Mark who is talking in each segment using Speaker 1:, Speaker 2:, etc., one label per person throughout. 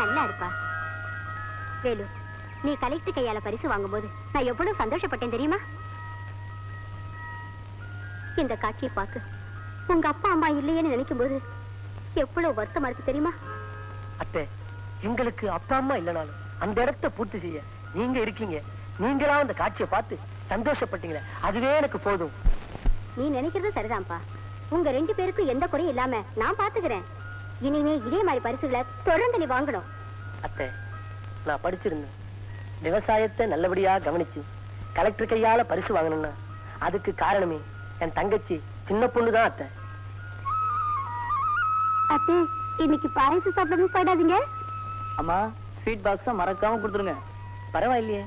Speaker 1: நல்லா இருப்பா. வேலு, நீ கலெக்டர் கையால பரிசு வாங்கும்போது நான் எவ்வளவு சந்தோஷப்பட்டேன் தெரியுமா? இந்த காட்சியை பார்க்க உங்க அப்பா அம்மா இல்லையேன்னு நினைக்கும் போது எவ்வளவு வருத்தமா இருக்கு தெரியுமா?
Speaker 2: அத்தை, எங்களுக்கு அப்பா அம்மா இல்லைனாலும் அந்த இடத்தை பூர்த்தி செய்ய நீங்க இருக்கீங்க. நீங்களா அந்த காட்சியை பார்த்து சந்தோஷப்பட்டீங்களே, அதுவே எனக்கு போதும்.
Speaker 1: நீ நினைக்கிறது சரிதான்ப்பா. உங்க 2 பேருக்கும் எந்த குறையும் இல்லாம நான் பாத்துக்கிறேன். இனிமே இதே மாதிரி பரிசுகளை தொடர்ந்து நீ வாங்கணும்.
Speaker 2: அத்தை, நான் படிச்சிருந்தேன். விவசாயத்தை நல்லபடியா கவனிச்சு கலெக்டர் கையால பரிசு வாங்கணும்னா அதுக்கு காரணமே என் தங்கச்சி சின்ன பொண்ணுதான். அத்தை,
Speaker 1: அத்தை, இன்னைக்கு பாயசு சாப்பிடணும் போயிடாதீங்க.
Speaker 2: அம்மா, ஸ்வீட் பாக்ஸ மறக்காம கொடுத்துருங்க. பரவாயில்லையே,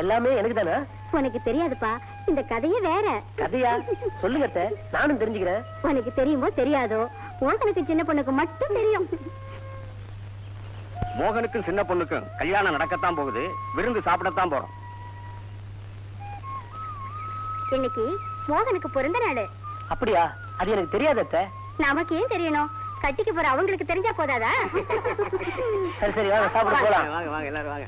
Speaker 2: எல்லாமே எனக்கு தானே.
Speaker 1: உனக்கு தெரியாதுப்பா, இந்த கதையே வேற.
Speaker 2: கதையா? சொல்லுங்க அத்தை, நானும் தெரிஞ்சுக்கிறேன்.
Speaker 1: உனக்கு தெரியுமோ தெரியாதோ, மோகனுக்கு சின்ன பொண்ணுக்கு மட்டும் தெரியும்.
Speaker 3: மோகனுக்கும் சின்ன பொண்ணுக்கும் கல்யாணம் நடக்கத்தான் போகுது. விருந்து சாப்பிடத்தான் போறோம்.
Speaker 1: இன்னைக்கு மோகனுக்கு பிறந்த நாள்.
Speaker 2: அப்படியா? அது எனக்கு தெரியாது அத்தை.
Speaker 1: நமக்கு ஏன் தெரியணும்? கட்டிக்கு போற அவங்களுக்கு தெரிஞ்சா போதாதா?
Speaker 2: சரி சரி, வாங்க சாப்பிட போலாம்.
Speaker 3: வாங்க வாங்க எல்லாரும் வாங்க.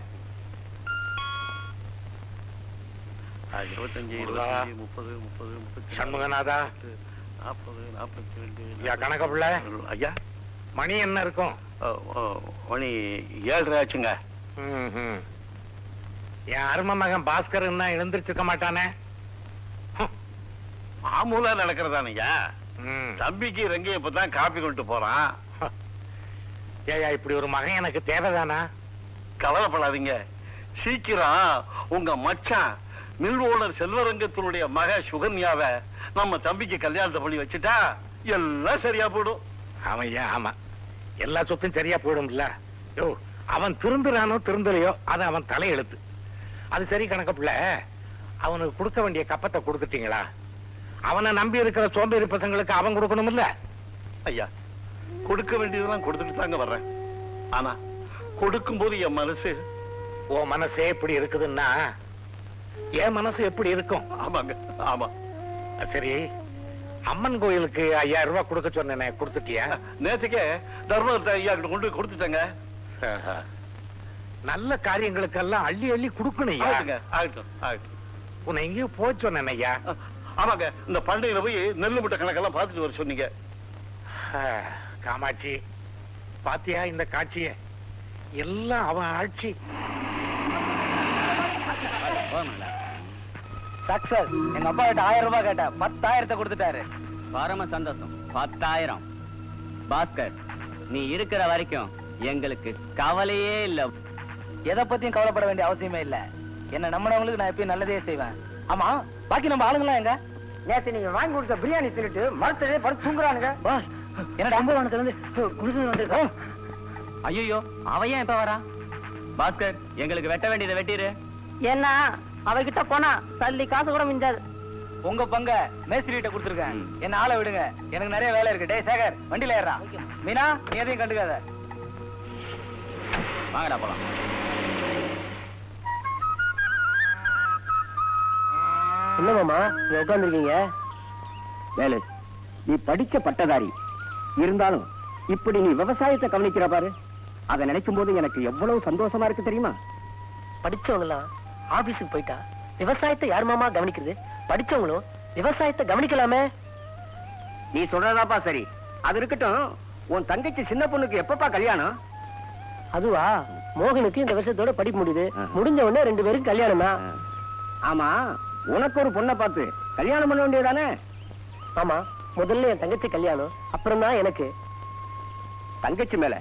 Speaker 4: 25, 30, 30,
Speaker 5: சண்முகநாதா,
Speaker 4: 40, 42.
Speaker 5: ஐயா கணக்க பிள்ளை,
Speaker 4: ஐயா,
Speaker 5: மணி என்ன இருக்கும்?
Speaker 4: மணி 7:30 ஆச்சுங்க.
Speaker 5: என் அரும மகன் பாஸ்கர் என்ன எழுந்திருச்சிருக்க மாட்டானே?
Speaker 4: மாமூலா நடக்கிறதானுங்க. தம்பிக்கு ரங்கைய இப்பதான் காப்பி கொண்டு போறான்.
Speaker 5: ஏயா, இப்படி ஒரு மகன் எனக்கு தேவைதானா?
Speaker 4: கவலைப்படாதீங்க, சீக்கிரம் உங்க மச்சான் மில் ஓனர் செல்வரங்கத்தினுடைய மக சுகன்யாவை நம்ம தம்பிக்கு கல்யாணத்தை பண்ணி வச்சுட்டா எல்லாம் சரியா போயிடும்.
Speaker 5: ஆமையா, ஆமா, எல்லா சொத்தும் சரியா போயிடும்ல. யோ, அவன் திருந்துறானோ திருந்தலையோ அது அவன் தலையெழுத்து. அது சரி கணக்க பிள்ளை, அவனுக்கு கொடுக்க வேண்டிய கப்பத்தை கொடுத்துட்டீங்களா? அவனை நம்பி இருக்கிற சோம்பேறி பசங்களுக்கு அவன் கொடுக்கணும் இல்ல?
Speaker 4: ஐயா, கொடுக்க வேண்டியதெல்லாம் கொடுத்துட்டு தாங்க வர்றேன். ஆனா கொடுக்கும் போது என் மனசு,
Speaker 5: உன் மனசே எப்படி இருக்குதுன்னா என் மனசு எப்படி இருக்கும்?
Speaker 4: ஆமாங்க, ஆமா.
Speaker 5: சரி, அம்மன் கோயிலுக்கு 5000 ரூபாய் கொடுக்க சொன்னேனே, கொடுத்துட்டியா?
Speaker 4: நேற்றுக்கே தர்மத்தை ஐயா கிட்ட கொண்டு கொடுத்துட்டேங்க.
Speaker 5: நல்ல காரியங்களுக்கெல்லாம் அள்ளி அள்ளி கொடுக்கணும்.
Speaker 4: ஆகட்டும் ஆகட்டும்.
Speaker 5: உன்னை எங்கேயும் போய் சொன்னேன் ஐயா.
Speaker 4: ஆமாங்க, இந்த பண்டையில போய் நெல்லு முட்டை கணக்கெல்லாம் பார்த்துட்டு வர சொன்னீங்க.
Speaker 5: காமாட்சி, பாத்தியா இந்த காட்சிய? எல்லாம் அவன் ஆட்சி.
Speaker 2: சக்சஸ். எங்க அப்பா கிட்ட 1000 ரூபாய் கேட்ட 10,000 கொடுத்துட்டாரு.
Speaker 3: பரம சந்தோஷம். 10,000. பாஸ்கர், நீ இருக்கிற வரைக்கும் எங்களுக்கு கவலையே இல்ல.
Speaker 2: எதை பத்தியும் கவலைப்பட வேண்டிய அவசியமே இல்ல. என்ன நம்பினவங்களுக்கு நான் எப்பயும் நல்லதே செய்வேன். ஆமா, பாக்கி நம்ம ஆளுங்களாம் எங்க? நேத்து நீங்க வாங்கி கொடுத்த பிரியாணி தின்னுட்டு மரத்திலே படுத்து தூங்குறானுங்க. பாஸ், என்னடா 50 வந்து குடிசை வந்திருக்கோம்.
Speaker 3: ஐயோ, அவன் ஏன் இப்ப வரா? பாஸ்கர், எங்களுக்கு வெட்ட வேண்டியதை வெட்டிரு.
Speaker 2: ஏன்னா அவகிட்ட போனா தள்ளி காசு கூட மிஞ்சாது. உங்க பங்க மேஸ்திரிட்ட கொடுத்துருக்கேன். என்ன ஆளை விடுங்க, எனக்கு நிறைய வேலை இருக்கு. டேய் சேகர், வண்டியில ஏறா. மீனா, நீ எதையும் கண்டுக்காத.
Speaker 3: வாங்கடா போலாம்.
Speaker 2: என்ன மாமா நீங்க உட்கார்ந்துருக்கீங்க?
Speaker 3: வேலு, நீ படிச்ச பட்டதாரி இருந்தாலும் இப்படி நீ விவசாயத்தை கவனிக்கிற பாரு, அதை நினைக்கும் போது எனக்கு எவ்வளவு சந்தோஷமா இருக்கு தெரியுமா?
Speaker 2: படிச்சவங்களாம் ஆபீஸுக்கு போயிட்டா விவசாயத்தை யார் மாமா கவனிக்கிறது? படிச்சவங்களும் விவசாயத்தை கவனிக்கலாமே.
Speaker 3: நீ சொல்றதாப்பா சரி. அது இருக்கட்டும், உன் தங்கச்சி சின்ன பொண்ணுக்கு எப்பப்பா கல்யாணம்?
Speaker 2: அதுவா, மோகனுக்கு இந்த வருஷத்தோட படிப்பு முடியுது. முடிஞ்ச உடனே 2 பேருக்கு கல்யாணம் தான்.
Speaker 3: ஆமா, உனக்கு ஒரு பொண்ணை பார்த்து கல்யாணம் பண்ண வேண்டியதானே?
Speaker 2: ஆமா, முதல்ல என் தங்கச்சி கல்யாணம், அப்புறம் தான் எனக்கு.
Speaker 3: தங்கச்சி மேல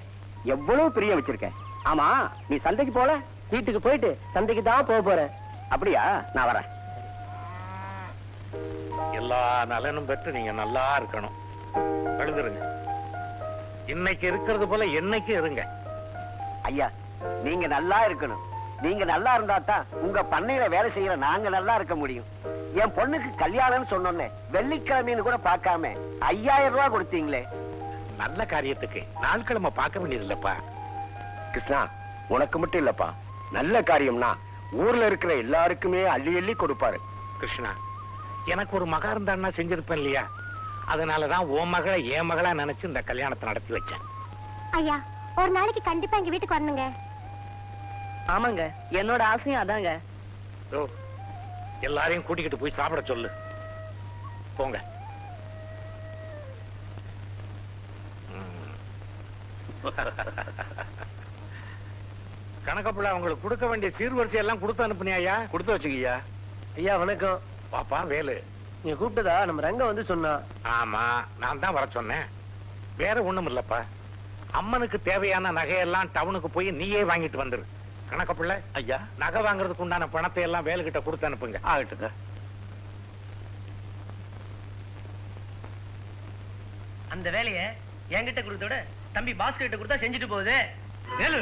Speaker 3: எவ்வளவு பிரியம் வச்சிருக்க. ஆமா, நீ சந்தைக்கு போல?
Speaker 2: வீட்டுக்கு போயிட்டு சந்தைக்கு தான் போக போறேன்.
Speaker 3: அப்படியா? நான் வரேன்.
Speaker 5: எல்லா நலனும் பெற்று நீங்க நல்லா இருக்கணும். எழுதுருங்க. இன்னைக்கு இருக்கிறது போல என்னைக்கு இருங்க.
Speaker 3: ஐயா, நீங்க நல்லா இருக்கணும். நீங்க நல்லா இருந்தா தான் உங்க பண்ணையில வேலை செய்யற நாங்க நல்லா இருக்க முடியும். என் பொண்ணுக்கு கல்யாணம்னு சொன்னோன்னே வெள்ளிக்கிழமைன்னு கூட பார்க்காம 5000 ரூபாய் கொடுத்தீங்களே.
Speaker 5: நல்ல காரியத்துக்கு நாட்கிழமை பார்க்க வேண்டியது இல்லப்பா.
Speaker 3: கிருஷ்ணா, உனக்கு மட்டும் இல்லப்பா, நல்ல காரியம்னா ஊர்ல இருக்கிற எல்லாருக்குமே அள்ளி அள்ளி கொடுப்பாரு.
Speaker 5: கிருஷ்ணா, எனக்கு ஒரு மகா இருந்தான்னா செஞ்சிருப்பேன் இல்லையா? அதனாலதான் உன் மகளை என் மகளா நினைச்சு இந்த கல்யாணத்தை நடத்தி வச்சேன்.
Speaker 1: ஐயா, ஒரு நாளைக்கு கண்டிப்பா எங்க வீட்டுக்கு வரணுங்க.
Speaker 2: ஆமாங்க, என்னோட ஆசையும் அதாங்க.
Speaker 5: ஓ, எல்லாரையும் கூட்டிக்கிட்டு போய் சாப்பிட சொல்லு. போங்க. கணக்கப்புள்ள அவங்களுக்கு கொடுக்க வேண்டிய சீர்வரிசை எல்லாம் கொடுத்து அனுப்புனியா?
Speaker 4: கொடுத்து வச்சுங்கய்யா.
Speaker 6: ஐயா வணக்கம்.
Speaker 5: பாப்பா வேலு,
Speaker 6: நீங்க கூப்பிட்டதா நம்ம ரங்க வந்து சொன்னா.
Speaker 5: ஆமா, நான் தான் வர சொன்னேன். வேற ஒண்ணும் இல்லப்பா, அம்மனுக்கு தேவையான நகையெல்லாம் டவுனுக்கு போய் நீயே வாங்கிட்டு வந்துரு. கணக்கப்புள்ள,
Speaker 4: ஐயா,
Speaker 5: நகை வாங்குறதுக்கு உண்டான பணத்தை எல்லாம் வேலுகிட்ட கொடுத்து அனுப்புங்க.
Speaker 4: ஆகட்டுங்க.
Speaker 2: அந்த வேலையை என்கிட்ட கொடுத்தோட தம்பி பாஸ்கர் கிட்ட கொடுத்தா செஞ்சுட்டு போகுது.
Speaker 6: வேலு,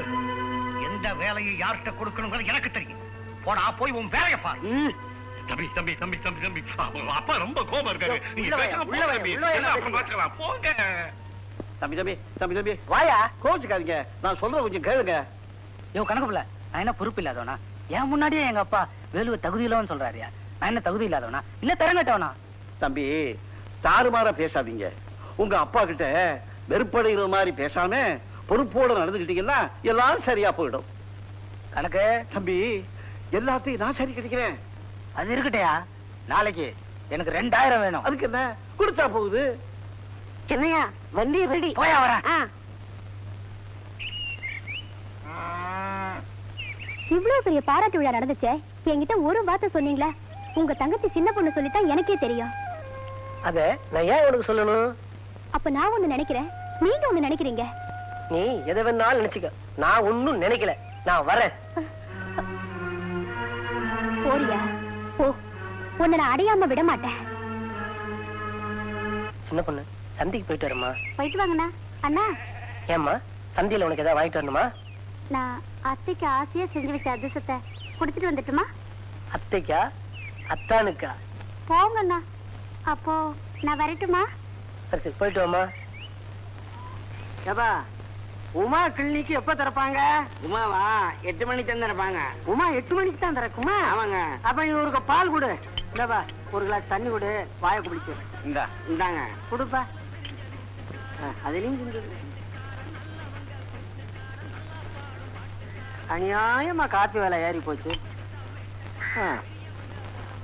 Speaker 6: எந்த வேலையை யார்கிட்ட கொடுக்கணுங்கிறது எனக்கு தெரியும். போடா, போய் உன் வேலையை பாரு.
Speaker 4: தம்பி தம்பி தம்பி தம்பி தம்பி, அப்பா ரொம்ப கோபம் இருக்காரு. நீங்க
Speaker 6: உள்ள
Speaker 4: பேசாம
Speaker 6: உள்ள
Speaker 4: போங்க தம்பி.
Speaker 6: உள்ள
Speaker 4: எல்லாம் அப்புறம் பார்க்கலாம். போங்க
Speaker 3: தம்பி தம்பி தம்பி தம்பி,
Speaker 2: வாயா.
Speaker 3: கோச்சுக்காதீங்க, நான் சொல்றத கொஞ்சம் கேளுங்க.
Speaker 2: இவன் கணக்குல நான் என்ன பொறுப்பு இல்லாதவனா? என் முன்னாடியே எங்க அப்பா வேலுவை தகுதி இல்லவன்னு சொல்றாருயா. நான் என்ன தகுதி இல்லாதவனா இல்ல தரங்கட்டவனா?
Speaker 3: தம்பி, தாறுமாறா பேசாதீங்க. உங்க அப்பா கிட்ட வெறுப்படைகிற மாதிரி பேசாம பொறுப்போட நடந்துக்கிட்டீங்கன்னா எல்லாம் சரியா போயிடும்.
Speaker 2: கணக்கு
Speaker 3: தம்பி, எல்லாத்தையும் நான் சரி கிடைக்கிறேன்.
Speaker 2: அது இருக்கட்டையா, நாளைக்கு எனக்கு 2000 வேணும்.
Speaker 3: அதுக்கு என்ன, கொடுத்தா போகுது.
Speaker 1: சின்னையா வண்டி ரெடி.
Speaker 2: போயா வரேன்.
Speaker 1: இவ்வளவு பெரிய பாராட்டு விழா நடந்துச்சே, என்கிட்ட ஒரு வார்த்தை சொன்னீங்களா? உங்க தங்கச்சி சின்ன பொண்ணு சொல்லித்தான் எனக்கே தெரியும்.
Speaker 6: அத நான் ஏன் உனக்கு சொல்லணும்?
Speaker 1: அப்ப நான் ஒண்ணு நினைக்கிறேன், நீங்க ஒண்ணு நினைக்கிறீங்க.
Speaker 6: நீ எதை வேணாலும் நினைச்சுக்க, நான் ஒன்னும் நினைக்கல. நான் வரேன்.
Speaker 1: போறியா? போ, உன்னை நான் அடையாம விட மாட்டேன்.
Speaker 6: சின்ன பொண்ணு, சந்தைக்கு போயிட்டு வரமா?
Speaker 1: போயிட்டு வாங்கண்ணா. அண்ணா,
Speaker 6: ஏம்மா, சந்தையில உனக்கு ஏதாவது வாங்கிட்டு வரணுமா?
Speaker 1: நான் அத்தைக்கு ஆசையா செஞ்சு வச்ச அதிர்ஷ்டத்தை குடுத்துட்டு வந்துட்டுமா?
Speaker 6: அத்தைக்கா அத்தானுக்கா?
Speaker 1: போங்கண்ணா. அப்போ நான் வரட்டுமா?
Speaker 6: சரி சரி, போயிட்டு வாமா.
Speaker 2: ஏப்பா, உமா கிளினிக்கு எப்ப திறப்பாங்க? உமாவா 8 மணிக்கு தான் திறப்பாங்க. உமா 8 மணிக்கு தான் திறக்குமா? ஆமாங்க. அப்ப இவருக்கு பால் கொடு. இல்லப்பா, ஒரு கிளாஸ் தண்ணி கொடு, வாயை குடிச்சு. இந்தாங்க கொடுப்பா. அதுலயும் செஞ்சது அநியாயமா காப்பி வேலை ஏறி போச்சு.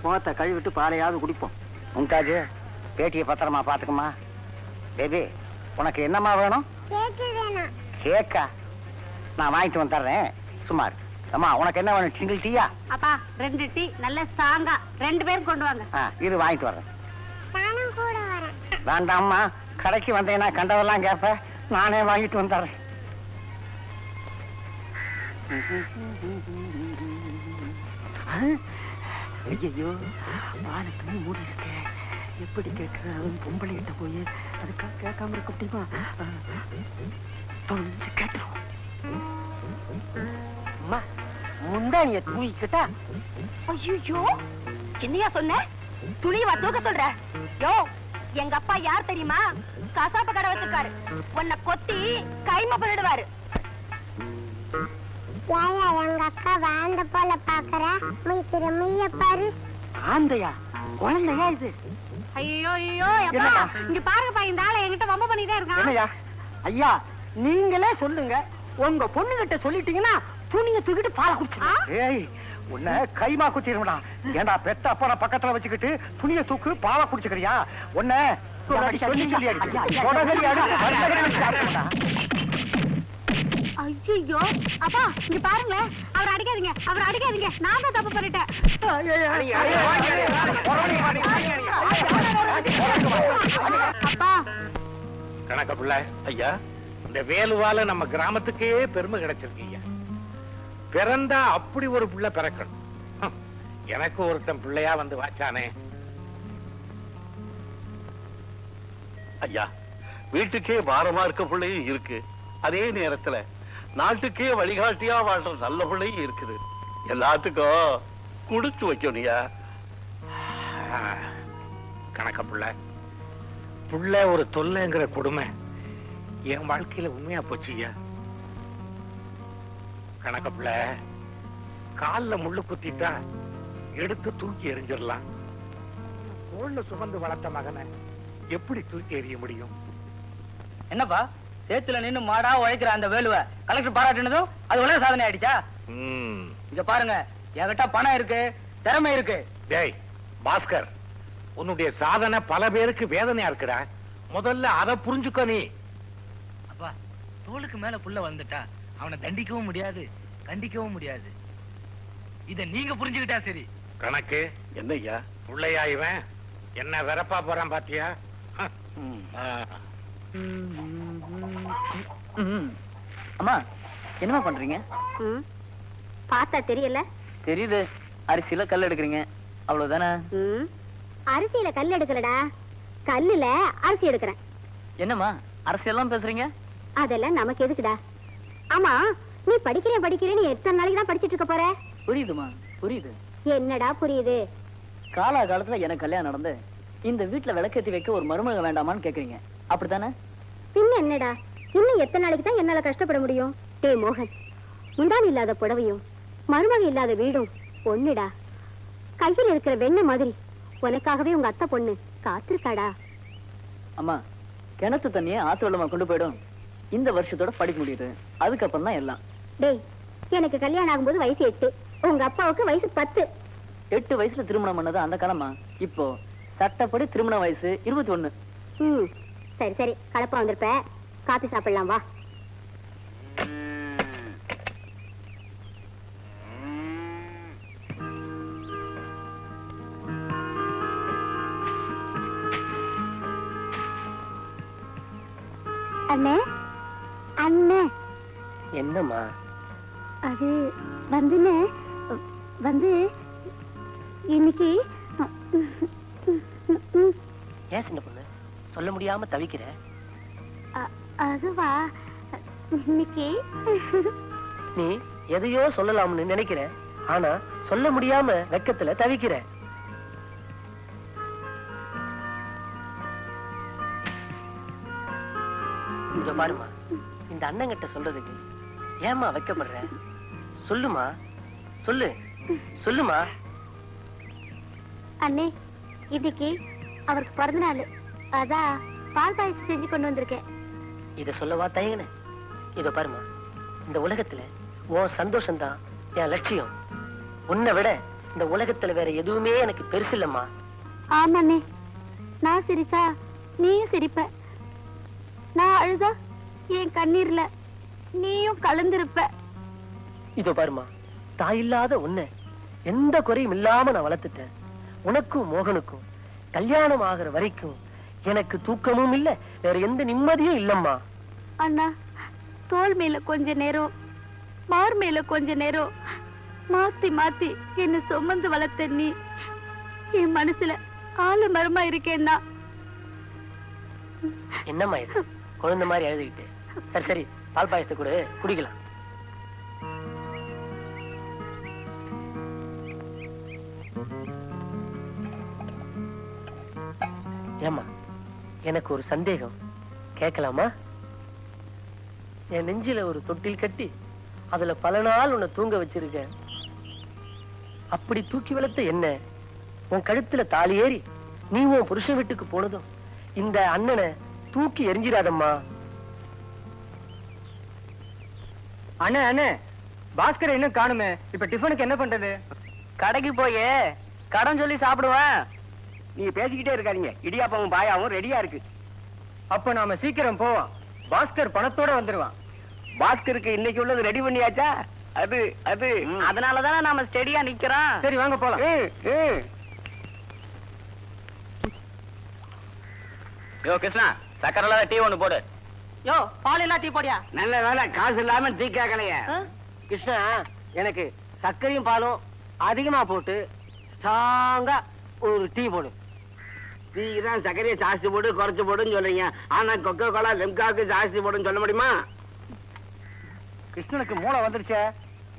Speaker 2: முகத்தை கழுவிட்டு பாலையாவது குடிப்போம்.
Speaker 3: மும்தாஜ், பேட்டியை பத்திரமா பாத்துக்குமா. பேபி, உனக்கு என்னம்மா வேணும்? கேக்கா? நான் வாங்கிட்டு வந்துடுறேன், சும்மா இரு. அம்மா, உனக்கு என்ன வேணும்? சிங்கிள் டீயா?
Speaker 1: அப்பா 2 டீ நல்ல ஸ்ட்ராங்கா 2 பேரும் கொண்டு வாங்க.
Speaker 3: இது வாங்கிட்டு வர்றேன். வேண்டாம்மா, கடைக்கு வந்தேன்னா கண்டதெல்லாம் கேட்ப, நானே வாங்கிட்டு வந்துடுறேன்.
Speaker 2: ஐயோ, வானத்துல மூடி இருக்க. எப்படி கேட்கிற? அவன் பொம்பளை கிட்ட போய் அதுக்காக கேட்காம இருக்க முடியுமா? தொலைஞ்சு கேட்டுருவோம். அம்மா, முந்தானிய தூக்கிட்டா.
Speaker 1: ஐயோ, என்னையா சொன்ன? துணிவா தூக்க சொல்ற? யோ, எங்க அப்பா யார் தெரியுமா? கசாப்பு கடை வச்சிருக்காரு. உன்னை கொத்தி கைமா பண்ணிடுவாரு.
Speaker 7: எங்க அக்கா வாழ்ந்த போல பாக்குற திரும்பிய பாரு.
Speaker 2: ஆந்தையா? குழந்தையா இது?
Speaker 1: ஐயோ ஐயோ, அப்பா இங்க பாருங்கப்பா, இந்த ஆளை என்கிட்ட வம்ப பண்ணிட்டே இருக்கான்.
Speaker 2: என்னையா? ஐயா, நீங்களே சொல்லுங்க. உங்க பொண்ணு கிட்ட சொல்லிட்டீங்கன்னா துணியை தூக்கிட்டு பாலை குடிச்சு.
Speaker 3: ஏய், உன்னை கைமா குத்திடும்டா. ஏண்டா பெத்த அப்பா பக்கத்துல வச்சுக்கிட்டு துணியை தூக்கு பாலை குடிச்சுக்கிறியா? உன்னை சொல்லி சொல்லி
Speaker 1: ஐயோ, அப்பா இங்க பாருங்களேன், அவர் அடிக்காதீங்க, அவர் அடிக்காதீங்க, நான் தான் தப்பு பண்ணிட்டேன். அப்பா,
Speaker 5: கணக்க பிள்ளை,
Speaker 4: ஐயா,
Speaker 5: இந்த வேலுவால நம்ம கிராமத்துக்கே பெருமை கிடைச்சிருக்கீங்க. பிறந்தா அப்படி ஒரு பிள்ளை பிறக்கணும். எனக்கு ஒருத்தன் பிள்ளையா வந்து வாச்சானே.
Speaker 4: ஐயா, வீட்டுக்கே பாரமா இருக்க பிள்ளையும் இருக்கு. அதே நேரத்துல நாட்டுக்கே வழிகாட்டியா வாழ்ற நல்ல பிள்ளையும் இருக்குது. எல்லாத்துக்கும் குடுத்து வைக்கணும்யா.
Speaker 5: கணக்க பிள்ளை, புள்ள ஒரு தொல்லைங்கிற கொடுமை என் வாழ்க்கையில உண்மையா போச்சுயா. கணக்க பிள்ளை, கால்ல முள்ளு குத்திட்டா எடுத்து தூக்கி எறிஞ்சிடலாம். தோள்ல சுமந்து வளர்த்த மகனை எப்படி தூக்கி எறிய முடியும்?
Speaker 2: என்னப்பா, சேத்துல நின்னு மாடா உழைக்கிற அந்த வேலுவ கலெக்டர் பாராட்டினதும் அது உலக சாதனை ஆயிடுச்சா? இங்க பாருங்க, என்கிட்ட பணம் இருக்கு, திறமை இருக்கு.
Speaker 5: டேய் பாஸ்கர், உன்னுடைய சாதனை பல பேருக்கு வேதனையா இருக்குடா. முதல்ல அதை புரிஞ்சுக்க நீ.
Speaker 2: அப்பா, தோளுக்கு மேல புள்ள வந்துட்டா அவனை தண்டிக்கவும் முடியாது, கண்டிக்கவும் முடியாது. இத நீங்க புரிஞ்சுக்கிட்டா சரி.
Speaker 5: கணக்கு
Speaker 4: என்னய்யா?
Speaker 5: புள்ளையா இவன் என்ன வெறப்பா போறான் பாத்தியா?
Speaker 2: அம்மா, என்னமா பண்றீங்க?
Speaker 1: பார்த்தா தெரியல?
Speaker 2: தெரியுது, அரிசியில கல் எடுக்கிறீங்க, அவ்வளவுதானே?
Speaker 1: அரிசியில கல் எடுக்கலடா, கல்லுல அரிசி எடுக்கிறேன்.
Speaker 2: என்னம்மா அரசியெல்லாம் பேசுறீங்க?
Speaker 1: அதெல்லாம் நமக்கு எதுக்குடா? ஆமா, நீ படிக்கிறேன்னு எத்தனை நாளைக்கு தான் படிச்சிட்டு இருக்க போற?
Speaker 2: புரியுதுமா, புரியுது.
Speaker 1: என்னடா புரியுது?
Speaker 2: காலகாலத்துல எனக்கு கல்யாணம் நடந்து இந்த வீட்டுல விளக்கேத்தி வைக்க ஒரு மருமக வேண்டாமான்னு கேக்குறீங்க, அப்படித்தானே?
Speaker 1: பின்ன என்னடா, இன்னும் எத்தனை நாளைக்கு தான் என்னால கஷ்டப்பட முடியும்? டேய் மோகன், முந்தானி இல்லாத புடவையும் மருமக இல்லாத வீடும் ஒண்ணுடா. கையில் இருக்கிற வெண்ணெய் மாதிரி உனக்காகவே உங்க அத்தை பொண்ணு காத்திருக்காடா.
Speaker 2: அம்மா, கிணத்து தண்ணியை ஆத்து வெள்ளமா கொண்டு போயிடும். இந்த வருஷத்தோட படிக்க முடியுது, அதுக்கப்புறம் தான் எல்லாம்.
Speaker 1: டேய், எனக்கு கல்யாணம் ஆகும்போது வயசு 8, உங்க அப்பாவுக்கு வயசு 10.
Speaker 2: 8 வயசுல திருமணம் பண்ணது அந்த காலமா? இப்போ சட்டப்படி திருமண வயசு 21.
Speaker 1: சரி சரி, கலப்பா வந்திருப்ப, காபி சாப்பிடலாம் வா. அண்ணே, அண்ணே.
Speaker 3: என்னம்மா?
Speaker 1: அது வந்துன்னு வந்து இன்னைக்கு
Speaker 3: ஏன் சின்ன பொண்ணு சொல்ல முடியாம தவிக்கிற?
Speaker 1: அதுவா, இன்னைக்கு
Speaker 3: நீ எதையோ சொல்லலாம்னு நினைக்கிற, ஆனா சொல்ல முடியாம வெக்கத்துல தவிக்கிற. இங்க பாருமா, இந்த அண்ணங்கிட்ட சொல்றதுக்கு ஏமா வைக்கப்படுற? சொல்லுமா, சொல்லு சொல்லுமா.
Speaker 1: அண்ணே, இன்னைக்கு அவருக்கு பிறந்த நாள், அதான் பால் பாயசம் செஞ்சு கொண்டு வந்திருக்கேன்.
Speaker 3: இத சொல்லவா தயங்குன? இத பாருமா, இந்த உலகத்துல உன் சந்தோஷம்தான் என் லட்சியம். உன்னை விட இந்த உலகத்துல வேற எதுவுமே எனக்கு பெருசு இல்லம்மா.
Speaker 1: ஆமாண்ணே, நான் சிரிச்சா நீயும் சிரிப்ப, நான் அழுதா என் கண்ணீர்ல நீயும் கலந்திருப்ப.
Speaker 3: இதோ பாருமா, தாயில்லாத உன்னை எந்த குறையும் இல்லாம நான் வளர்த்துட்டேன். உனக்கும் மோகனுக்கும் கல்யாணம் ஆகிற வரைக்கும் எனக்கு தூக்கமும் இல்ல, வேற எந்த நிம்மதியும் இல்லம்மா.
Speaker 1: அண்ணா, தோல் மேல கொஞ்ச நேரம், மார் மேல கொஞ்ச நேரம் மாத்தி மாத்தி என்ன சுமந்து வளர்த்த நீ என் மனசுல ஆளு மரமா இருக்கேன்னா.
Speaker 3: என்னம்மா இது குழந்தை மாதிரி எழுதிக்கிட்டு? சரி சரி, பால் பாயசத்தை கூட குடிக்கலாம். ஏம்மா, எனக்கு ஒரு சந்தேகம், கேட்கலாமா? என் நெஞ்சில ஒரு தொட்டில் கட்டி அதுல பல நாள் உன்னை தூங்க வச்சிருக்கேன். அப்படி தூக்கி வளர்த்த என்ன உன் கழுத்துல தாலி ஏறி நீ உன் புருஷன் வீட்டுக்கு போனதும் இந்த அண்ணனை தூக்கி எரிஞ்சிடாதம்மா.
Speaker 2: அண்ணே அண்ணே, பாஸ்கர் இன்னும் காணுமே, இப்ப டிஃபனுக்கு என்ன பண்றது? கடைக்கு போய் கடன் சொல்லி சாப்பிடுவேன்.
Speaker 3: நீங்க பேசிக்கிட்டே இருக்காதீங்க, இடியாப்பமும் பாயாவும் ரெடியா இருக்கு.
Speaker 2: அப்ப நாம சீக்கிரம் போவோம், பாஸ்கர் பணத்தோட வந்துருவான்.
Speaker 3: பாஸ்கருக்கு இன்னைக்கு உள்ளது ரெடி பண்ணியாச்சா? அது அது
Speaker 2: அதனாலதானே நாம ஸ்டெடியா நிக்கிறோம். சரி வாங்க போலாம். யோ கிருஷ்ணா, சக்கரை இல்லாத டீ ஒண்ணு போடு. யோ, பால் இல்லா டீ போடியா.
Speaker 3: நல்ல வேலை, காசு இல்லாம டீ கேட்கலைய. கிருஷ்ணா, எனக்கு சர்க்கரையும் பாலும் அதிகமா போட்டு ஸ்ட்ராங்கா ஒரு டீ போடு. டீ தான் சர்க்கரையை ஜாஸ்தி போட்டு குறைச்சு போடுன்னு சொல்றீங்க, ஆனா கொக்கோ கோலா லெம்காவுக்கு ஜாஸ்தி போடுன்னு சொல்ல முடியுமா?
Speaker 2: கிருஷ்ணனுக்கு மூளை வந்துருச்சே.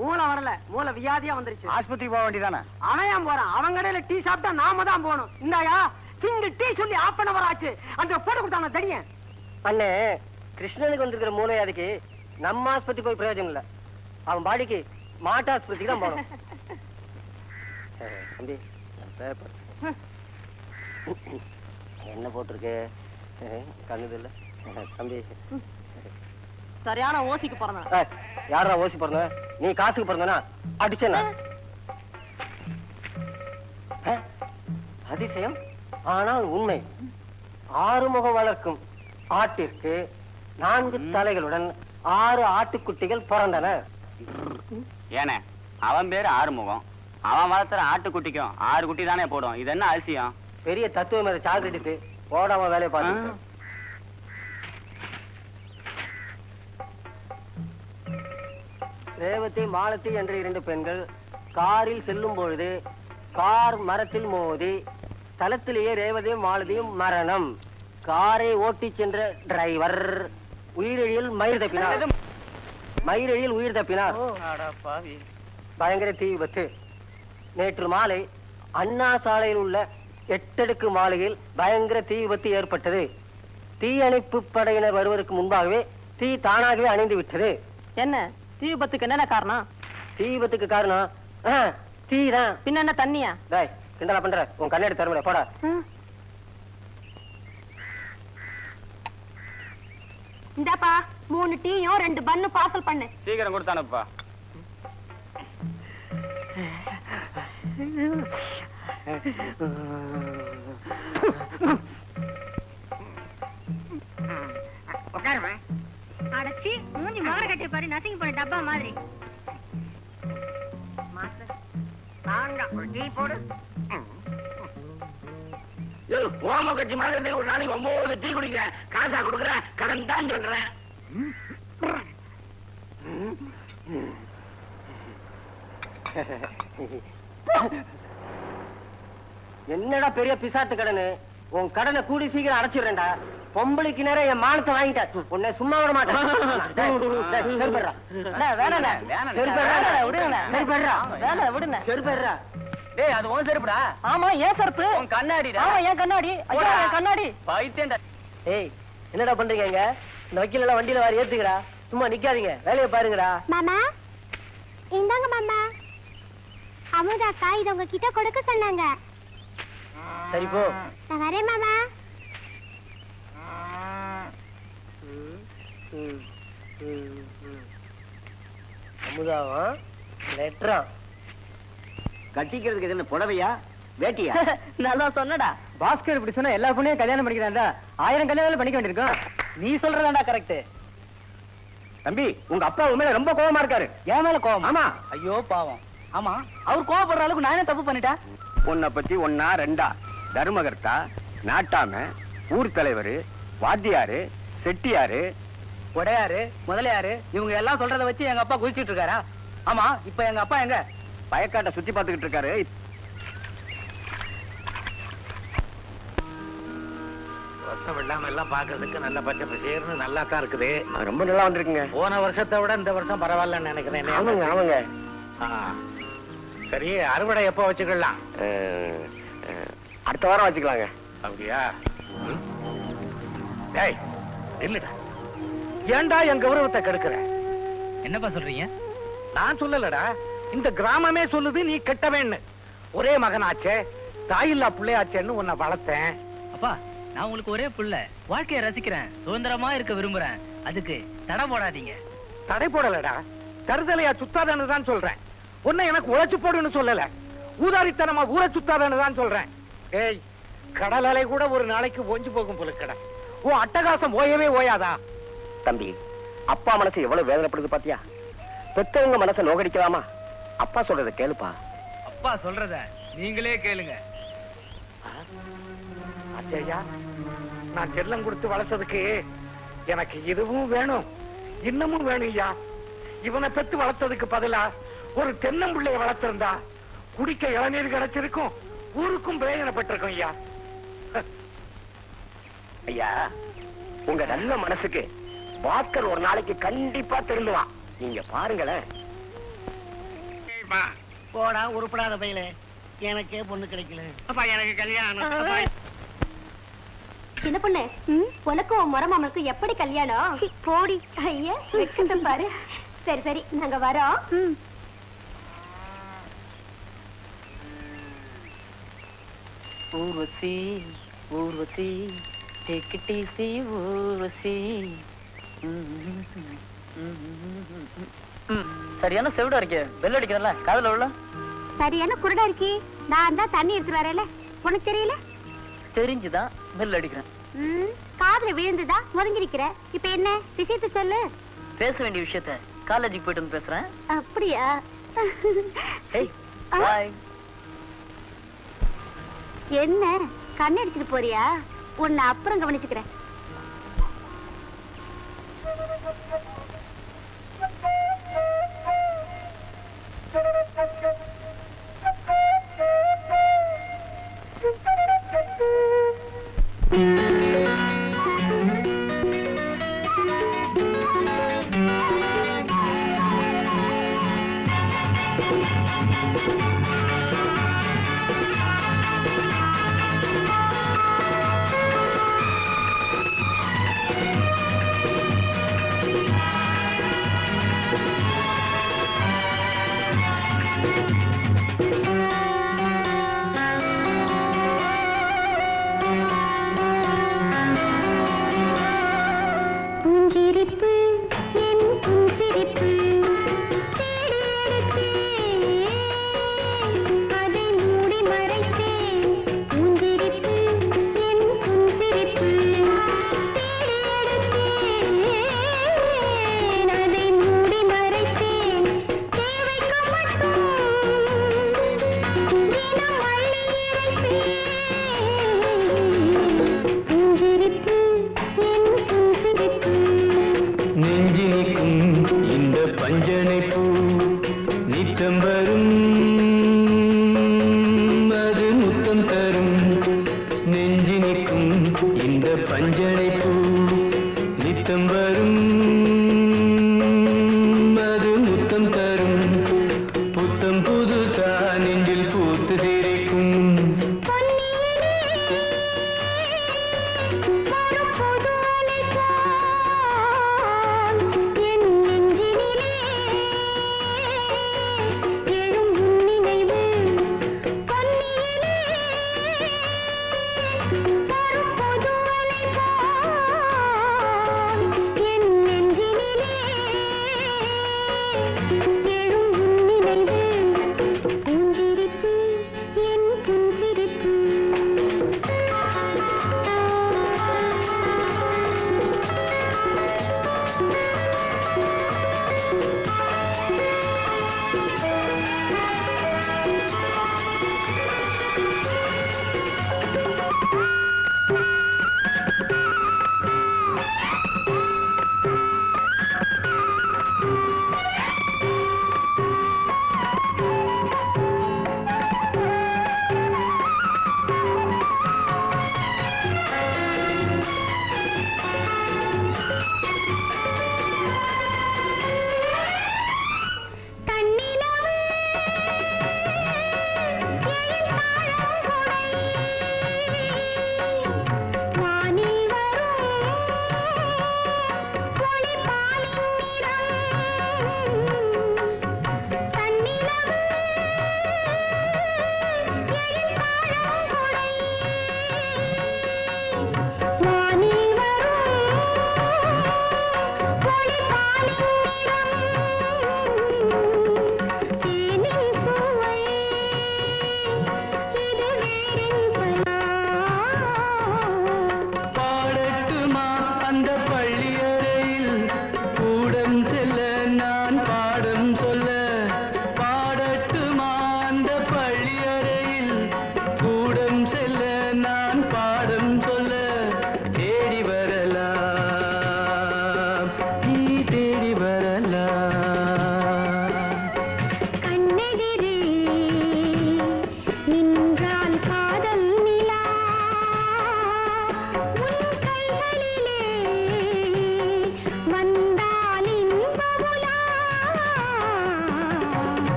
Speaker 3: மூளை வரல, மூளை வியாதியா வந்துருச்சு.
Speaker 2: ஆஸ்பத்திரி போக வேண்டியதானே?
Speaker 3: அவன் ஏன் போறான்? அவன் கடையில டீ சாப்பிட்டா நாம தான் போகணும். இந்தாயா கிங் டீ சொல்லி ஆஃப் பண்ண வராச்சு, அந்த போட்டு கொடுத்தாங்க தெரியும். அண்ணே, கிருஷ்ணனுக்கு வந்திருக்கிற மூளை வியாதிக்கு நம்ம ஆஸ்பத்திரி போய் பிரயோஜனம் இல்ல, அவன் பாடிக்கு மாட்டு ஆஸ்பத்திரிக்கு தான் போகணும். தம்பி, பேப்பர் என்ன போட்டிருக்கு? கண்ணுது இல்ல தம்பி.
Speaker 2: சரியான ஓசிக்கு பிறந்தேன். யாரா ஓசி பிறந்த? நீ காசுக்கு பிறந்தனா? அடிச்சனா? அதிசயம் ஆனால் உண்மை. ஆறுமுகம் வளர்க்கும் ஆட்டிற்கு 4 தலைகளுடன் 6 ஆட்டுக்குட்டிகள் பிறந்தன.
Speaker 3: ஏனே அவன் பேரு ஆறுமுகம், அவன் வளர்த்துற ஆட்டுக்குட்டிக்கும் 6 குட்டி தானே போடும். இது என்ன அதிசயம்?
Speaker 2: பெரிய தத்துவம் அதை சாதிட்டு போடாம வேலையை பார்த்து. ரேவதி மாலதி என்ற 2 பெண்கள் காரில் செல்லும் பொழுது கார் மரத்தில் மோதி தளத்திலேயே ரேவதியும் மாலதியும் மரணம். காரை ஓட்டி சென்ற டிரைவர் உயிரிழியில் உயிர் தப்பினார். பயங்கர தீ விபத்து. நேற்று மாலை அண்ணா சாலையில் உள்ள 8 அடுக்கு மாளிகையில் பயங்கர தீ விபத்து ஏற்பட்டது. தீயணைப்பு படையினர் வருவதற்கு முன்பாகவே தீ தானாகவே அணைந்து விட்டது. என்ன தீ விபத்துக்கு என்ன காரணம்? தீ விபத்துக்கு காரணம் தீ தான். பின்ன என்ன தண்ணியா? டேய் கிண்டலா பண்ற? உன் கண்ணாடி தருமல போடா.
Speaker 1: இந்தாப்பா 3 டீயும் 2 பன்னு பார்சல் பண்ணு.
Speaker 3: சீக்கிரம் கொடுத்தானப்பா.
Speaker 1: அடச்சி மூஞ்சி மகர கட்டி பாரு, நசிங்க போன டப்பா மாதிரி.
Speaker 5: ஓம கட்சி மாதிரி ஒரு நாளைக்கு 9 டீ குடிக்கிறேன், காசா கொடுக்குறேன், கடன் தான் சொல்றேன்.
Speaker 2: என்னடா பெரிய பிசாட்டு கடனு? உன் கடனை கூடி சீக்கிரம் அடைச்சிடுறேன்டா. பொம்பளைக்கு நேரம் என் மானத்தை வாங்கிட்ட உன்னை சும்மா விட மாட்டேன்.
Speaker 3: அது உன் செருப்புடா.
Speaker 2: ஆமா ஏன் செருப்பு?
Speaker 3: உன் கண்ணாடி.
Speaker 2: ஆமா ஏன் கண்ணாடி? கண்ணாடி
Speaker 3: பைத்தியம்டா.
Speaker 2: ஏய் என்னடா பண்றீங்க? இந்த வக்கீல் எல்லாம் வண்டியில வாரி ஏத்துக்கிறா. சும்மா நிக்காதீங்க, வேலையை பாருங்கடா.
Speaker 7: மாமா இந்தாங்க மாமா, அமுதாக்கா இத உங்ககிட்ட கொடுக்க சொன்னாங்க.
Speaker 2: சரி போ.
Speaker 7: நான் வரேன் மாமா.
Speaker 2: அமுதாவா லெட்டரா?
Speaker 3: கட்டிக்கிறதுக்கு என்ன புடவையா வேட்டியா?
Speaker 2: நல்லா சொன்னடா. பாஸ்கர் இப்படி சொன்னா எல்லா பொண்ணையும் கல்யாணம் பண்ணிக்கிறான்டா. 1000 கல்யாணம் பண்ணிக்க வேண்டியிருக்கும். நீ சொல்றதாண்டா கரெக்ட்.
Speaker 3: தம்பி உங்க அப்பா உண்மையில ரொம்ப கோவமா இருக்காரு.
Speaker 2: என் மேல கோவம்?
Speaker 3: ஆமா.
Speaker 2: ஐயோ பாவம். ஆமா அவர் கோவப்படுற அளவுக்கு நான் என்ன தப்பு பண்ணிட்டா?
Speaker 3: உன்னை பத்தி 1 2 தர்மகர்த்தா, நாட்டாம, ஊர் தலைவர், வாத்தியாரு, செட்டியாரு,
Speaker 2: உடையாரு, முதலியாரு இவங்க எல்லாம் சொல்றத வச்சு எங்க அப்பா குதிச்சிட்டு இருக்காரா? ஆமா இப்ப எங்க அப்பா எங்க?
Speaker 3: வயக்காட்டை சுத்தி பார்த்துக்கிட்டு இருக்காரு.
Speaker 5: வெள்ளாம எல்லாம் பாக்குறதுக்கு நல்ல பச்சை பசேர்னு நல்லா தான் இருக்குது.
Speaker 3: ரொம்ப நல்லா வந்திருக்குங்க.
Speaker 5: போன வருஷத்தை விட இந்த வருஷம் பரவாயில்லன்னு நினைக்கிறேன்.
Speaker 3: ஆமாங்க ஆமாங்க.
Speaker 5: சரி அறுவடை எப்போ வச்சுக்கலாம்?
Speaker 3: அடுத்த வாரம் வச்சுக்கலாங்க.
Speaker 5: அப்படியா? டேய் இல்லடா, ஏன்டா என் கௌரவத்தை கெடுக்கிற?
Speaker 2: என்னப்பா சொல்றீங்க?
Speaker 5: நான் சொல்லலடா, இந்த கிராமமே சொல்லுது நீ கெட்டவேன்னு. ஒரே மகனாச்சே, தாயில்லா பிள்ளையாச்சேன்னு உன்னை வளர்த்தேன்.
Speaker 2: அப்பா நான் உங்களுக்கு ஒரே புள்ள, வாழ்க்கையை ரசிக்கிறேன், சுதந்திரமா இருக்க விரும்புறேன். அதுக்கு தடை போடாதீங்க.
Speaker 5: தடை போடலடா, தருதலையா சுத்தாதான்னு தான் சொல்றேன். உன்னை எனக்கு உழைச்சு போடுன்னு சொல்லல, ஊதாரித்தனமா ஊரை சுத்தாதான்னு தான் சொல்றேன். ஏய் கடல் அலை கூட ஒரு நாளைக்கு ஓஞ்சு போகும் புலுக்கடா. உன் அட்டகாசம் ஓயவே ஓயாதா?
Speaker 3: தம்பி அப்பா மனசு எவ்வளவு வேதனைப்படுது பாத்தியா? பெத்தவங்க மனசை நோகடிக்கலாமா? அப்பா சொல்றத கேளுப்பா.
Speaker 2: அப்பா சொல்றத நீங்களே கேளுங்க.
Speaker 5: அச்சையா, நான் செல்லம் கொடுத்து வளர்த்ததுக்கு எனக்கு இதுவும் வேணும் இன்னமும் வேணும் ஐயா. இவனை பெத்து வளர்த்ததுக்கு பதிலா ஒரு தென்னம்பிள்ளைய வளர்த்திருந்தா குடிக்க இளநீர் கிடைச்சிருக்கும், ஊருக்கும் பிரயோஜனப்பட்டிருக்கும் ஐயா.
Speaker 3: ஐயா உங்க நல்ல மனசுக்கு பாஸ்கர் ஒரு நாளைக்கு கண்டிப்பா திருந்துவான். நீங்க பாருங்களேன்.
Speaker 6: போடா உருப்படாத பையல, எனக்கே பொண்ணு கிடைக்கல. அப்பா எனக்கு கல்யாணம்.
Speaker 1: சின்ன பொண்ணு உனக்கும் உன் முறை மாமனுக்கும் எப்படி கல்யாணம்? போடி ஐயா வெக்கத்தை பாரு. சரி சரி நாங்க வரோம்.
Speaker 2: Urvashi Urvashi take it easy Urvashi சரியான செவிடா இருக்கே, பெல் அடிக்கிறல்ல காதுல உள்ள.
Speaker 1: சரியான குருடா இருக்கி, நான் தான் தண்ணி எடுத்துட்டு வரேன்ல, உனக்கு தெரியல?
Speaker 2: தெரிஞ்சுதான் பெல் அடிக்கிறேன்.
Speaker 1: காதுல விழுந்துதா முதங்கி நிக்கிற. இப்ப என்ன விஷயத்த சொல்லு.
Speaker 2: பேச வேண்டிய விஷயத்த காலேஜுக்கு போயிட்டு வந்து பேசுறேன்.
Speaker 1: அப்படியா? என்ன கண்ணடிச்சிட்டு போறியா? உன்னை அப்புறம் கவனிச்சுக்கிறேன்.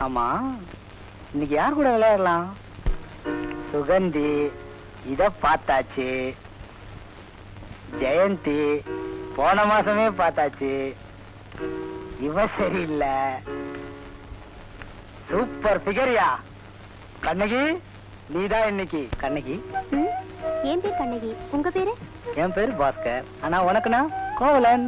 Speaker 2: ஆமா, இன்னைக்கு யார் கூட விளையாடலாம்? சுகந்தி இத பார்த்தாச்சு, ஜெயந்தி போன மாசமே பார்த்தாச்சு, இவ சரியில்லை. சூப்பர் பிகரியா கண்ணகி, நீதான் இன்னைக்கு. கண்ணகி
Speaker 1: என் பேர் கண்ணகி, உங்க பேரு?
Speaker 2: என் பேரு பாஸ்கர், ஆனா உனக்குனா கோவலன்.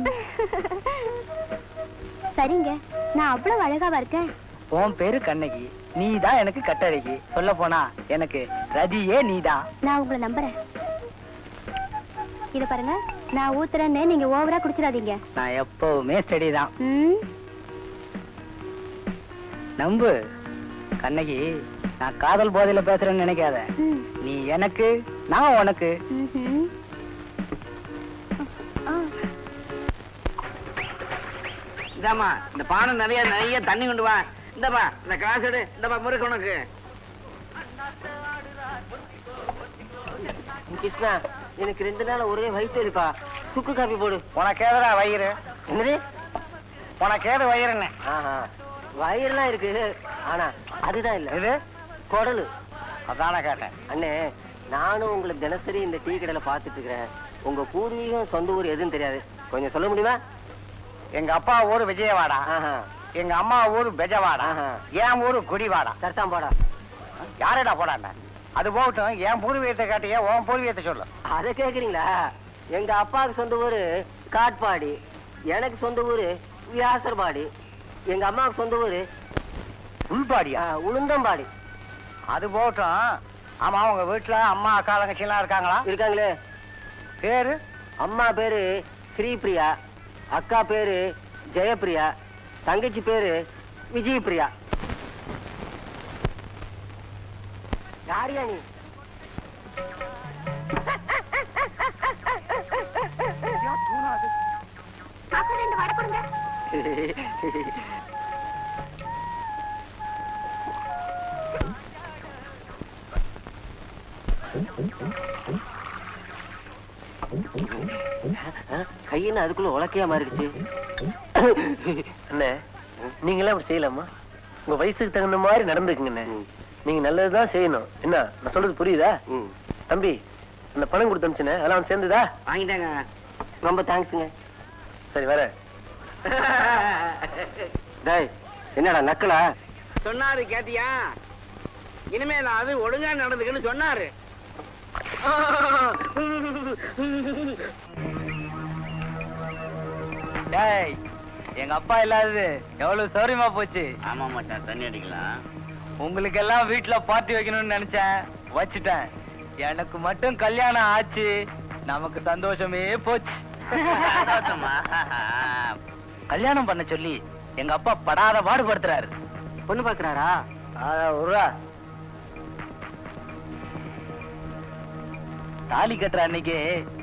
Speaker 1: சரிங்க, நான் அவ்வளவு அழகாவா இருக்கேன்?
Speaker 2: உன் பேரு கண்ணகி, நீதான் எனக்கு கட்டழகி. சொல்ல போனா எனக்கு ரதியே நீதான்.
Speaker 1: நான் உங்களை நம்புறேன். இத பாருங்க, நான் ஊத்துறேன்னு நீங்க ஓவரா குடிச்சிடாதீங்க.
Speaker 2: நான் எப்பவுமே ஸ்டடி தான்.
Speaker 1: ம்,
Speaker 2: நம்பு கண்ணகி, நான் காதல் போதையில பேசுறேன்னு நினைக்காத.
Speaker 1: ம்,
Speaker 2: நீ எனக்கு, நான் உனக்கு.
Speaker 1: ம்ஹும். ஆ,
Speaker 3: இதாமா இந்த பானை நிறைய தண்ணி கொண்டு வா. இந்தப்பா இந்த காசு எடு. இந்தப்பா முறுக்கு உனக்கு. கிருஷ்ணா, எனக்கு 2 நாள் ஒரே வயிற்று இருக்கா. சுக்கு காப்பி போடு.
Speaker 2: உனக்கு ஏதா வயிறு?
Speaker 3: என்னது?
Speaker 2: உனக்கு ஏது வயிறுன்னு?
Speaker 3: வயிறுலாம் இருக்கு, ஆனா அதுதான் இல்ல.
Speaker 2: இது
Speaker 3: குடலு.
Speaker 2: அதான கேட்டேன்.
Speaker 3: அண்ணே, நானும் உங்களை தினசரி இந்த டீ கடையில பாத்துட்டு இருக்கிறேன். உங்க பூர்வீகம் சொந்த ஊர் எதுன்னு தெரியாது, கொஞ்சம் சொல்ல முடியுமா?
Speaker 2: எங்க அப்பா ஊரு விஜயவாடா, எங்க அம்மா ஊரு பெஜவாடா, என் ஊரு குடிவாடா.
Speaker 3: சர்தான் போடா.
Speaker 2: யாரடா போடாண்ட? அது போகட்டும், என் பூர்வீகத்தை காட்டிய உன் பூர்வீகத்தை சொல்லு.
Speaker 3: அதை கேக்குறீங்களா? எங்க அப்பாவுக்கு சொந்த ஊரு காட்பாடி, எனக்கு சொந்த ஊரு வியாசர்பாடி, எங்க அம்மாவுக்கு சொந்த ஊரு
Speaker 2: உள்பாடியா?
Speaker 3: உளுந்தம்பாடி.
Speaker 2: அது போகட்டும். ஆமா, உங்க வீட்டுல அம்மா அக்கா தங்கச்சி எல்லாம் இருக்காங்களா?
Speaker 3: இருக்காங்களே.
Speaker 2: பேரு?
Speaker 3: அம்மா பேரு ஸ்ரீபிரியா, அக்கா பேரு ஜெயப்பிரியா, தங்கச்சி பேரு விஜயபிரியா. யாரியா நீ? கையின்னு அதுக்குள்ள உலக்கையா மாறிடுச்சு. அண்ணே, நீங்களே அப்படி செய்யலாமா? உங்க வயசுக்கு தகுந்த மாதிரி நடந்துக்குங்கண்ணே. நீங்க நல்லதுதான் செய்யணும். என்ன நான் சொல்றது புரியுதா? தம்பி, அந்த பணம் கொடுத்தனுச்சுனே, அதெல்லாம் சேர்ந்துதா? வாங்கிட்டாங்க. ரொம்ப தேங்க்ஸுங்க. சரி வர. டேய், என்னடா நக்கலா?
Speaker 2: சொன்னாரு கேட்டியா? இனிமே நான் அது ஒழுங்கா நடந்துக்குன்னு சொன்னாரு. டேய், எங்க அப்பா இல்லாதது எவ்வளவு சௌரியமா போச்சு.
Speaker 3: ஆமா மாட்டான், தண்ணி அடிக்கலாம்.
Speaker 2: உங்களுக்கு எல்லாம் வீட்டுல பார்ட்டி வைக்கணும்னு நினைச்சேன், வச்சுட்டேன். எனக்கு மட்டும் கல்யாணம் ஆச்சு, நமக்கு சந்தோஷமே போச்சு. கல்யாணம் பண்ண சொல்லி எங்க அப்பா படாத பாடுபடுத்துறாரு.
Speaker 3: பொண்ணு பாக்குறாரா?
Speaker 2: தாலி கட்டுற அன்னைக்கு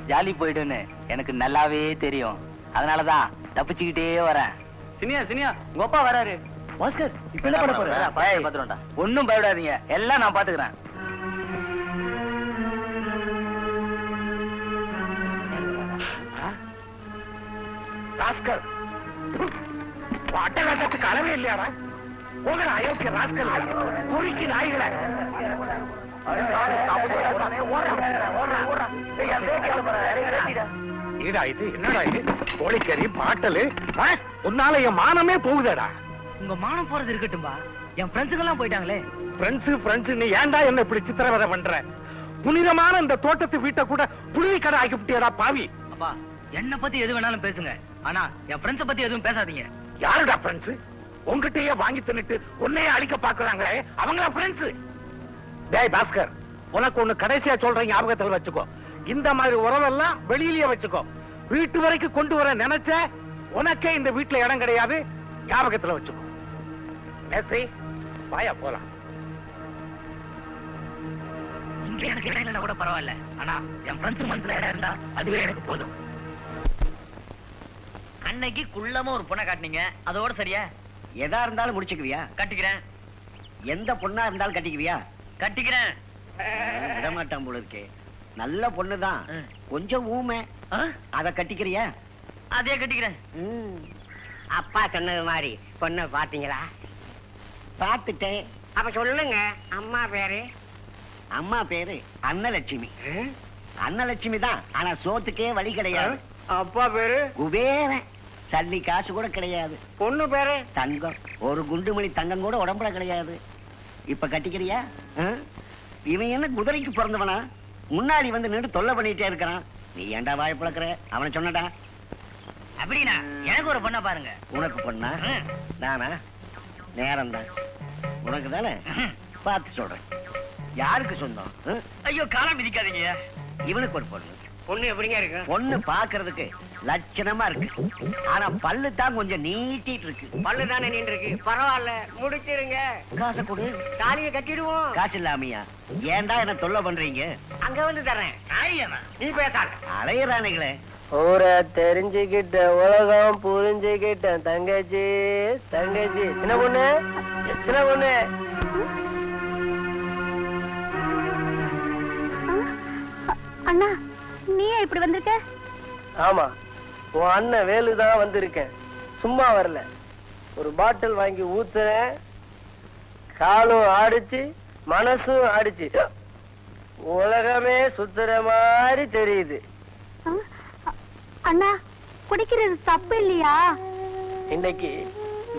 Speaker 2: ஜாலி போயிடுன்னு எனக்கு நல்லாவே தெரியும். அதனாலதான் தப்பிச்சுக்கிட்டே வரேன். சினியா சினியா, உங்க அப்பா வராரு. பாஸ்கர், இப்ப என்ன பண்ண போற? ஒண்ணும் பயப்படாதீங்க, எல்லாம் நான் பாத்துக்கிறேன்.
Speaker 5: ராஸ்கல், அட்டகாசத்துக்கு அளவே இல்லையாடா? போகிற அயோக்கிய ராஸ்கல், குறிக்கு நாய்களை. என்னடா இது? கோழிக்கறி பாட்டலு, உன்னால என் மானமே போகுதடா.
Speaker 2: உங்க மானம் போறது இருக்கட்டும்பா, என் ஃப்ரெண்ட்ஸுங்க எல்லாம் போயிட்டாங்களே.
Speaker 5: ஃப்ரெண்ட்ஸ் நீ ஏன்டா என்ன இப்படி சித்திரவதை பண்ற? புனிதமான இந்த தோட்டத்து வீட்டை கூட புழுதி கடை ஆக்கி விட்டியடா பாவி.
Speaker 2: அப்பா, என்ன பத்தி எது வேணாலும் பேசுங்க, ஆனா என் ஃப்ரெண்ட்ஸ பத்தி எதுவும் பேசாதீங்க.
Speaker 5: யாருடா ஃப்ரெண்ட்ஸ்? உங்ககிட்டயே வாங்கி தின்னுட்டு உன்னையே அழிக்க பாக்குறாங்களே, அவங்களா ஃப்ரெண்ட்ஸ்? டேய் பாஸ்கர், உனக்கு ஒண்ணு கடைசியா சொல்றேன், ஞாபகத்தில் வச்சுக்கோ. இந்த மாதிரி உறவெல்லாம் வெளியிலேயே வச்சுக்கோ. வீட்டு வரைக்கும் கொண்டு வர நினைச்ச உனக்கே இந்த வீட்டுல இடம் கிடையாது, ஞாபகத்துல வச்சுக்கோ. மேஸ்திரி, வாயா போலாம்.
Speaker 2: இங்க எனக்கு இடம் இல்லைன்னா கூட பரவாயில்ல, ஆனா என் ஃப்ரெண்ட்ஸ் மனசுல இடம் இருந்தா அதுவே எனக்கு போதும். அன்னைக்கு குள்ளமா ஒரு பொண்ணை காட்டினீங்க, அதோட சரியா?
Speaker 3: எதா இருந்தாலும் முடிச்சுக்குவியா?
Speaker 2: கட்டிக்கிறேன்.
Speaker 3: எந்த பொண்ணா இருந்தாலும் கட்டிக்குவியா?
Speaker 2: கட்டிக்கிறேன்.
Speaker 3: விடமாட்டான் போல இருக்கே. நல்ல பொண்ணுதான், கொஞ்சம் ஊமை. அத கட்டிக்கிறியா?
Speaker 2: அதே கட்டிக்கிறேன்.
Speaker 3: அப்பா சொன்னது மாதிரி பொண்ணை பாத்தீங்களா? பாத்துட்டேன். அப்ப சொல்லுங்க அம்மா பேரு. அம்மா பேரு அன்னலட்சுமி. அன்னலட்சுமி தான், ஆனா சோத்துக்கே வழி கிடையாது.
Speaker 2: அப்பா பேரு
Speaker 3: குபேரன், சல்லி காசு கூட கிடையாது.
Speaker 2: பொண்ணு பேரு
Speaker 3: தங்கம், ஒரு குண்டுமணி தங்கம் கூட உடம்புல கிடையாது. இப்ப கட்டிக்கிறியா? இவன் என்ன குதிரைக்கு பிறந்தவனா? முன்னாடி வந்து நின்று தொல்லை பண்ணிட்டே இருக்கிறான். நீ ஏன்டா வாய் பிளக்குற? அவனை சொன்னடா.
Speaker 2: அப்படின்னா எனக்கு ஒரு பொண்ணை பாருங்க.
Speaker 3: உனக்கு பொண்ணா? நானா? நேரம் தான். உனக்கு தானே? பார்த்து சொல்றேன். யாருக்கு சொந்தம்?
Speaker 2: ஐயோ காலம் மிதிக்காதீங்க.
Speaker 3: இவனுக்கு ஒரு பொண்ணு.
Speaker 2: பொண்ணு எப்படிங்க இருக்கு?
Speaker 3: பொண்ணு பாக்குறதுக்கு லட்சணமா இருக்கு, ஆனா பல்லு தான் கொஞ்சம் நீட்டிட்டு இருக்கு.
Speaker 2: பல்லு தானே நின்று இருக்கு. பரவாயில்ல, முடிச்சிருங்க.
Speaker 3: காசை கொடு.
Speaker 2: தாலியை கட்டிடுவோம்.
Speaker 3: காசு இல்லாமையா? ஏன்டா என்ன தொல்லை பண்றீங்க?
Speaker 2: அங்க வந்து தர்றேன். ஆரியமா நீ பேசாத.
Speaker 3: அலையறானுங்களே.
Speaker 2: ஊரை தெரிஞ்சுக்கிட்ட உலகம் புரிஞ்சுக்கிட்ட தங்கச்சி. தங்கச்சி சின்ன பொண்ணு, சின்ன பொண்ணு.
Speaker 1: அண்ணா, நீயே இப்படி வந்திருக்க?
Speaker 2: ஆமா, உன் அண்ணன் வேலுதான் வந்திருக்கேன். சும்மா வரல. ஒரு பாட்டில் வாங்கி ஊத்துறேன். காலும் ஆடிச்சு, மனசும் ஆடிச்சு. உலகமே சுத்துற மாதிரி தெரியுது.
Speaker 1: அண்ணா, குடிக்கிறது தப்பு இல்லையா?
Speaker 2: இன்னைக்கு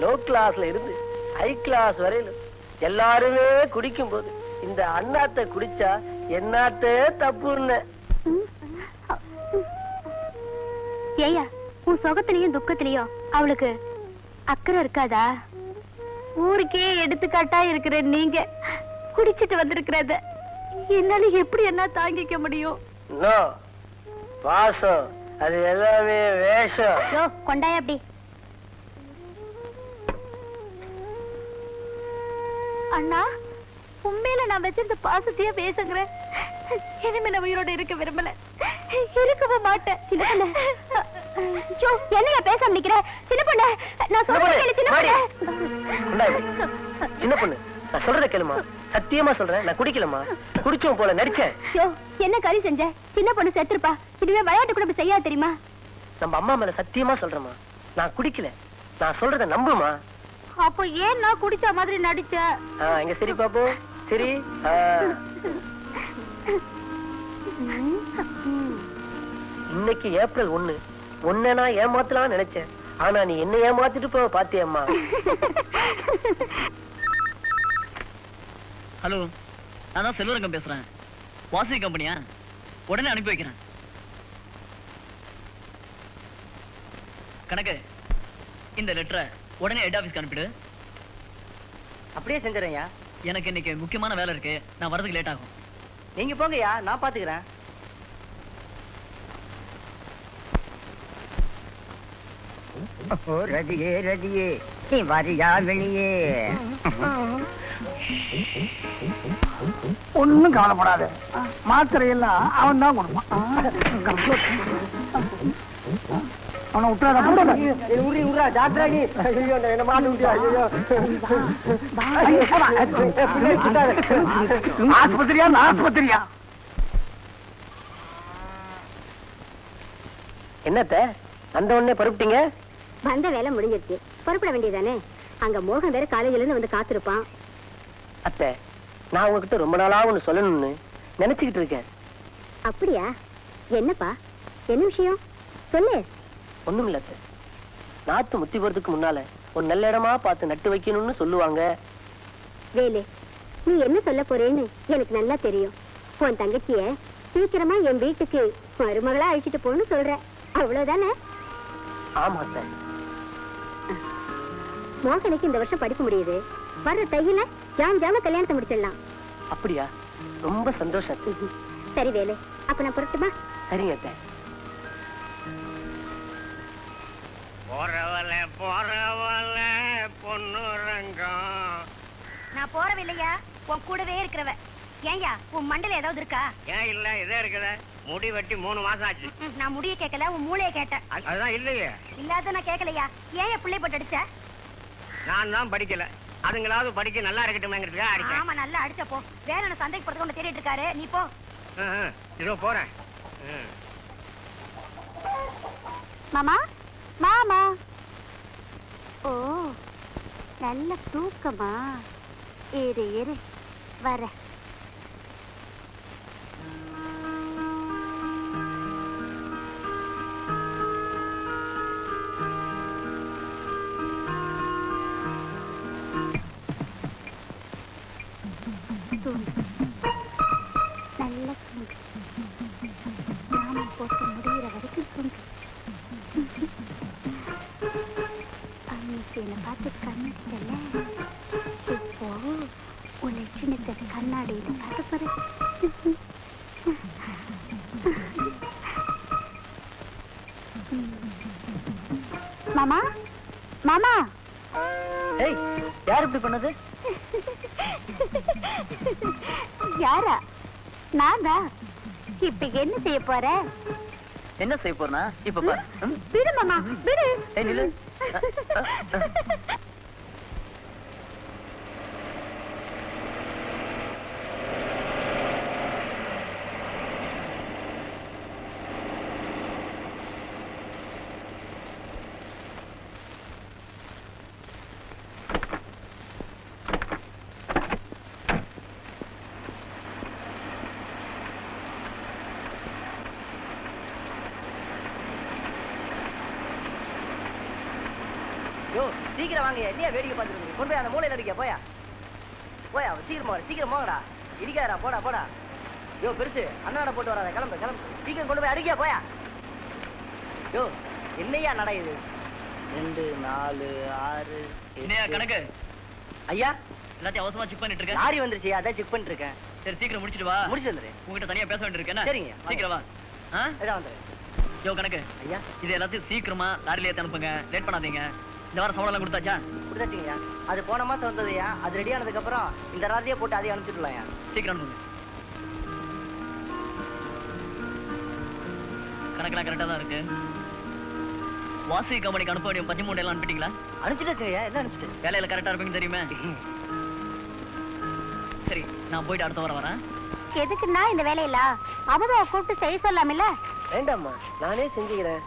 Speaker 2: லோ கிளாஸ்ல இருந்து ஹை கிளாஸ் வரையிலும் எல்லாருமே குடிக்கும் போது இந்த அண்ணாத்த குடிச்சா என்னாத்த தப்புன்னு.
Speaker 1: ஏயா, உன் சுகத்திலையும் துக்கத்திலையும் அவளுக்கு அக்கறை இருக்காதா? ஊருக்கே எடுத்துக்காட்டா இருக்கிற நீங்க குடிச்சிட்டு வந்திருக்கிறத என்னால எப்படி என்ன தாங்கிக்க முடியும்?
Speaker 2: பாசம் அது எல்லாமே வேஷம்.
Speaker 1: கொண்டாய அப்படி. அண்ணா, உண்மையில நான் வச்சிருந்த பாசத்தையே பேசுங்கிறேன். இனிமே நான் உயிரோட இருக்க விரும்பல, இருக்கவே மாட்டேன். என்னையா பேச நிக்கிற? சின்ன பொண்ணு, நான் சொல்றேன்.
Speaker 2: சின்ன பொண்ணு, நான் சொல்றத கேளுமா. சத்தியமா சொல்றேன், நான் குடிக்கலமா. குடிச்சோம் போல நடிச்சேன்.
Speaker 1: என்ன கறி செஞ்ச? சின்ன பொண்ணு செத்துருப்பா. இதுவே விளையாட்டு கூட இப்படி செய்யா தெரியுமா?
Speaker 2: நம்ம அம்மா மேல சத்தியமா சொல்றேமா, நான் குடிக்கல. நான் சொல்றத நம்புமா.
Speaker 1: அப்போ ஏன் நான் குடிச்ச மாதிரி நடிச்ச?
Speaker 2: இங்க சரி பாப்போம். சரி, இன்னைக்கு ஏப்ரல் 1. உன்னை நான் ஏமாத்தலாம் நினைச்சேன், ஆனா நீ என்ன ஏமாத்திட்டு போ பாத்தியம்மா.
Speaker 8: ஹலோ, நான் தான் செல்வரங்கம் பேசுறேன். வாசகி கம்பெனியா? உடனே அனுப்பி வைக்கிறேன். கணக்கு, இந்த லெட்டரை உடனே ஹெட் ஆபீஸ்க்கு அனுப்பிடு.
Speaker 2: அப்படியே செஞ்சுறேன்யா.
Speaker 8: எனக்கு இன்னைக்கு முக்கியமான வேலை இருக்கு, நான் வரதுக்கு லேட் ஆகும்.
Speaker 2: நீங்க போங்கய்யா, நான் பாத்துக்கிறேன்.
Speaker 3: ரதியே ரதியே, நீ வரியா வெளியே?
Speaker 2: ஒண்ணும் கவலைப்படாத, மாத்திரை எல்லாம் அவன் தான் கொடுப்பான். அவனை விட்டுறாத. ஆஸ்பத்திரியா? ஆஸ்பத்திரியா? என்னத்த அந்த உடனே பருப்பிட்டீங்க?
Speaker 1: வந்த வேலை முடிஞ்சிருச்சு, புறப்பட வேண்டியதானே. அங்க மோகன் வேற காலேஜ்ல இருந்து வந்து காத்திருப்பான்.
Speaker 2: அத்தை, நான் உங்ககிட்ட ரொம்ப நாளா ஒண்ணு சொல்லணும்னு நினைச்சுக்கிட்டு இருக்கேன்.
Speaker 1: அப்படியா? என்னப்பா, என்ன விஷயம் சொல்லு.
Speaker 2: ஒண்ணும் இல்ல அத்தை, நாத்து முத்தி போறதுக்கு முன்னால ஒரு நல்ல இடமா பார்த்து நட்டு வைக்கணும்னு சொல்லுவாங்க.
Speaker 1: வேலு, நீ என்ன சொல்ல போறேன்னு எனக்கு நல்லா தெரியும். உன் தங்கச்சிய சீக்கிரமா என் வீட்டுக்கு மருமகளா அழைச்சிட்டு போன்னு சொல்ற, அவ்வளவுதானே?
Speaker 2: ஆமா அத்தை.
Speaker 1: மோகனுக்கு இந்த வருஷம் படிக்க முடியுது. வர்ற தையில ஜாம கல்யாணத்தை முடிச்சிடலாம்.
Speaker 2: அப்படியா? ரொம்ப சந்தோஷம்.
Speaker 1: சரி வேலு, அப்ப நான் புறட்டுமா?
Speaker 2: சரிங்க அத்தை.
Speaker 6: போறவல போறவல பொண்ணு ரங்கம்.
Speaker 1: நான் போறவில்லையா, உன் கூடவே இருக்கிறவ. ஏன்யா, உன் மண்டல ஏதாவது இருக்கா?
Speaker 6: ஏன் இல்ல, இதே இருக்குத. முடி வெட்டி 3 மாசம் ஆச்சு.
Speaker 1: நான் முடிய கேட்கல, உன் மூளைய கேட்டேன்.
Speaker 6: அதுதான் இல்லையே.
Speaker 1: இல்லாத நான் கேட்கலையா? ஏன் பிள்ளை போட்டு அடிச்ச?
Speaker 6: நான் தான் படிக்கல, அதுங்களாவது படிக்க நல்லா இருக்கட்டுமேங்கிறதுக்காக அடிச்சேன்.
Speaker 1: ஆமா, நல்லா அடிச்ச போ. வேற என்ன சந்தைக்கு போறதுக்கு ஒண்ணு தேடிட்டு இருக்காரு, நீ போ.
Speaker 6: இதோ போறேன்.
Speaker 1: மாமா, மாமா. ஓ, நல்ல தூக்கமா? இரு வர. நல்ல தூங்கு. நாம போட்டு முடிகிற வரைக்கும் தூங்கு. அன்னைக்கு என்னை பார்த்து கண்ணடிக்கல. இப்போ உன்னை சின்ன கண்ணாடியில பார்த்து பாரு. மாமா மாமா.
Speaker 2: ஏய், யார் இப்படி பண்ணது?
Speaker 1: யாரா? நான் தான். இப்ப என்ன செய்ய போற?
Speaker 2: என்ன செய்ய போறனா? இப்ப பாரு.
Speaker 1: விடு மாமா, விடு.
Speaker 2: ஏய், நில்லு. சீக்கிரம் வாங்க. என்ன வேடிக்கை பார்த்துருக்கீங்க? கொண்டு போய் அந்த மூலையில அடிக்க. போயா போயா, சீக்கிரம் போங்கடா. இடிக்காதடா, போடா போடா. யோ பெருசு, அண்ணாட போட்டு வராத. கிளம்பு கிளம்பு, சீக்கிரம் கொண்டு போய் அடிக்க. போயா. யோ என்னையா நட இது? 2 4 6
Speaker 8: என்னையா கணக்கு?
Speaker 2: ஐயா,
Speaker 8: எல்லாத்தையும் அவசரமா செக் பண்ணிட்டு இருக்கேன்.
Speaker 2: லாரி வந்துருச்சு, அதான் செக் பண்ணிட்டு இருக்கேன்.
Speaker 8: சரி சீக்கிரம் முடிச்சிட்டு வா.
Speaker 2: முடிச்சு வந்துரு.
Speaker 8: உங்ககிட்ட தனியா பேச வேண்டியிருக்கு. என்ன?
Speaker 2: சரிங்க,
Speaker 8: சீக்கிரம் வா.
Speaker 2: இதான் வந்துரு.
Speaker 8: யோ கணக்கு,
Speaker 2: ஐயா,
Speaker 8: இது எல்லாத்தையும் சீக்கிரமா லாரில ஏத்தி அனுப்புங்க. லேட் பண்ணாதீங்க. இந்த வாரம் சம்பளம் எல்லாம் கொடுத்தாச்சா?
Speaker 2: கொடுத்தாச்சுங்கய்யா. அது போன மாசம் வந்ததுயா. அது ரெடி ஆனதுக்கு அப்புறம் இந்த ராத்திரியே போட்டு அதையும் அனுப்பிச்சுடலாம்யா.
Speaker 8: சீக்கிரம் அனுப்புங்க. கணக்கெல்லாம் கரெக்டா தான் இருக்கு. வாசி கம்பெனிக்கு அனுப்ப வேண்டிய 13 எல்லாம் அனுப்பிட்டீங்களா?
Speaker 2: அனுப்பிச்சுட்டேங்கய்யா, எல்லாம் அனுப்பிச்சுட்டு.
Speaker 8: வேலையில கரெக்டா இருப்பீங்கன்னு தெரியுமே. சரி, நான் போயிட்டு அடுத்த வாரம் வரேன்.
Speaker 1: எதுக்குன்னா இந்த வேலையில அவதோ கூப்பிட்டு செய்ய சொல்லாமில்ல?
Speaker 2: வேண்டாம்மா, நானே செஞ்சுக்கிறேன்.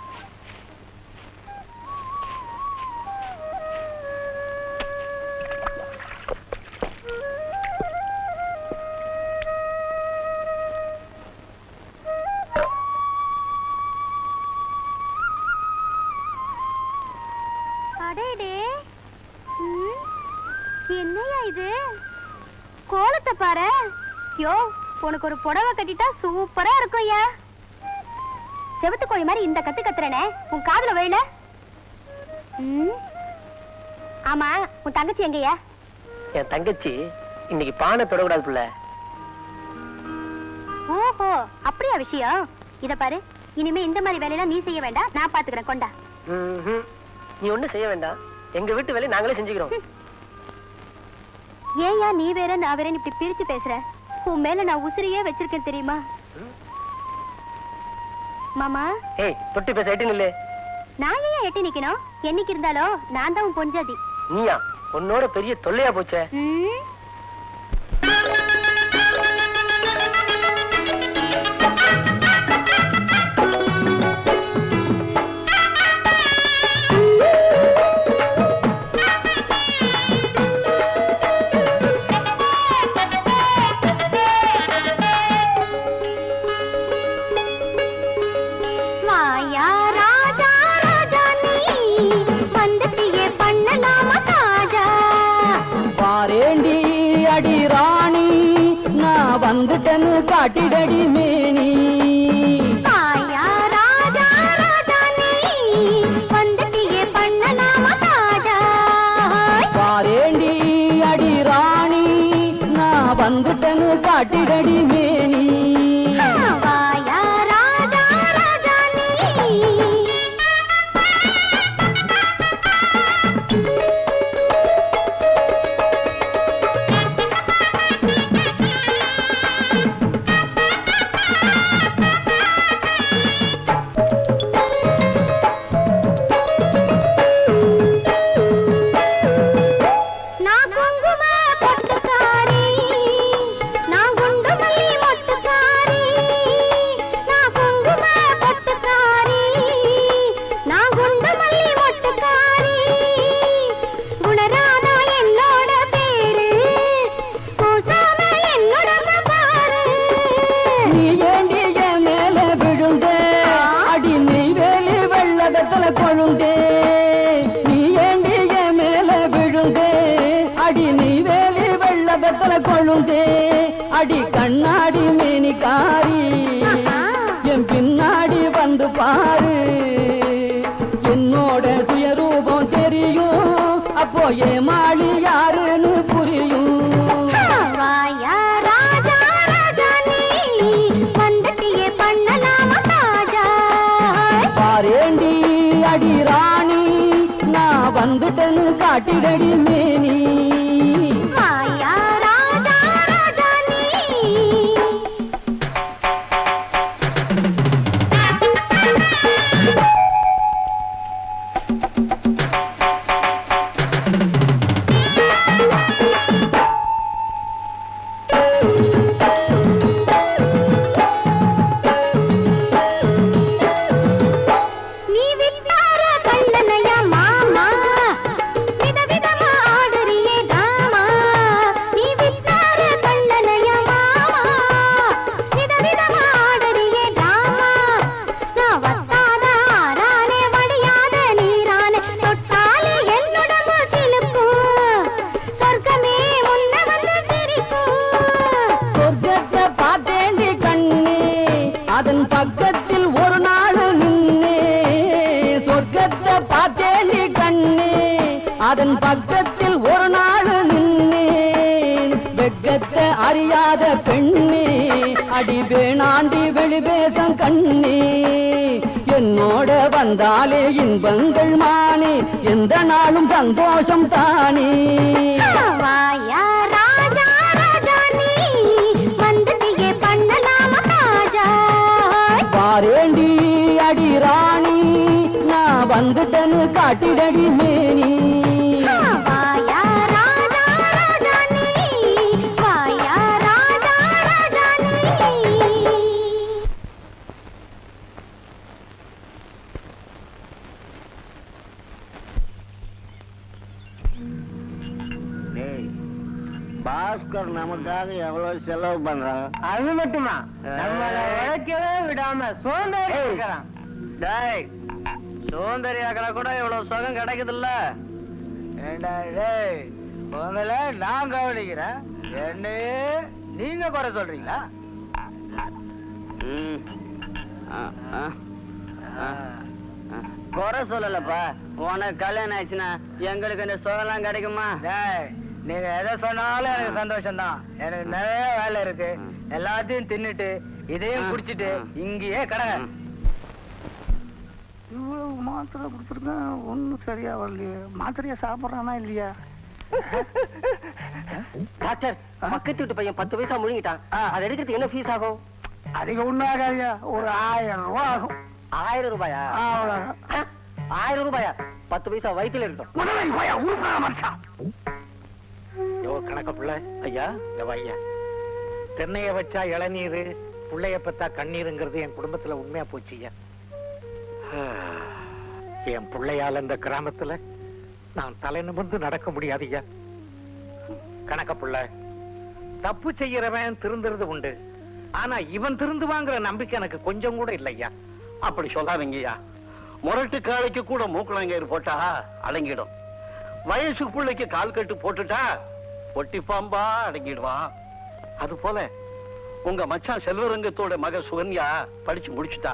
Speaker 1: என்னையா இது? கோலத்தை பாரு. யோ, உனக்கு ஒரு புடவை கட்டிட்டா சூப்பரா இருக்கும். ஐயா, செவத்து கோழி மாதிரி இந்த கத்து கத்துறனே, உன் காதுல விழல? ஆமா, உன் தங்கச்சி எங்கயா?
Speaker 2: என் தங்கச்சி இன்னைக்கு பானை தொடக்கூடாது புள்ள.
Speaker 1: ஓஹோ, அப்படியா விஷயம்? இத பாரு, இனிமே இந்த மாதிரி வேலையெல்லாம் நீ செய்ய வேண்டாம், நான் பாத்துக்கிறேன். கொண்டா.
Speaker 2: நீ ஒண்ணும் செய்ய வேண்டாம், எங்க வீட்டு வேலையை நாங்களே செஞ்சுக்கிறோம்.
Speaker 1: ஏயா நீ வேற நான் வேற இப்படி பிரிச்சு பேசுற? உன் மேல நான் உசிரியே வச்சிருக்கேன் தெரியுமா? மாமா,
Speaker 2: ஏய், தொட்டி பேச எட்டி நில்லு.
Speaker 1: நான் ஏன் எட்டி நிக்கணும்? என்னைக்கு இருந்தாலும் நான் தான் உன் பொஞ்சாதி.
Speaker 2: நீயா? உன்னோட பெரிய தொல்லையா போச்சே. வந்துட்டனு காட்டிடடி மேனி.
Speaker 1: ஆயா ராஜா ராஜா நீ வந்துட்டியே பண்ணலாமா தாஜா.
Speaker 2: பாரேண்டி அடி ராணி, நான் வந்துட்டனு காட்டிடடி மேனி.
Speaker 1: வாயா ராஜா ராஜா நீ. நான் குங்கும பொட்டுக்காரி, நான் குண்டு மல்லி
Speaker 9: காதல கொழுந்தே அடி கண்ணாடி மேனிக்காரி என் பின்னாடி வந்து பாரு என்னோட சுயரூபம் தெரியும் அப்போ ஏமாளி யாருன்னு புரியும்
Speaker 7: வாயா ராஜா ராஜா நீ வந்தட்டியே பண்ணலாமா தாஜா
Speaker 9: பாரேண்டி அடி ராணி நான் வந்துட்டேன்னு காட்டிடடி மேனி
Speaker 7: வாயா ராஜா ராஜா நீ நீ விட்டார கள்ளனையா மாமா விதவிதமா ஆடுறியே தாமா நீ விட்டார கள்ளனையா மாமா விதவிதமா ஆடுறியே தாமா நான் வத்தாத ஆறானே வடியாத நீரானே தொட்டாலே என்னுடம்பு சிலுக்கும் சொர்க்கமே முன்ன வந்து சிரிக்கும்
Speaker 9: சொர்க்கத்தை பார்த்தேண்டி கண்ணே அதன் பக்கத்தில் ஒரு நாள் நின்னே சொர்க்கத்தை பார்த்தேண்டி கண்ணே அதன் பக்கத்தில் ஒரு நாள் நின்னேன் வெக்கத்தை அறியாத பெண்ணே அடி வேணாண்டி வெளிவேசம் கண்ணே என்னோட வந்தாலே இன்பங்கள் மானே எந்த நாளும் சந்தோஷம் தானே
Speaker 7: வாயா ராஜா ராஜா நீ வந்தட்டியே பண்ணலாமா தாஜா
Speaker 9: பாரேண்டி அடி ராணி நான் வந்துட்டேன்னு காட்டிடடி மேனி
Speaker 7: வாயா ராஜா ராஜா நீ வாயா ராஜா ராஜா நீ
Speaker 3: பாஸ்கர் நமக்காக எவ்வளவு செலவு பண்றான்
Speaker 2: அது மட்டுமா நம்மள உழைக்கவே விடாம சோம்பேறி இருக்கிறான். டேய் சோம்பேறி ஆக்கல கூட இவ்வளவு சுகம் கிடைக்குதுல்ல ஏண்டா டேய் உங்களை நான் கவனிக்கிறேன் என்னையே நீங்க குறை சொல்றீங்களா
Speaker 3: குறை சொல்லலப்பா உனக்கு கல்யாணம் ஆயிடுச்சுன்னா எங்களுக்கு இந்த சுகம்லாம் கிடைக்குமா
Speaker 2: டேய் நீங்க எதை சொன்னாலும் எனக்கு சந்தோஷம் தான் எனக்கு நிறைய வேலை இருக்கு எல்லாத்தையும் தின்னுட்டு இதையும் குடிச்சிட்டு இங்கேயே கடை
Speaker 3: இவ்வளவு மாத்திரை கொடுத்துருக்கேன் ஒன்னும் சரியா வரலையே மாத்திரையா சாப்பிட்றானா இல்லையா டாக்டர் பக்கத்து வீட்டு பையன் 10 பைசா முழுங்கிட்டான் அதை எடுக்கிறதுக்கு என்ன ஃபீஸ் ஆகும் அதிகம் ஒண்ணும் ஆகாதியா ஒரு 1000 ரூபாய் ஆகும் 1000 ரூபாயா 1000 ரூபாயா 10 பைசா வயிற்றுல இருக்கட்டும்
Speaker 5: யோ கணக்க பிள்ளை
Speaker 3: ஐயா
Speaker 5: இந்த வையா தென்னைய வச்சா இளநீர் புள்ளைய பத்தா கண்ணீருங்கிறது என் குடும்பத்துல உண்மையா போச்சுய்யா என் பிள்ளையால இந்த கிராமத்துல நான் தலை நிமிர்ந்து நடக்க முடியாதுய்யா கணக்க பிள்ளை தப்பு செய்யறவன் திருந்துறது உண்டு ஆனா இவன் திருந்துவாங்கிற நம்பிக்கை எனக்கு கொஞ்சம் கூட இல்லையா
Speaker 4: அப்படி சொல்லாதீங்கய்யா முரட்டு காளைக்கு கூட மூக்குளங்கயிறு போட்டா அடங்கிடும் வயசு பிள்ளைக்கு கால் கட்டு போட்டுட்டா பொட்டி பாம்பா அடங்கிடுவான் அது போல உங்க மச்சான் செல்வரங்கத்தோட மக சுகன்யா படிச்சு முடிச்சுட்டா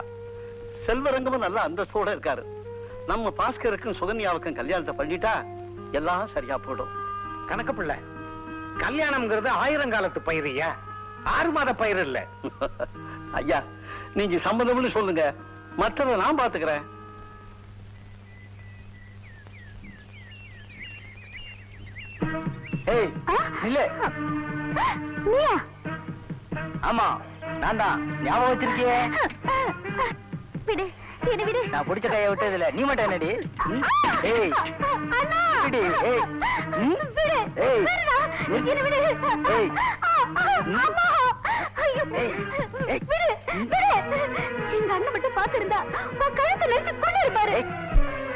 Speaker 4: செல்வரங்கமும் நல்ல அந்தஸ்தோட இருக்காரு நம்ம பாஸ்கருக்கும் சுகன்யாவுக்கும் கல்யாணத்தை பண்ணிட்டா எல்லாம் சரியா போயிடும்
Speaker 5: கணக்க பிள்ளை கல்யாணம்ங்கிறது 1000 காலத்து பயிரையா 6 மாத பயிர் இல்ல
Speaker 4: ஐயா நீங்க சம்பந்தம்னு சொல்லுங்க மற்றதை நான் பாத்துக்கிறேன்
Speaker 2: ஏய் இல்ல
Speaker 1: நீயா
Speaker 2: ஆமா நான் தான் ஞாபகம் வச்சிருக்கியே
Speaker 1: விடு என்ன விடு
Speaker 2: நான் பிடிச்ச கையை விட்டது இல்ல நீ மட்டும் என்னடி ஏய்
Speaker 1: அண்ணா
Speaker 2: விடு ஏய்
Speaker 1: விடு
Speaker 2: ஏய்
Speaker 1: என்ன விடு
Speaker 2: ஏய்
Speaker 1: அம்மா ஐயோ
Speaker 2: ஏய் ஏய்
Speaker 1: விடு விடு எங்க அண்ணன் மட்டும் பாத்துருந்தா உன் கழுத்தை நெரிச்சு கொண்டு இருப்பாரு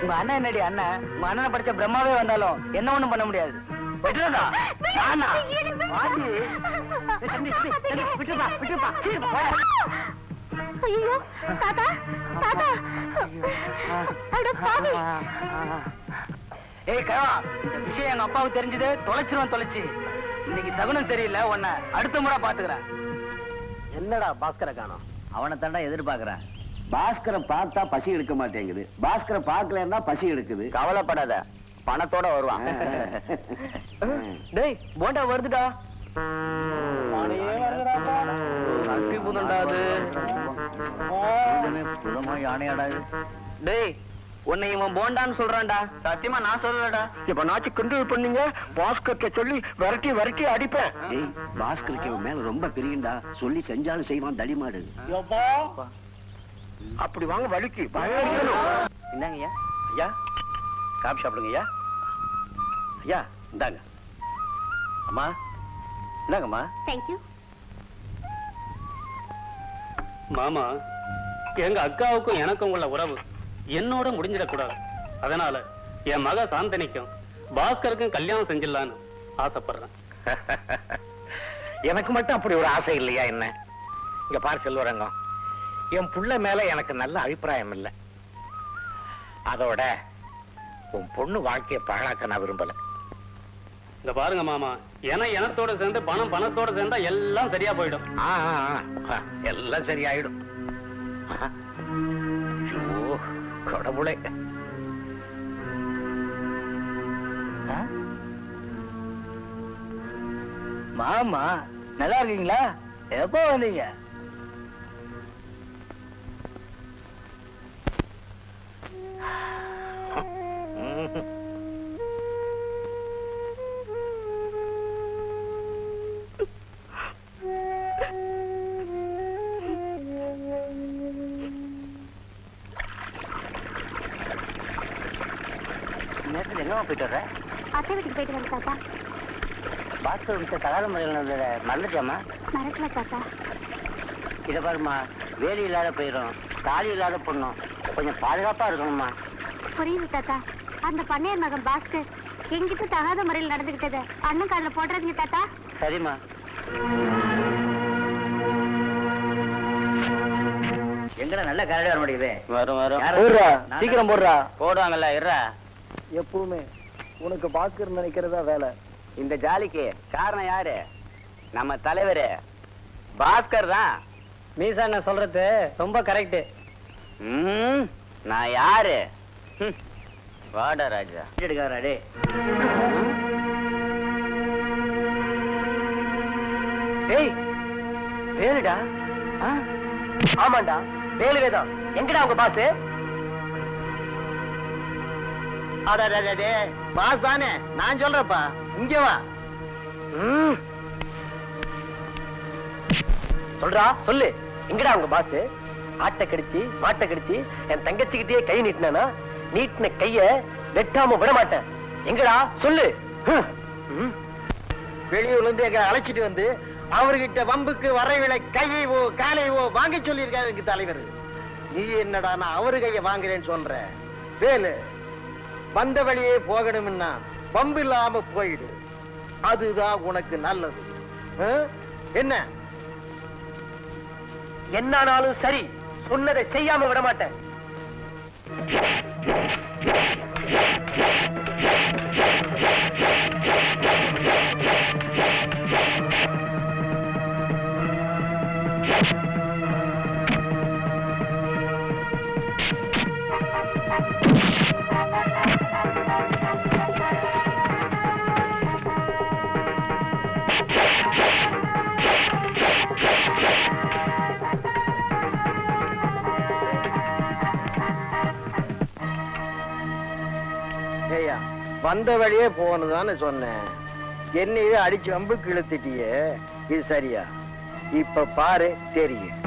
Speaker 2: உங்க அண்ணன் என்னடி அண்ணன் உங்க அண்ணனை படிச்ச பிரம்மாவே வந்தாலும் என்ன ஒண்ணும் பண்ண முடியாது விட்டுறதா நானா வாடி விட்டுப்பா விட்டுப்பா
Speaker 1: ஐயோ தாத்தா தாத்தா அட பாவி
Speaker 2: ஏய் கவா இந்த விஷயம் எங்க அப்பாவுக்கு தெரிஞ்சது தொலைச்சிருவான் தொலைச்சு இன்னைக்கு தகுனம் சரியில்லை, உன்னை அடுத்த முறை பாத்துக்கிறேன்.
Speaker 3: என்னடா பாஸ்கரை காணோம்?
Speaker 2: அவனை தாண்டா எதிர்பார்க்கிறேன்.
Speaker 3: பாஸ்கரை பார்த்தா பசி எடுக்க மாட்டேங்குது, பாஸ்கரை பார்க்கலன்னா பசி எடுக்குது.
Speaker 2: கவலைப்படாத, பணத்தோட வருவான். டேய் போண்டா வருதுடா. அட்டி புதண்டா அது. புதமா யானையாடா. டேய் உன்னை இவன் போண்டான்னு சொல்றான்டா, சத்தியமா நான் சொல்லலடா.
Speaker 3: இப்ப நாச்சு கிண்டல் பண்ணீங்க, பாஸ்கர்ட்ட சொல்லி விரட்டி விரட்டி அடிப்பேன். பாஸ்கருக்கு இவன் மேல ரொம்ப பிரியுண்டா, சொல்லி செஞ்சாலும் செய்வான் தடிமாடு. அப்படி வாங்க வலிக்கு
Speaker 2: என்னங்க ஐயா?
Speaker 4: ஐயா காபி சாப்பிடுங்க ஐயா. ஐயா இந்தாங்க. அம்மா இந்தாங்கம்மா.
Speaker 1: தேங்க்யூ.
Speaker 10: மாமா, எங்க அக்காவுக்கும் எனக்கும் உள்ள உறவு என்னோட முடிஞ்சிடக்கூடாது. அதனால என் மக சாந்தனிக்கும் பாஸ்கருக்கும் கல்யாணம் செஞ்சிடலான்னு ஆசைப்படுறேன்.
Speaker 5: எனக்கு மட்டும் அப்படி ஒரு ஆசை இல்லையா என்ன? இங்க பார் செல்வரங்கம், என் புள்ள மேல எனக்கு நல்ல அபிப்பிராயம் இல்லை. அதோட உன் பொண்ணு வாழ்க்கையை பாழாக்க நான் விரும்பல.
Speaker 10: இந்த பாருங்க மாமா, எனத்தோட சேர்ந்து பணம் பணத்தோட சேர்ந்தா எல்லாம் சரியா போயிடும்.
Speaker 5: எல்லாம் சரியாயிடும். ஐயோ கடவுளே.
Speaker 2: மாமா நல்லா இருக்கீங்களா? எப்போ வந்தீங்க? நேரத்தில் எங்கம்மா போயிட்டு வர்ற?
Speaker 1: அத்தை வீட்டுக்கு போயிட்டு வரேன் தாத்தா.
Speaker 2: பாஸ்கர் விட்ட தகாத முறையில் மறந்துட்டியாமா?
Speaker 1: மறக்கல தாத்தா.
Speaker 2: இதை பாருமா, வேலி இல்லாத போயிடும், தாலி இல்லாத பொண்ணும், கொஞ்சம் பாதுகாப்பா இருக்கணும்மா.
Speaker 1: புரியுது தாத்தா. அந்த பண்ணையர் மகன் பாஸ்கர் எங்கிட்ட தகாத முறையில் நடந்துகிட்டது அண்ணன் காலில் போடுறதுங்க தாத்தா.
Speaker 2: சரிம்மா. எங்கடா நல்ல கரடி வர முடியுது?
Speaker 10: வரும்.
Speaker 2: சீக்கிரம் போடுறா.
Speaker 10: போடுவாங்கல்ல, இருறா.
Speaker 2: எப்பவுமே உனக்கு பாஸ்கர் நினைக்கிறதா வேலை.
Speaker 3: இந்த ஜாலிக்கு காரணம் யாரு? நம்ம தலைவரு பாஸ்கர் தான்.
Speaker 2: மீசா என்ன சொல்றது ரொம்ப கரெக்ட்.
Speaker 3: நான் யாரு? வாடா ராஜா.
Speaker 2: எடுக்காரே. ஏய் வேலுடா. ஆமாண்டா வேலுவேதான். எங்கடா உங்க பாஸ்?
Speaker 3: அடடே பாஸ் தானே, நான் சொல்றப்பா, இங்க வா.
Speaker 2: சொல்றா சொல்லு, எங்கடா உங்க பாஸ்? ஆட்டை கடிச்சு மாட்டை கடிச்சு என் தங்கச்சிக்கிட்டே கை நீட்டினா, நீட்டின கைய வெட்டாம விட மாட்டேன். எங்கடா சொல்லு.
Speaker 3: வெளியூர்ல இருந்து எங்க அழைச்சிட்டு வந்து அவர்கிட்ட வம்புக்கு வரைவிலை கையவோ காலையவோ வாங்க சொல்லியிருக்காரு தலைவர். நீ என்னடா நான் அவரு கைய வாங்குறேன்னு சொல்ற? வேலு, வந்த வழியே போகணும்னா வம்பு இல்லாம போயிடு, அதுதான் உனக்கு நல்லது. என்ன
Speaker 2: என்னானாலும் சரி, சொன்னதை செய்யாம விட மாட்டேன்.
Speaker 3: வந்த வழியே போகணுதான்னு சொன்னேன். என்னையே அடிச்சு வம்புக்கு இழுத்துட்டியே, இது சரியா? இப்ப பாரு தெரியும்.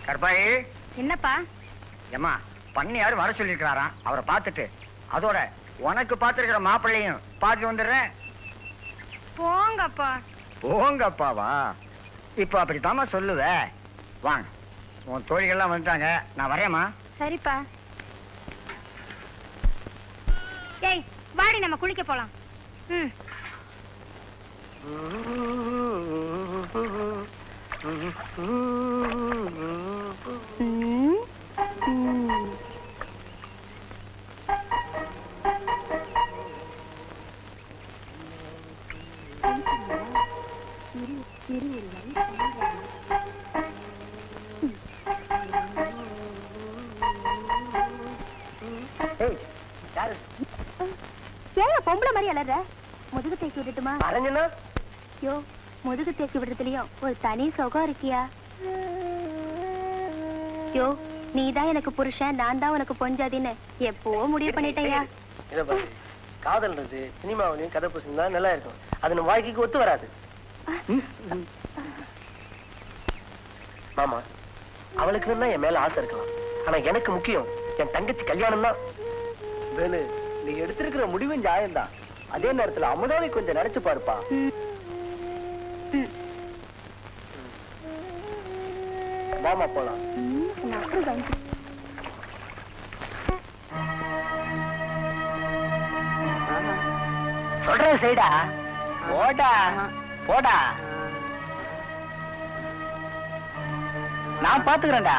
Speaker 6: கற்பாயி,
Speaker 1: என்னப்பா?
Speaker 6: ஏம்மா பண்ணையாரு வர சொல்லிருக்காராம். அவரை பார்த்துட்டு அதோட உனக்கு பார்த்திருக்கிற மாப்பிள்ளையும் பார்த்து வந்துடுறேன்.
Speaker 1: போங்கப்பா.
Speaker 6: போங்கப்பாவா? இப்ப அப்படித்தாம்மா சொல்லுவ. வாங்க, உன் தோழிகள்லாம் வந்துட்டாங்க, நான் வரேம்மா.
Speaker 1: சரிப்பா. ஏய் வாடி, நம்ம குளிக்க போலாம். ஏன் பொம்பளை மாதிரி அலற? முதுகு தேக்கி விடட்டுமா? யோ, முதுகு தேக்கி விடுறதுலயும் ஒரு தனி சுகம் இருக்கியா? யோ, நீதான் எனக்கு புருஷன், நான் தான் உனக்கு பொஞ்சாதின்னு எப்பவோ முடிவு பண்ணிட்டேயா.
Speaker 2: காதல்ன்றது சினிமாவிலையும் கதை புரிஞ்சு தான் நல்லா இருக்கும். அது நம்ம வாழ்க்கைக்கு ஒத்து வராது. மாமா, அவளுக்கு தான் என் மேல ஆசை இருக்கலாம். ஆனா எனக்கு முக்கியம் என் தங்கச்சி கல்யாணம் தான். வேலு, நீ எடுத்திருக்கிற முடிவும் நியாயம்தான். அதே நேரத்துல அமுதாவை கொஞ்சம் நினைச்சு பாருப்பா. மாமா போலாம்.
Speaker 6: சொல்றேன் செய்டா. போடா போடா, நான் பாத்துக்கிறேன்டா.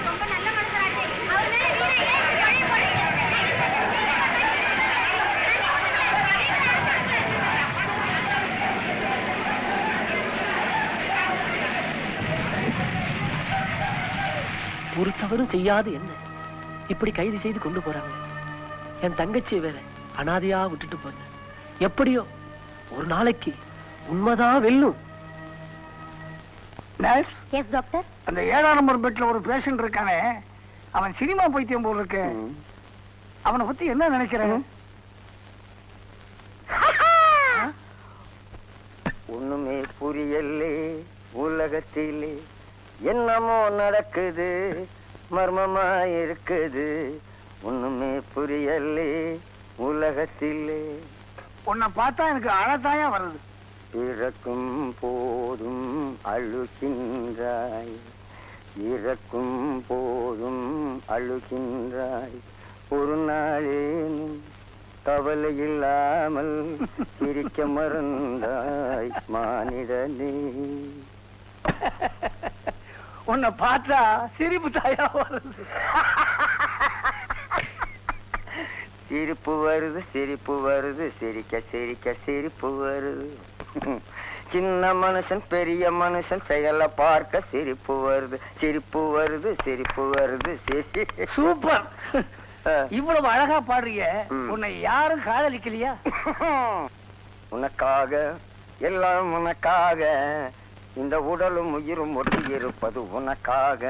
Speaker 1: ரொம்ப நல்ல மனுஷராச்சு. அவர் மேல
Speaker 2: ஒரு தவறும் செய்யாது என்ன இப்படி கைது செய்து கொண்டு போறாங்க. என் தங்கச்சியை வேற அனாதையா விட்டுட்டு போங்க. எப்படியோ ஒரு நாளைக்கு உண்மைதான் வெல்லும்.
Speaker 1: Yes doctor.
Speaker 6: அந்த 7ஆம் நம்பர் பெட்ல ஒரு பேஷண்ட் இருக்கானே, அவன் சினிமா பைத்தியம் போல இருக்கு. அவனை பத்தி என்ன நினைக்கிறேன்? ஒண்ணுமே புரியலே உலகத்திலே, என்னமோ நடக்குது மர்மமா இருக்குது. ஒண்ணுமே புரியலே உலகத்திலே. உன்னை பார்த்தா எனக்கு அழத்தாயா வருது.
Speaker 3: இறக்கும் போதும் அழுகின்றாய், இறக்கும் போதும் அழுகின்றாய், ஒரு நாளேனும் கவலை இல்லாமல் சிரிக்க மறந்தாய் மானிடனே.
Speaker 6: உன்னை பார்த்தா சிரிப்பு தாயா வருது.
Speaker 3: சிரிப்பு வருது சிரிப்பு வருது, சிரிக்க சிரிக்க சிரிப்பு வருது. சின்ன மனுஷன் பெரிய மனுஷன் செயலை பார்க்க சிரிப்பு வருது சிரிப்பு வருது சிரிப்பு வருது.
Speaker 6: சூப்பர். இவ்வளவு அழகா பாடுறிய, உன்னை யாரும் காதலிக்கலையா?
Speaker 3: உனக்காக எல்லாம் உனக்காக, இந்த உடலும் உயிரும் ஒட்டி இருப்பது உனக்காக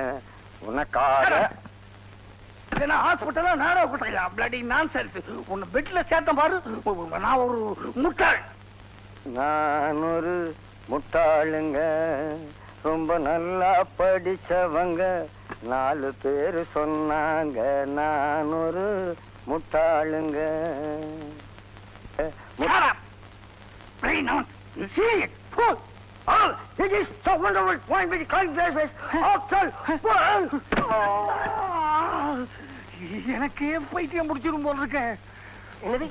Speaker 3: உனக்காக.
Speaker 6: ஹாஸ்பிட்டலா நாடக கூட்டையா? Bloody nonsense. உன்னை பெட்ல சேர்த்த பாரு. நான் ஒரு முட்டாள்.
Speaker 3: நான் ஒரு முட்டாளுங்க, ரொம்ப நல்லா படிச்சவங்க 4 பேர் சொன்னாங்க. நான் ஒரு முட்டாளுங்க.
Speaker 6: எனக்கு பைத்தியம் முடிச்சிடும் போல இருக்க.
Speaker 2: என்னது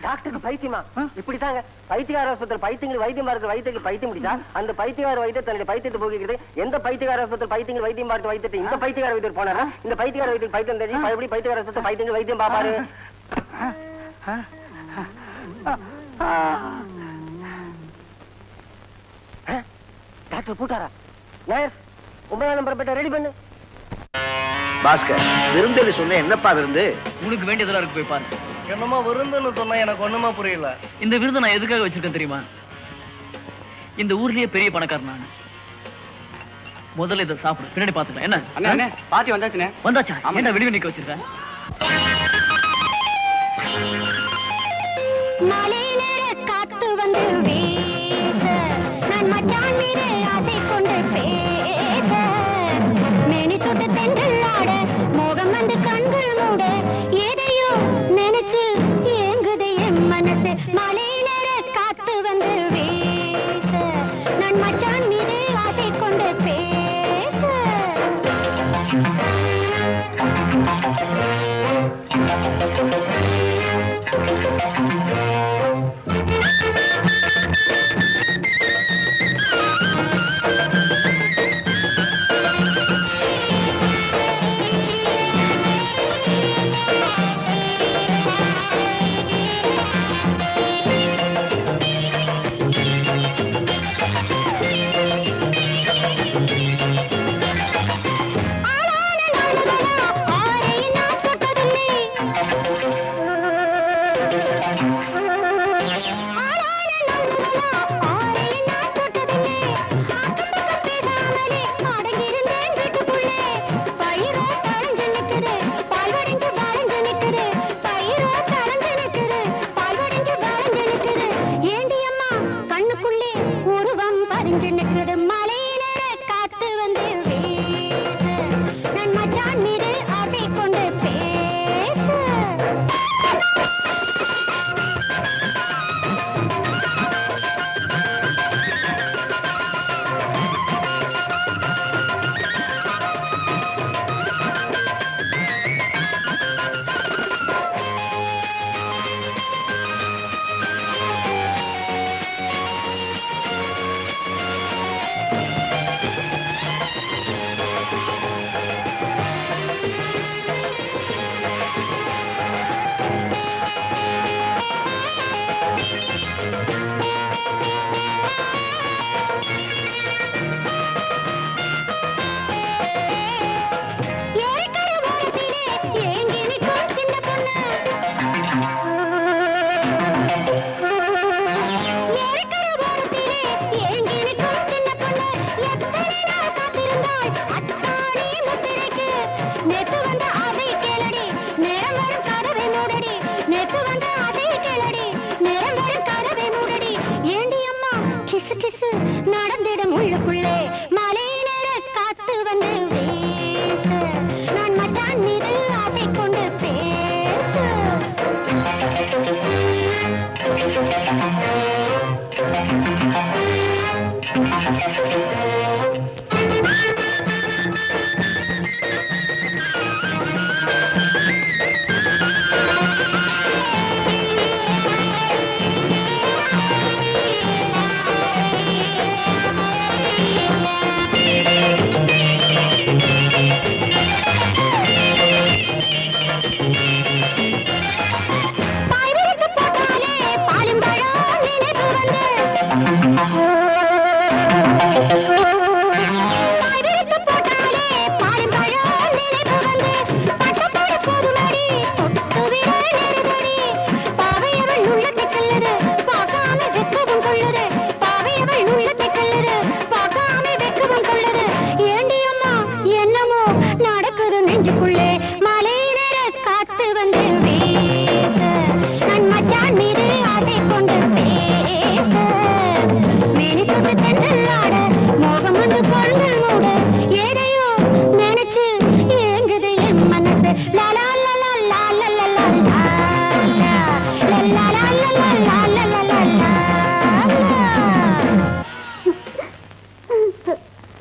Speaker 2: டாக்டருக்கு பைத்தியமா? இப்படித்தாங்க பைத்தியகார ஆஸ்பத்திரி பைத்தியங்கள் வைத்தியம் பார்க்கிற வைத்தியர்கள் பைத்தியம் முடிச்சா அந்த பைத்தியகார வைத்தியர் தன்னுடைய பைத்தியத்தை போகிறது. எந்த பைத்தியகார ஆஸ்பத்திரி பைத்தியங்கள் வைத்தியம் பார்த்து வைத்தியத்தை இந்த பைத்தியகார வைத்தியர் போனாரா? இந்த பைத்தியகார வைத்தியம் பைத்தியம் தெரியும் எப்படி பைத்தியகார ஆஸ்பத்திரி பைத்தியங்கள் வைத்தியம் பாப்பாரு? டாக்டர் பூட்டாரா? நர்ஸ் 9ஆம் நம்பர் பெட்ட ரெடி பண்ணு.
Speaker 3: பாஸ்கர், விருந்தது சொன்ன என்னப்பா விருந்து?
Speaker 8: உனக்கு வேண்டியதெல்லாம் இருக்கு, போய் பாரு.
Speaker 2: என்னமா விருந்துன்னு சொன்னா எனக்கு ஒண்ணுமா புரியல.
Speaker 8: இந்த விருது நான் எதுக்காக வச்சிருக்கேன் தெரியுமா? இந்த ஊர்லயே பெரிய பணக்காரன் நான். முதல்ல இதை சாப்பிடு, பின்னாடி பாத்துக்கலாம். என்ன
Speaker 10: அண்ணே பாத்தி வந்தாச்சுண்ணே.
Speaker 8: வந்தாச்சா? என்ன வெளியே நிக்க வச்சிருக்கேன்?
Speaker 7: காத்து வந்து வீச, நான் மச்சான் மீது ஆசை கொண்டு பேச, மேனி தொட்டு தென்றல் ஆட, மோகம் வந்து கண்கள் மூட, எதையோ நினைச்சு ஏங்குது என் மனசு. மலை நேர காத்து வந்து வீச, நான் மச்சான் மீது ஆசை கொண்டு பேச.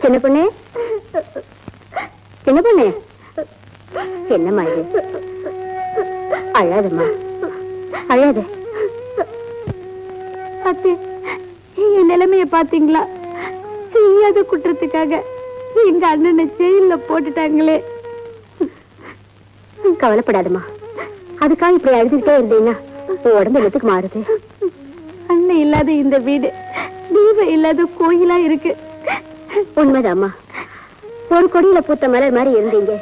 Speaker 1: சின்ன பொண்ணு, சின்ன பொண்ணு, என்னம்மா இது? அழாதம்மா, அழாத. அத்தை, என் நிலைமைய பாத்தீங்களா? செய்யாத குற்றத்துக்காக எங்க அண்ணனை ஜெயில போட்டுட்டாங்களே. கவலைப்படாதம்மா, அதுக்காக இப்படி அழுதுகிட்டே இருந்தீங்கன்னா உடம்பு எதுக்கு மாறுது? அண்ணன் இல்லாத இந்த வீடு தீபம் இல்லாத கோயிலா இருக்கு. உண்மைதாம்மா, ஒரு கொடியில பூத்த மலர் மாதிரி இருந்தீங்க.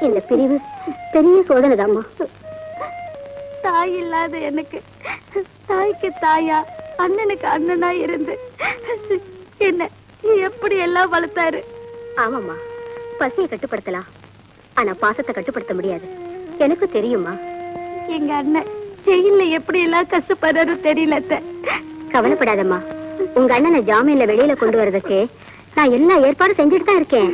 Speaker 1: இந்த பிரிவு பெரிய சோதனைதாம்மா. தாய் இல்லாத எனக்கு தாய்க்கு தாயா, அண்ணனுக்கு அண்ணனா இருந்து என்ன எப்படி எல்லாம் வளர்த்தாரு. ஆமாம்மா, பசியை கட்டுப்படுத்தலாம், ஆனா பாசத்தை கட்டுப்படுத்த முடியாது. எனக்கு தெரியுமா, எங்க அண்ணன் ஜெயில எப்படி எல்லாம் கஷ்டப்படுறாரு தெரியல. கவலைப்படாதம்மா, உங்க அண்ணனை ஜாமீன்ல வெளியில கொண்டு வர்றதுக்கு நான் எல்லா ஏற்பாடும் செஞ்சுட்டு தான் இருக்கேன்.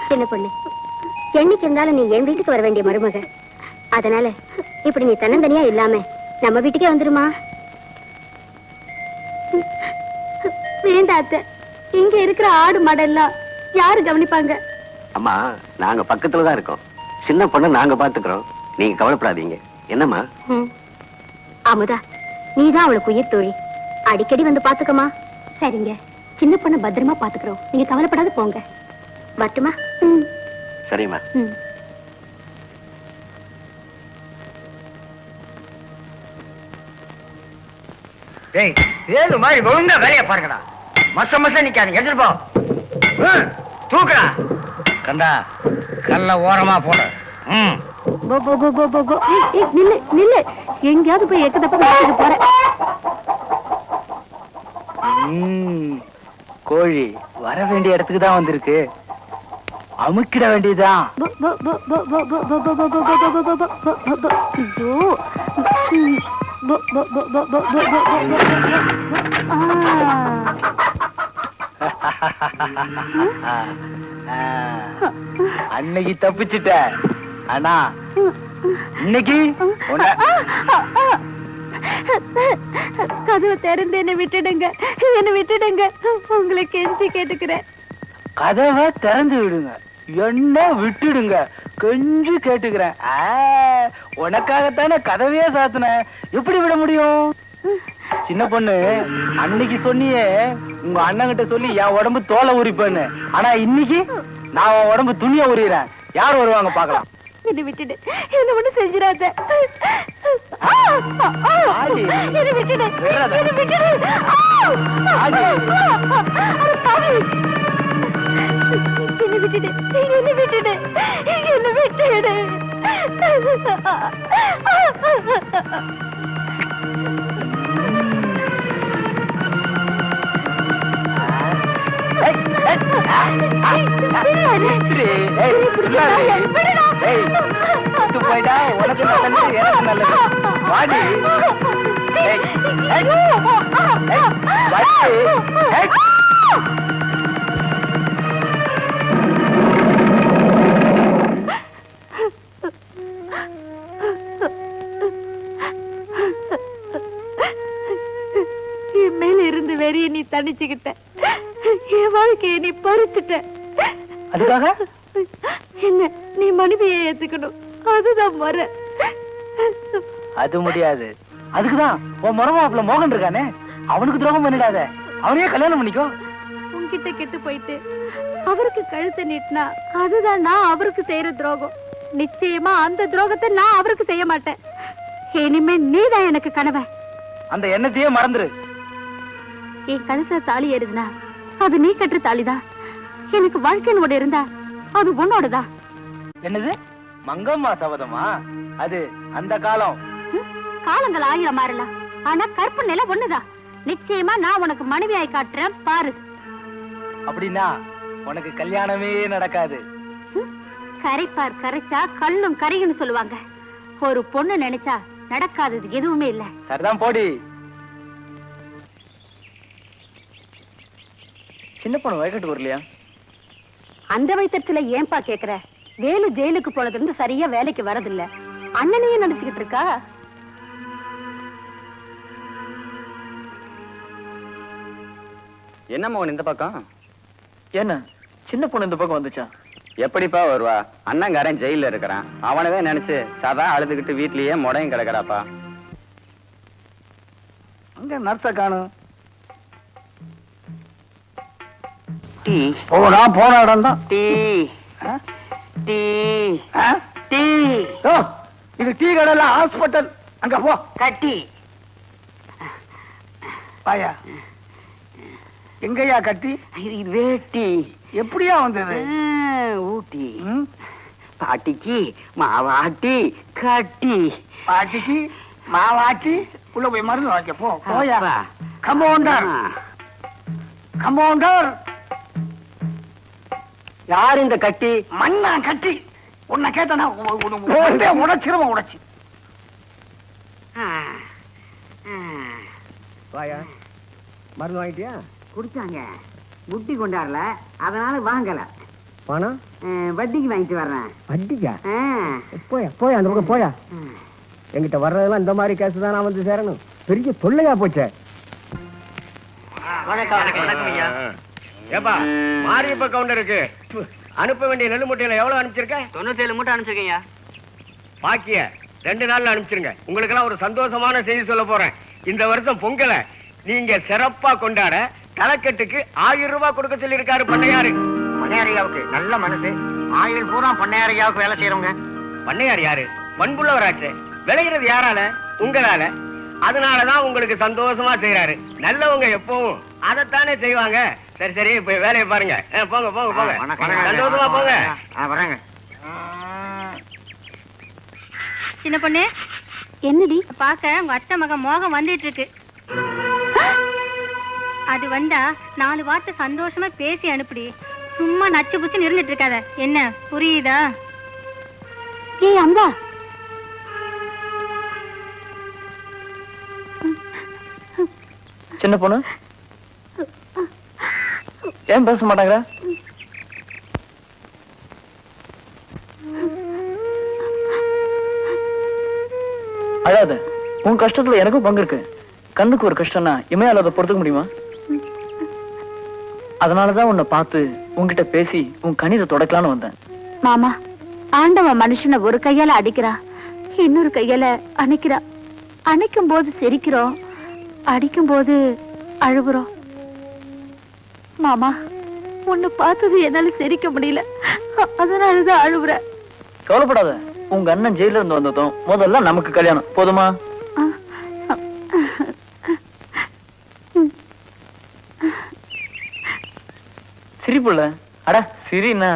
Speaker 1: சின்ன பொண்ணு, என்னைக்கு இருந்தாலும் நீ என் வீட்டுக்கு வர வேண்டிய மருமக. அதனால இப்படி நீ தன்னந்தனியா இல்லாம நம்ம வீட்டுக்கே வந்துருமா? வேண்டாத்த, இங்க இருக்கிற ஆடு மாடெல்லாம் யாரு கவனிப்பாங்க?
Speaker 3: அம்மா, நாங்க பக்கத்துலதான் இருக்கோம். சின்ன பொண்ணு நாங்க பாத்துக்கிறோம், நீங்க கவலைப்படாதீங்க. என்னம்மா?
Speaker 1: அமுதா, நீதான் அவளுக்கு உயிர் தோழி, அடிக்கடி வந்து பாத்துக்கமா. சரிங்க, சின்ன பொண்ணு பத்திரமா பாத்துக்கிறோம், நீங்க கவலைப்படாத போங்க. வரட்டுமா?
Speaker 3: சரிம்மா.
Speaker 6: ஏய், ஏழு மாதிரி ஒழுங்கா வேலையை பாருங்கடா. மச மச நிக்காதீங்க, எடுத்துட்டு போ. தூக்குடா. கண்டா, கல்ல ஓரமா போட.
Speaker 1: நில்லு நில்லு, எங்கேயாவது போய் எட்டு தப்ப போற.
Speaker 2: கோழி வர வேண்டிய இடத்துக்கு தான் வந்திருக்கு, அமுக்கிட வேண்டியதுதான். அன்னைக்கு தப்பிச்சுட்ட, ஆனா இன்னைக்கு
Speaker 1: கதவை திறந்து என்ன விட்டுடுங்க, என்ன விட்டுடுங்க, உங்களை கெஞ்சி கேட்டுக்கிறேன்.
Speaker 2: கதவை திறந்து விடுங்க, என்ன விட்டுடுங்க, கெஞ்சி கேட்டுக்கிறேன். உனக்காகத்தானே கதவையே சாத்தின, எப்படி விட முடியும்? சின்ன பொண்ணு, அன்னைக்கு சொன்னியே உங்க அண்ணன் கிட்ட சொல்லி என் உடம்பு தோலை உரிப்பேன்னு, ஆனா இன்னைக்கு நான் உன் உடம்பு துணியை உரிக்கிறேன். யார் வருவாங்க பாக்கலாம்.
Speaker 1: என்ன விட்டுடு, என்ன ஒண்ணு செஞ்சிடாத. என்ன விட்டுடு, என்ன விட்டுடு. என்ன விட்டுடு, என்ன விட்டுடு, என்ன விட்டுடு.
Speaker 2: போயிட்டா உனக்கு நல்லது, எனக்கு நல்லது. வாடி
Speaker 1: எல்லாத்தையும் நீ தணிச்சுக்கிட்ட, என் வாழ்க்கையை நீ பறிச்சுட்ட.
Speaker 2: அதுக்காக
Speaker 1: என்ன நீ மனைவியை ஏத்துக்கணும், அதுதான் முறை.
Speaker 2: அது முடியாது. அதுக்குதான் உன் மருமாப்ல மோகன் இருக்கானே, அவனுக்கு துரோகம் பண்ணிடாத, அவனையே கல்யாணம் பண்ணிக்கோ.
Speaker 1: உன்கிட்ட கெட்டு போயிட்டு அவருக்கு கழுத்தை நீட்டினா அதுதான் நான் அவருக்கு செய்யற துரோகம். நிச்சயமா அந்த துரோகத்தை நான் அவருக்கு செய்ய மாட்டேன். இனிமே நீதான் எனக்கு கணவன்.
Speaker 2: அந்த எண்ணத்தையே மறந்துரு.
Speaker 1: என் கழுத்துல தாலி ஏறுதுனா அது நீ கட்டுற தாலிதான். எனக்கு வாழ்க்கைன்னு ஒண்ணு இருந்தா அது உன்னோடதான்.
Speaker 2: என்னது மங்கம்மா சபதமா? அது அந்த காலம்.
Speaker 1: காலங்கள் 1000 மாறலாம், ஆனா கற்பு நிலை ஒண்ணுதான். நிச்சயமா நான் உனக்கு மனைவியாய் காட்டுறேன் பாரு.
Speaker 2: அப்படின்னா உனக்கு கல்யாணமே நடக்காது.
Speaker 1: கரைப்பார் கரைச்சா கல்லும் கரைன்னு சொல்லுவாங்க. ஒரு பொண்ணு நினைச்சா நடக்காதது எதுவுமே இல்ல.
Speaker 2: சரிதான் போடி. சின்ன பொண்ணு வயக்கட்டு வரலையா?
Speaker 1: அந்த வயசத்துல ஏன்பா கேக்குற? வேலு ஜெயிலுக்கு போனதுல இருந்து சரியா வேலைக்கு வரதில்ல. அண்ணனையும் நினைச்சுக்கிட்டு இருக்கா.
Speaker 10: என்ன மோகன் இந்த பக்கம்?
Speaker 8: என்ன சின்ன பொண்ணு இந்த பக்கம் வந்துச்சா?
Speaker 10: எப்படிப்பா வருவா? அண்ணங்காரன் ஜெயில இருக்கிறான், அவனவே நினைச்சு சதா அழுதுகிட்டு வீட்லயே முடையும் கிடக்குறாப்பா.
Speaker 2: அங்க நர்ஸ காணும்.
Speaker 6: போனா போன இடம் தான். இது டீ கடையில ஹாஸ்பிட்டல். அங்க போ. கட்டி பாயா. எங்கயா கட்டி? இது வேட்டி. எப்படியா வந்தது? ஊட்டி. பாட்டிக்கு மாவாட்டி கட்டி. பாட்டிக்கு மாவாட்டி உள்ள போய் மருந்து வாங்க போ. போயா. Compounder, compounder. யார் இந்த கட்டி? மண்ணா கட்டி. உன்னை கேட்டனா உடைச்சிருவோம். உடைச்சு வாயா. மருந்து வாங்கிட்டியா? குடிச்சாங்க, புட்டி கொண்டாடல, அதனால வாங்கல. பணம் வட்டிக்கு வாங்கிட்டு வர்றேன். வட்டிக்கா? போயா போயா, அந்த பக்கம் போயா. என்கிட்ட வர்றதெல்லாம் இந்த மாதிரி கேஸ் தான் நான் வந்து சேரணும். பெரிய தொல்லையா போச்சே.
Speaker 3: ஏப்பா மாரியப்ப கவுண்டருக்கு அனுப்ப வேண்டிய நெல் மூட்டையில எவ்வளவு அனுப்பிச்சிருக்க?
Speaker 2: 97 மூட்டை அனுப்பிச்சிருக்கீங்க.
Speaker 3: பாக்கிய 2 நாள்ல அனுப்பிச்சிருங்க. உங்களுக்கு எல்லாம் ஒரு சந்தோஷமான செய்தி சொல்ல போறேன். இந்த வருஷம் பொங்கலை நீங்க சிறப்பா கொண்டாட தலைக்கட்டுக்கு 1000 ரூபாய் கொடுக்க சொல்லி இருக்காரு பண்ணையாரு.
Speaker 6: பண்ணையாரியாவுக்கு நல்ல மனசு. 1000 பூரா பண்ணையாரியாவுக்கு வேலை செய்யறவங்க.
Speaker 3: பண்ணையார் யாரு? பண்புள்ளவராச்சு. விளைகிறது யாரால? உங்களால. அதனாலதான் உங்களுக்கு சந்தோஷமா செய்யறாரு. நல்லவங்க எப்பவும் அதைத்தானே செய்வாங்க. சரி சரி, இப்ப வேலையை பாருங்க. போங்க போங்க போங்க, சந்தோஷமா போங்க.
Speaker 6: வரேங்க.
Speaker 1: சின்ன பொண்ணு, என்னடி பாக்க உங்க அத்தை மகன் மோகம் வந்துட்டு இருக்கு. அது வந்தா 4 வார்த்தை சந்தோஷமா பேசி அனுப்புடி. சும்மா நச்சு புச்சு இருந்துட்டு இருக்காத. என்ன புரியுதா? ஏய் அம்பா,
Speaker 8: சின்ன பொண்ணு ஏன் பேச மாட்டாங்க? அழாத, உன் கஷ்டத்துல எனக்கும் பங்கு இருக்கு. கண்ணுக்கு ஒரு கஷ்டம்னா இமையால அதை பொறுத்துக்க முடியுமா? அதனாலதான் உன்னை பார்த்து உன்கிட்ட பேசி உன் கண்ணீரை தொடக்கலான்னு வந்தேன்.
Speaker 1: மாமா, ஆண்டவன் மனுஷனை ஒரு கையால அடிக்கிறா, இன்னொரு கையால அணைக்கிறா. அணைக்கும் போது சிரிக்கிறோம், அடிக்கும் போது அழுகுறோம். மாமா, உன்னை பார்த்தது என்னால சிரிக்க முடியல, அதனாலதான் அழுகுற.
Speaker 8: கவலைப்படாத, உங்க அண்ணன் ஜெயில இருந்து வந்ததும் முதல்ல நமக்கு கல்யாணம். போதுமா? சிரிப்புள்ள. அட சிரினா.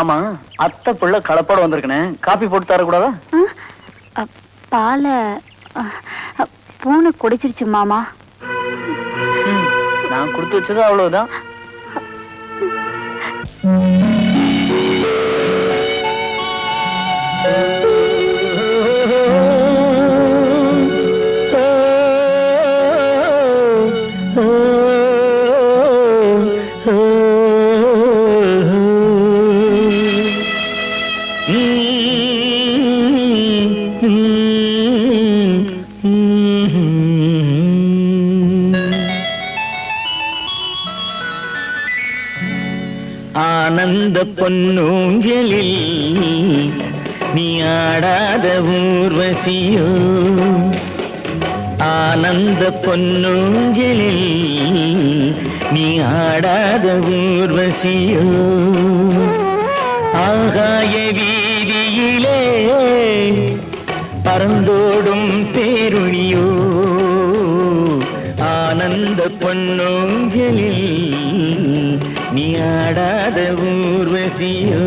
Speaker 8: ஆமா, அத்தை புள்ள கலப்போட வந்திருக்கனே, காப்பி போட்டு தரக்கூடாதா?
Speaker 1: பால பூனை குடிச்சிருச்சு மாமா.
Speaker 8: நான் கொடுத்து வச்சது அவ்வளவுதான்.
Speaker 9: ஆனந்த பொன்னூஞ்சலில் நீ ஆடாத ஊர்வசியோ ஆனந்த பொன்னூஞ்சலில் நீ ஆடாத ஊர்வசியோ ஆகாய வீதியிலே பறந்தோடும் பேரொழியோ ஆனந்த பொன்னூஞ்சலில் நீ ஆடாத ஊர்வசியோ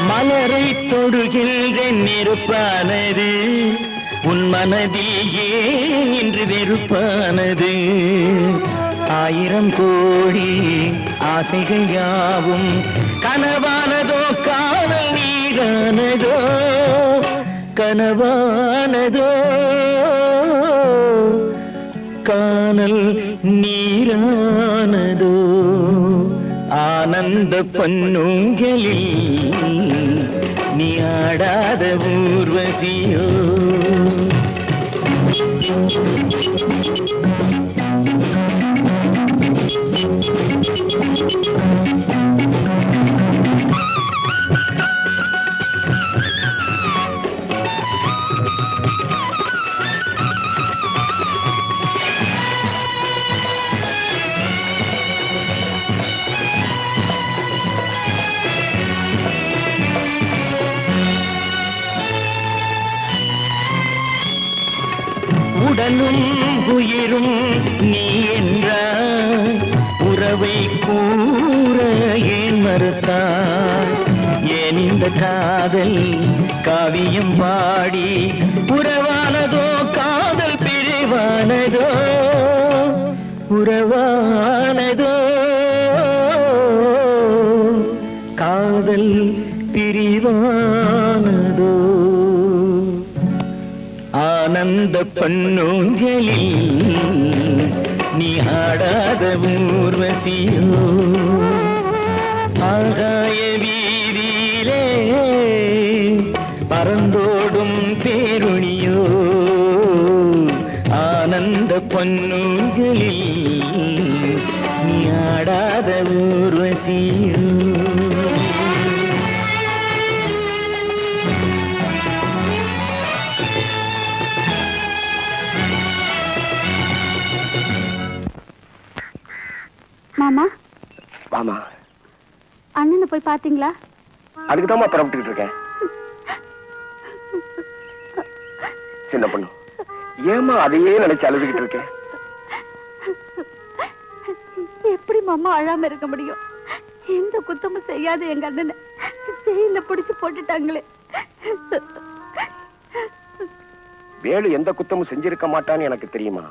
Speaker 9: மலரை தொடுகின்ற நெருப்பானது உன் மனதில் ஏன் இன்று வெறுப்பானது ஆயிரம் கோடி ஆசைகள் யாவும் கனவானதோ காணல் நீரானதோ கனவானதோ காணல் நீரானதோ ஆனந்த பொன்னூஞ்சலில் நீ ஆடாத ஊர்வசியோ உடலும் உயிரும் நீ என்றாய் உறவை கூற ஏன் மறுத்தாய் ஏன் இந்த காதல் காவியம் பாடி உறவானதோ காதல் பிரிவானதோ உறவானதோ காதல் பிரிவானதோ ஆனந்த பொன்னூஞ்சலில் நீ ஆடாத ஊர்வசியோ ஆகாய வீதியிலே பறந்தோடும் பேரொழியோ ஆனந்த பொன்னூஞ்சலில் நீ ஆடாத ஊர்வசியோ
Speaker 1: மாமா
Speaker 3: வாமா
Speaker 1: அண்ணனை போய் பாத்தீங்களா?
Speaker 3: அதுக்குதான் புறப்பட்டுக்கிட்டு இருக்கேன். சின்ன பொண்ணு, ஏமா அதையே நினைச்சு அழுதுகிட்டு இருக்கேன்?
Speaker 1: எப்படி மாமா அழாம இருக்க முடியும்? எந்த குத்தமும் செய்யாத எங்க அண்ணனை ஜெயில பிடிச்சு போட்டுட்டாங்களே.
Speaker 3: வேலு எந்த குத்தமும் செஞ்சிருக்க மாட்டான்னு எனக்கு தெரியுமா?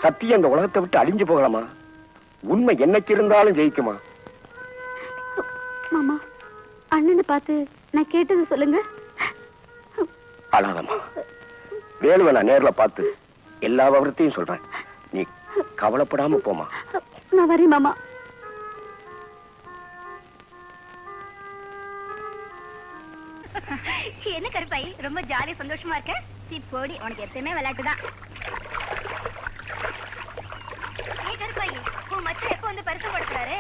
Speaker 3: சத்தியம் அந்த உலகத்தை விட்டு அழிஞ்சு போகலாமா? உண்மை என்னைக்கு இருந்தாலும் ஜெயிக்குமா?
Speaker 1: மாமா, அண்ணனை பார்த்து நான் கேட்டது சொல்லுங்க.
Speaker 3: அழாதம்மா, வேலுவை நான் நேர்ல பார்த்து எல்லா விவரத்தையும் சொல்றேன். நீ கவலைப்படாம போமா.
Speaker 1: நான் வரேன் மாமா.
Speaker 7: என்ன கருப்பாய், ரொம்ப ஜாலியா சந்தோஷமா இருக்க? போடி, உனக்கு எப்பயுமே விளையாட்டுதான். கருப்பாய், உன் மச்சான் எப்ப வந்து பரிசு படுத்துறாரு?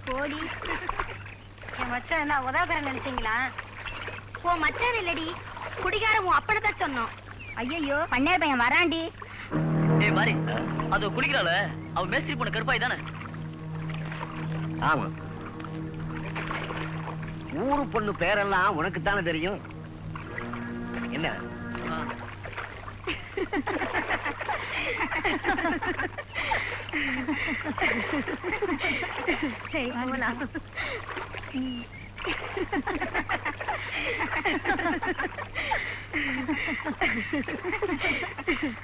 Speaker 7: போடி. என் மச்சான் என்ன உதாகரம் நினைச்சீங்களா? உன் மச்சான் இல்லடி, குடிகார உன் அப்படத்தான் சொன்னோம். ஐயோ, பண்ணையார் பையன் வராண்டி.
Speaker 8: ஏய் மாரி, அது குடிக்கிறாள, அவ மேஸ்திரி பொண்ணு கருப்பாய் தானே?
Speaker 3: ஆமா. ஊரு பொண்ணு பேரெல்லாம் உனக்கு தானே தெரியும். என்ன
Speaker 7: சரி போலாம்.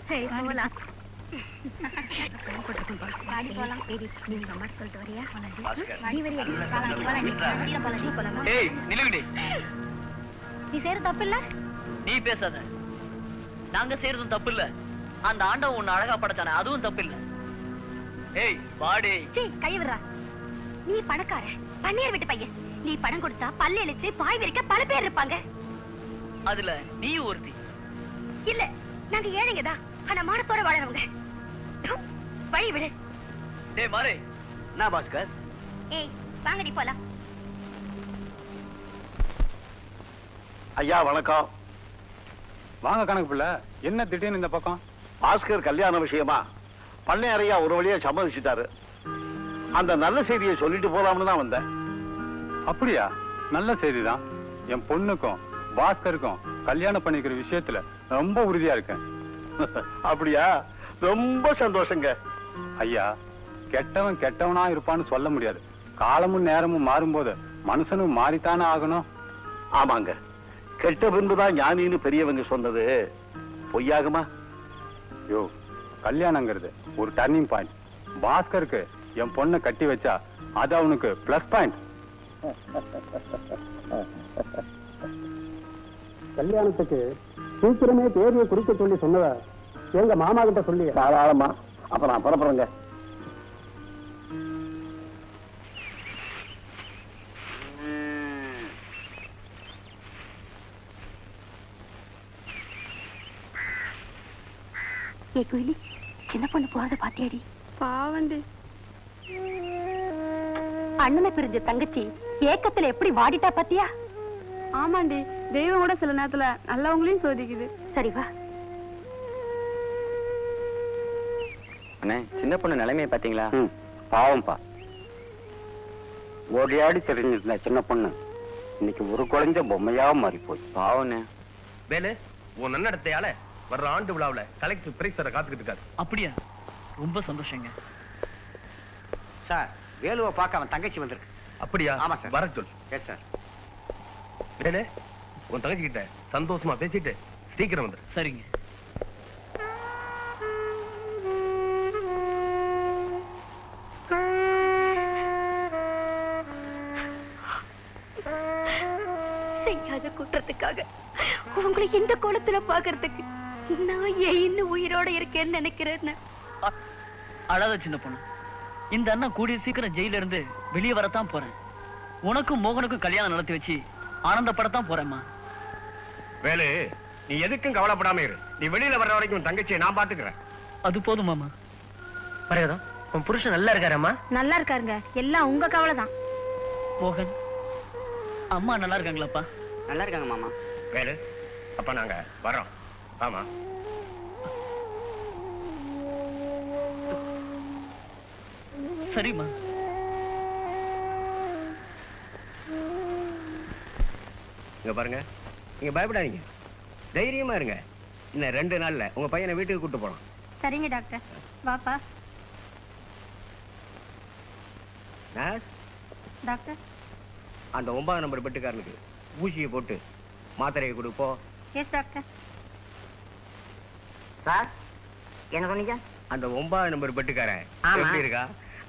Speaker 7: சரி போலாம். வாடி போலாம். நீங்க அம்மா சொல்லிட்டு வரியா? வாடி வரியா?
Speaker 8: ஏய் நிலுங்கடி,
Speaker 7: நீ செய்யற தப்பு இல்ல.
Speaker 8: நீ பேசாத. நாங்க செய்யறதும் தப்பு இல்ல, அந்த ஆண்டவன் உன்னை அழகா படைச்சானே அதுவும் தப்பு இல்ல. ஏய் வாடி.
Speaker 7: கை விடுறா. நீ பணக்கார பன்னீர் வீட்டு பையன். நீ பணம் கொடுத்தா பல்லு இழிச்சு பாய் விரிக்க பல பேர் இருப்பாங்க.
Speaker 8: அதுல நீ ஒருத்தி.
Speaker 7: இல்ல, நாங்க ஏழைங்கதான், ஆனா மானத்தோட வாழறவங்க. வழி விடு.
Speaker 8: டேய் மாறே.
Speaker 3: என்ன பாஸ்கர்?
Speaker 7: ஏய் வாங்கடி போலாம்.
Speaker 4: ஐயா வணக்கம்.
Speaker 10: வாங்க கணக்கு பிள்ளை, என்ன திடீர்னு இந்த பக்கம்?
Speaker 4: பாஸ்கர் கல்யாண விஷயமா பண்ணையாரையா ஒரு வழியா சம்மதிச்சுட்டாரு. அந்த நல்ல செய்தியை சொல்லிட்டு போலாம்னு தான் வந்தேன்.
Speaker 10: அப்படியா? நல்ல செய்திதான். என் பொண்ணுக்கும் பாஸ்கருக்கும் கல்யாணம் பண்ணிக்கிற விஷயத்துல ரொம்ப உறுதியா இருக்கேன்.
Speaker 4: அப்படியா? ரொம்ப சந்தோஷங்க.
Speaker 10: ஐயா, கெட்டவன் கெட்டவனா இருப்பான்னு சொல்ல முடியாது. காலமும் நேரமும் மாறும்போது மனுஷனும் மாறித்தானே ஆகணும்.
Speaker 4: ஆமாங்க, கெட்ட பின்புதான் ஞானின்னு பெரியவங்க சொன்னது பொய்யாகுமா?
Speaker 10: யோ, கல்யாணங்கிறது ஒரு டர்னிங் பாயிண்ட். பாஸ்கருக்கு என் பொண்ணை கட்டி வச்சா அது அவனுக்கு பிளஸ் பாயிண்ட்.
Speaker 11: கல்யாணத்துக்கு சீக்கிரமே தேதியை குறிக்க சொல்லி சொன்னத எங்க மாமா கிட்ட சொல்லி
Speaker 4: தாராளமா. அப்ப நான் புறப்படுறேங்க.
Speaker 1: ஏ குயிலி, சின்ன பொண்ணு போறத பாத்தியாடி?
Speaker 12: பாவண்டி.
Speaker 1: அண்ணனை பிரிஞ்ச தங்கச்சி ஏக்கத்துல எப்படி வாடிட்டா பாத்தியா?
Speaker 12: ஆமாண்டி, தெய்வம் கூட சில நேரத்துல நல்லவங்களையும் சோதிக்குது.
Speaker 1: சரி வா.
Speaker 2: அண்ணே, சின்ன பொண்ணு நிலைமையை பாத்தீங்களா?
Speaker 11: பாவம்பா, ஓடியாடி தெரிஞ்சிருந்த சின்ன பொண்ணு இன்னைக்கு ஒரு குழந்தை பொம்மையா மாறி போச்சு.
Speaker 2: பாவண்ணே.
Speaker 13: வேலு, உன் நன்னடத்தையால வர்ற ஆண்டு விழாவுல கலெக்டர் பிரைஸரை காத்துக்கிட்டு இருக்காரு.
Speaker 8: அப்படியா? ரொம்ப சந்தோஷங்க.
Speaker 3: சார், வேலுவை பார்க்க அவன் தங்கச்சி வந்திருக்கு.
Speaker 13: அப்படியா?
Speaker 3: ஆமா சார்.
Speaker 13: வர சொல்.
Speaker 3: Yes sir.
Speaker 13: வேலு, உன் தங்கச்சி கிட்ட சந்தோஷமா பேசிட்டு சீக்கிரம் வந்துரு.
Speaker 8: சரிங்க.
Speaker 7: செய்யாத குற்றத்துக்காக உங்களை இந்த கோலத்துல பாக்குறதுக்கு நான் ஏன் இன்னும் உயிரோட இருக்கேன்னு நினைக்கிறேன்னு.
Speaker 8: அழாத சின்ன பொண்ணு. இந்த அண்ணன் கூடிய சீக்கிரம் ஜெயில இருந்து வெளியே வரத்தான் போறேன். உனக்கும் மோகனுக்கும் கல்யாணம் நடத்தி வச்சு ஆனந்தப்படத்தான் போறேம்மா.
Speaker 13: வேலு, நீ எதுக்கும் கவலைப்படாம இரு. நீ வெளியில வர்ற வரைக்கும் உன் தங்கச்சியை நான் பாத்துக்கிறேன்.
Speaker 8: அது போதும் மாமா.
Speaker 2: மரியாதம், உன் புருஷன் நல்லா இருக்காரம்மா?
Speaker 7: நல்லா இருக்காருங்க, எல்லாம் உங்க கவலைதான்.
Speaker 8: மோகன், அம்மா நல்லா இருக்காங்களாப்பா?
Speaker 2: நல்லா இருக்காங்க மாமா.
Speaker 13: வேலு, அப்ப நாங்க வர்றோம். ஆமா.
Speaker 8: சரிம்மா.
Speaker 13: இங்க பாருங்க, நீங்க பயப்படாதீங்க, தைரியமா இருங்க. இன்னும் 2 நாள்ல உங்க பையனை வீட்டுக்கு கூட்டு போலாம்.
Speaker 7: சரிங்க டாக்டர். வாப்பா.
Speaker 13: Nurse,
Speaker 7: doctor.
Speaker 13: அந்த 9 நம்பர் பெட்டுக்காரனுக்கு ஊசியை போட்டு மாத்திரையை கொடுப்போ.
Speaker 7: Yes doctor.
Speaker 6: சார், என்ன சொன்னீங்க?
Speaker 13: அந்த 9 நம்பர் பெட்டுக்காரன்
Speaker 6: ஆமா.
Speaker 13: எப்படி இருக்கா?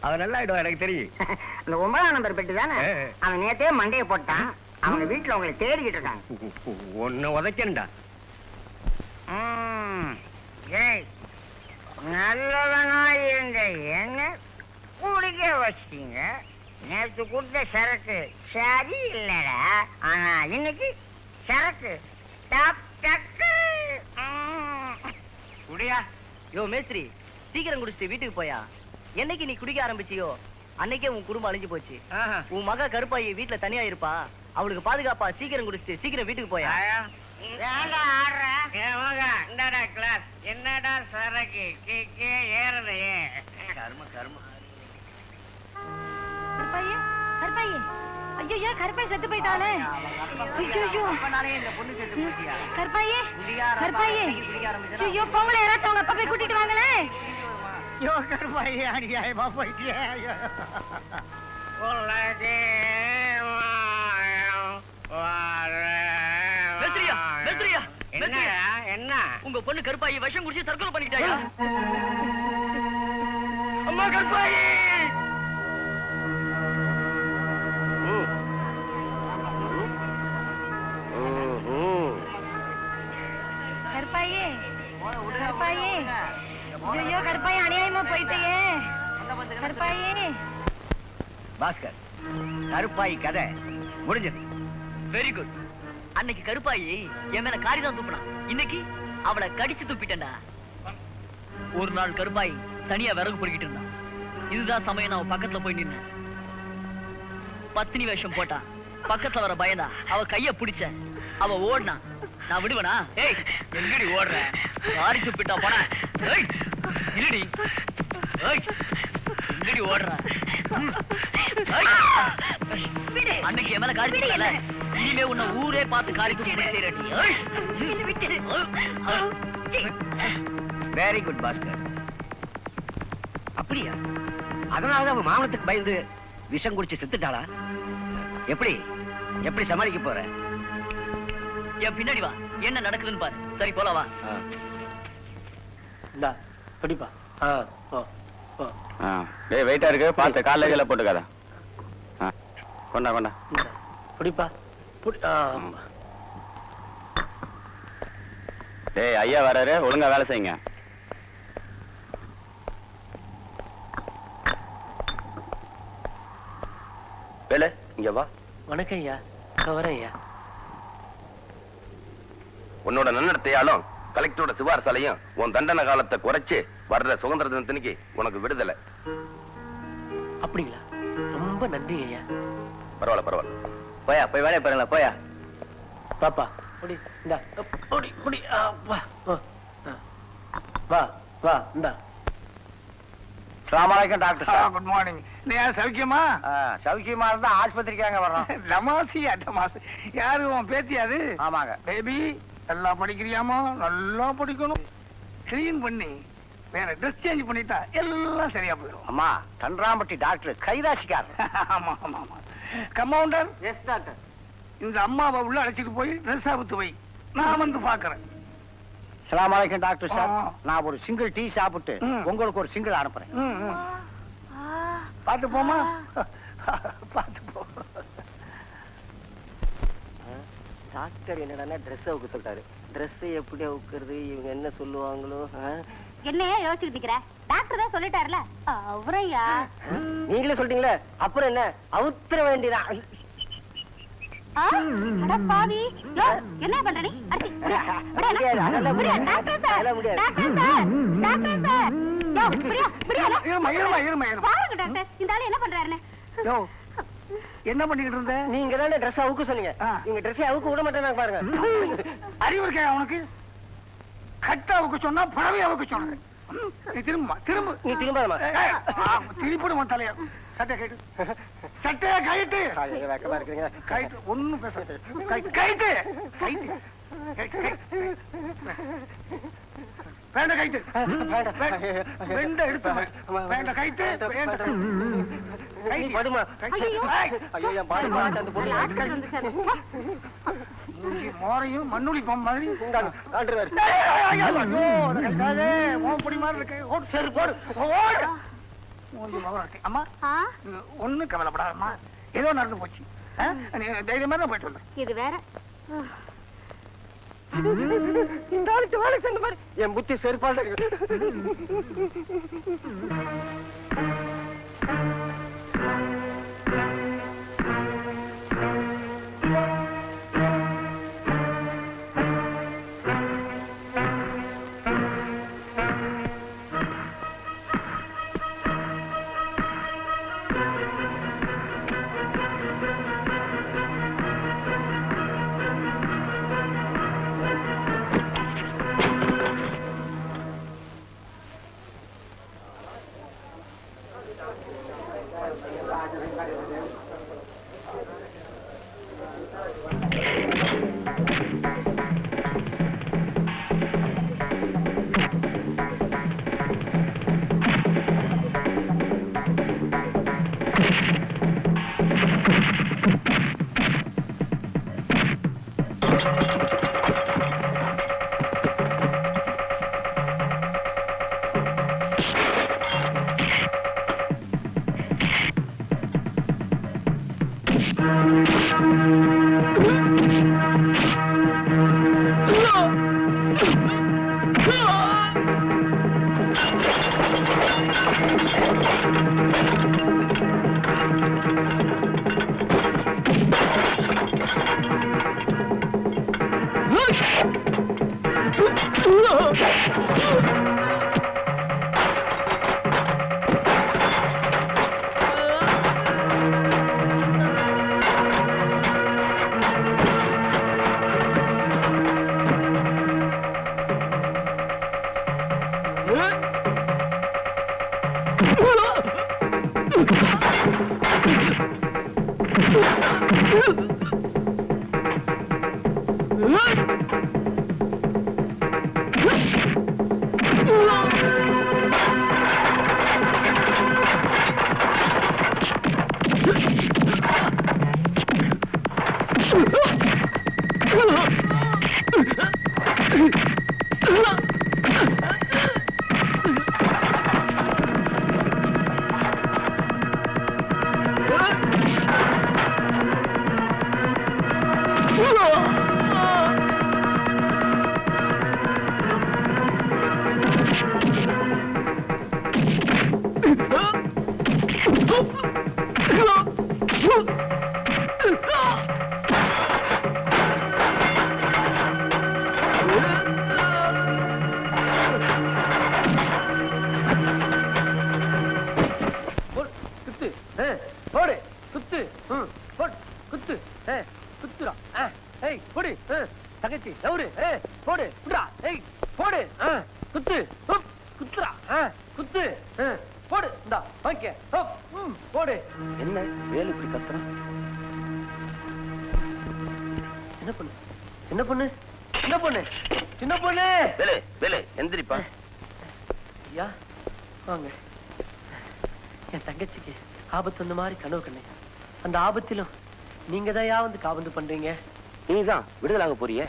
Speaker 13: அவன் நல்லா ஆயிடுவா, எனக்கு தெரியும்.
Speaker 6: அந்த 9ஆம் நம்பர் பெட்டு தானே? அவன் நேத்தே மண்டையை போட்டான். அவங்க வீட்டுல உங்களை தேடிக்கிட்டு இருக்காங்க.
Speaker 13: ஒன்னு உதைக்கண்டா.
Speaker 6: நல்லவனா இருந்த என்ன குடிக்க வச்சிட்டீங்க. நேற்று கொடுத்த சரக்கு சரி இல்லடா, ஆனா இன்னைக்கு சரக்கு டக் டக்கு.
Speaker 2: குடியா? யோ மேஸ்திரி, சீக்கிரம் குடிச்சிட்டு வீட்டுக்கு போயா. என்னைக்கு நீ குடிக்க ஆரம்பிச்சியோ அன்னைக்கே உன் குடும்பம் அழிஞ்சு போச்சு. உன் மக கருப்பாயி வீட்டுல தனியா இருப்பா. அவளுக்கு பாதுகாப்பா சீக்கிரம் குடிச்சிட்டு சீக்கிரம் வீட்டுக்கு போயா.
Speaker 6: என்னடா கிளாஸ், என்னடா சரக்கு ஏறதையே.
Speaker 2: கர்ம கர்ம.
Speaker 7: கருப்பாயே, கருப்பாயே. ஐயோ, கருப்பாய் செத்து போயிட்டானே. ஐயோ,
Speaker 2: இந்த பொண்ணு செத்து போச்சியா?
Speaker 7: கருப்பாயே, கருப்பாயே. ஐயோ, பொங்கலை யாராச்சும் அவங்க அப்பா போய் கூட்டிட்டு வாங்களே.
Speaker 2: கருப்பாயி அநியாயமா போயிட்டியா?
Speaker 8: என்ன உங்க பொண்ணு கருப்பாயி விஷம் குடிச்சு தற்கொலை பண்ணிக்கிட்டாயா? அம்மா கருப்பாயி!
Speaker 7: கருப்பாயி கருப்பாயி ஐயோ கருப்பாயி அநியாயமா போயிட்டே கருப்பாயி.
Speaker 3: பாஸ்கர், கருப்பாயி கதை முடிஞ்சது.
Speaker 8: Very good. அன்னைக்கு கருப்பாயி என் மேல காரி தான் துப்பினான். இன்னைக்கு அவளை கடிச்சு துப்பிட்டேன்டா. ஒரு நாள் கருப்பாயி தனியா விறகு பொறுக்கிட்டு இருந்தான். இதுதான் சமயம் நான் பக்கத்துல போய் நின்னேன். பத்தினி வேஷம் போட்டா. பக்கத்துல வர பயந்தா அவ கைய பிடிச்ச. அவ ஓடினா. நான் விடுவனா? ஏய், எங்கடி ஓடுற? காரி துப்பிட்டா போனா. ஏய், இருடி. ஏய், எங்கடி ஓடுற? அன்னைக்கு என் மேல காரி துப்பிட்டல. இனிமே உன்னை ஊரே பார்த்து காரி துப்பி செய்யறடி.
Speaker 3: Very good Bhaskar. அப்படியா? அதனாலதான் அவன் மாமனத்துக்கு பயந்து விஷம் குடிச்சு செத்துட்டாளா? எப்படி எப்படி சமாளிக்க போற?
Speaker 8: என் பின்னாடி வா, என்ன நடக்குதுன்னு பாரு. சரி போலவா?
Speaker 2: பிடிப்பா.
Speaker 10: டேய் வெயிட்டா இருக்கு, பார்த்து காலைல கீழே போட்டுக்காத. கொண்டா கொண்டா
Speaker 2: பிடிப்பா.
Speaker 10: டேய் ஐயா வராரு, ஒழுங்கா வேலை செய்யுங்க. வேலை இங்க வா.
Speaker 2: வணக்கம் ஐயா. வரேன் ஐயா.
Speaker 10: உன்னோட நன்னடத்தையாலும் கலெக்டரோட சிபாரசாலையும் உன் தண்டனை காலத்தை குறைச்சு வர்ற சுதந்திர தினத்தன்னைக்கு உனக்கு விடுதலை.
Speaker 2: அப்படிங்களா? ரொம்ப நன்றி ஐயா.
Speaker 10: பரவாயில்ல பரவாயில்ல.
Speaker 3: போயா, போய் வேலையை பாருங்களா. போயா
Speaker 2: பாப்பா புடி. இந்தா புடி புடி. வா வா வா. இந்தா.
Speaker 3: அஸ்ஸலாமு டாக்டர் சார்.
Speaker 2: Good morning. நீ சௌக்கியமா?
Speaker 3: சௌக்கியமா இருந்தா ஆஸ்பத்திரிக்காங்க வர்றோம்.
Speaker 2: லமாசியா டமாஸ். யாரு உன் பேத்தியாது?
Speaker 3: ஆமாங்க.
Speaker 2: பேபி நல்லா படிக்கிறியாமா? நல்லா படிக்கணும். கிளீன் பண்ணி வேற ட்ரெஸ் சேஞ்ச் பண்ணிட்டா எல்லாம் சரியா போயிடும்.
Speaker 3: அம்மா, கன்றாம்பட்டி டாக்டர் கைராசிக்கார்.
Speaker 2: ஆமா ஆமா ஆமா. கம்பவுண்டர்.
Speaker 3: Yes doctor.
Speaker 2: இந்த அம்மாவை உள்ள அழைச்சிட்டு போய் ட்ரெஸ் ஆபத்து வை. நான் வந்து பாக்குறேன்.
Speaker 3: அஸ்ஸலாமு அலைக்கும் டாக்டர் சார். நான் ஒரு சிங்கிள் டீ சாப்பிட்டு உங்களுக்கு ஒரு சிங்கிள் அனுப்புறேன்.
Speaker 2: பாத்து போமா. பாத்து போ.
Speaker 6: டாக்டர் என்னடா ட்ரெஸ் அவுக்க சொல்லிட்டாரு. ட்ரெஸ் எப்படி அவுக்குறது? இவங்க என்ன சொல்லுவாங்களோ?
Speaker 1: என்னையா யோசிச்சுட்டு இருக்கிற? டாக்டர் தான் சொல்லிட்டாருல. அவரையா
Speaker 6: நீங்களே சொல்லிட்டீங்களே, அப்புறம் என்ன? அவுத்துற வேண்டியதான்.
Speaker 1: பாவி என்ன பண்ற நீ? என்ன பண்றாருன்னு
Speaker 2: என்ன பண்ணிக்கிட்டு இருந்த?
Speaker 6: நீங்க தானே ட்ரெஸ் அவுக்க சொன்னீங்க. நீங்க ட்ரெஸ் அவுக்க விட மாட்டேன் பாருங்க.
Speaker 2: அறிவு இருக்கா உனக்கு? கட்ட அவுக்க சொன்னா பறவை அவுக்க சொன்ன. நீ திரும்ப திரும்ப.
Speaker 6: நீ திரும்ப
Speaker 2: திருப்பிடுமா தலையா? சட்டையா கைட்டு. சட்டையா கைட்டு.
Speaker 6: வெக்கமா இருக்கிறீங்க.
Speaker 2: கைட்டு ஒண்ணும் பேச. கைட்டு கைட்டு கைட்டு. வேண்ட கைட்டு. வேண்ட எடுத்து. வேண்ட கைட்டு.
Speaker 6: படுமா. ஐயோ பாடு பாட்டு அந்த பொண்ணு
Speaker 2: மோரையும் மண்ணுளி பம் மாதிரி
Speaker 6: காட்டுறாரு.
Speaker 2: பொடி மாதிரி இருக்கு. ஓடு சரி போடு. ஓடு. அம்மா ஒண்ணு கவலைப்படாதம்மா. ஏதோ நடந்து போச்சு. தைரியமா தான் போயிட்டு வந்தேன்.
Speaker 1: இது வேற.
Speaker 6: இந்த ஆளுக்கு வேலை செஞ்ச மாதிரி என் புத்தி செருப்பால் இருக்கு.
Speaker 2: என்ன வேலு இப்படி கத்துறான்? சின்ன பொண்ணு சின்ன பொண்ணு சின்ன பொண்ணு சின்ன பொண்ணு
Speaker 4: வேலு வேலு எந்திரிப்பா.
Speaker 2: ஐயா வாங்க. என் தங்கச்சிக்கு ஆபத்து வந்த மாதிரி கனவு கண்ணேன். அந்த ஆபத்திலும் நீங்க தான் வந்து காபந்து பண்றீங்க.
Speaker 4: நீதான் விடுதலாக போறிய.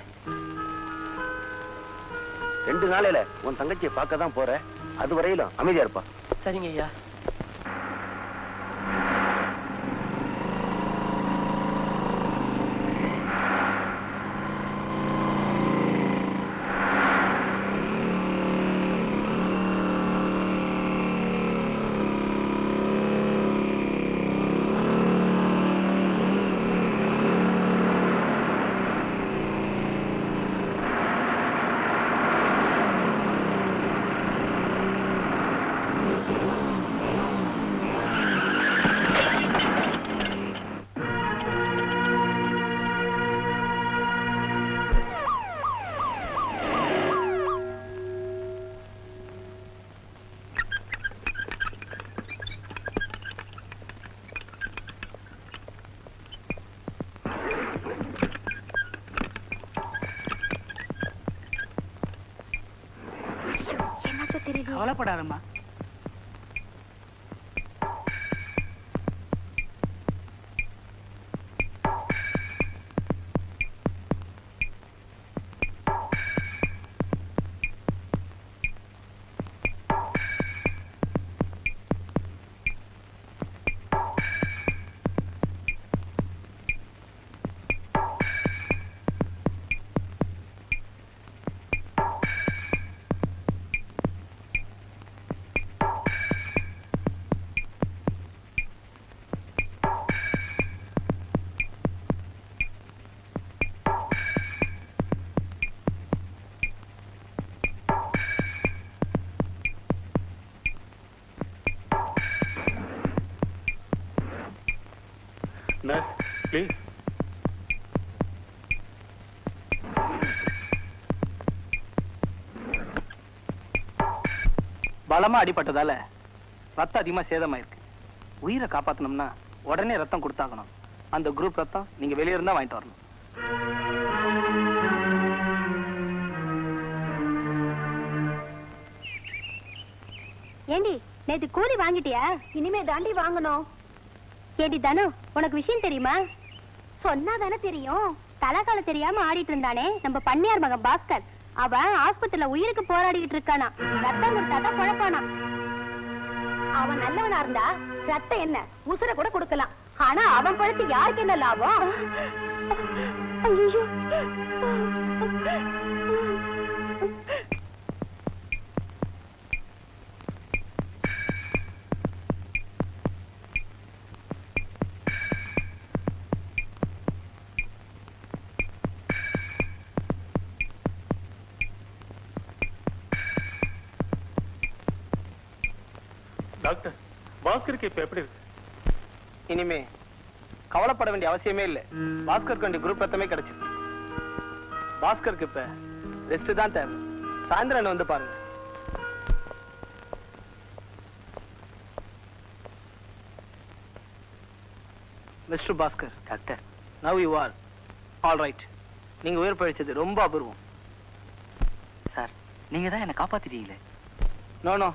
Speaker 4: 2 நாளையில உன் தங்கச்சியை பார்க்க தான் போற. அது வரையிலும் அமைதியா இருப்பா.
Speaker 2: சரிங்க ஐயா.
Speaker 6: கவலைப்படாதம்மா.
Speaker 10: Nurse, please.
Speaker 2: பலமா அடிபட்டதால ரத்தம் அதிகமா சேதமாயிருக்கு. உயிரை காப்பாத்தணும்னா உடனே ரத்தம் கொடுத்தாகணும். அந்த குரூப் ரத்தம் நீங்க வெளியே இருந்தா வாங்கிட்டு வரணும்.
Speaker 1: ஏண்டி நேத்து கூலி வாங்கிட்டியா? இனிமே தாண்டி வாங்கணும். ஏடி தானு, உனக்கு விஷயம் தெரியுமா? சொன்னா தானே தெரியும். தலகால தெரியாம ஆடிட்டு இருந்தானே நம்ம பண்ணையார் மகன் பாஸ்கர், அவன் ஆஸ்பத்திரியில உயிருக்கு போராடிட்டு இருக்கானா. ரத்தம் கொடுத்தாதான் குழப்பானா. அவன் நல்லவனா இருந்தா ரத்தம் என்ன உசுர கூட கொடுக்கலாம். ஆனா அவன் பழத்து யாருக்கு என்ன லாபம்? ஐயோ,
Speaker 10: டாக்டர், பாஸ்கருக்கு இப்ப எப்படி இருக்கு?
Speaker 2: இனிமே கவலைப்பட வேண்டிய அவசியமே இல்ல. பாஸ்கருக்கு வேண்டிய குரூப் ரத்தமே கிடைச்சிருக்கு. பாஸ்கருக்கு இப்ப ரெஸ்ட் தான் தேவை. சாயந்தரம் வந்து பாருங்க. Mister Bhaskar. Doctor, now you are all right. நீங்க உயிர் பழிச்சது ரொம்ப அபூர்வம்.
Speaker 8: சார், நீங்க தான் என்ன காப்பாத்திட்டீங்களே.
Speaker 2: நோ நோ,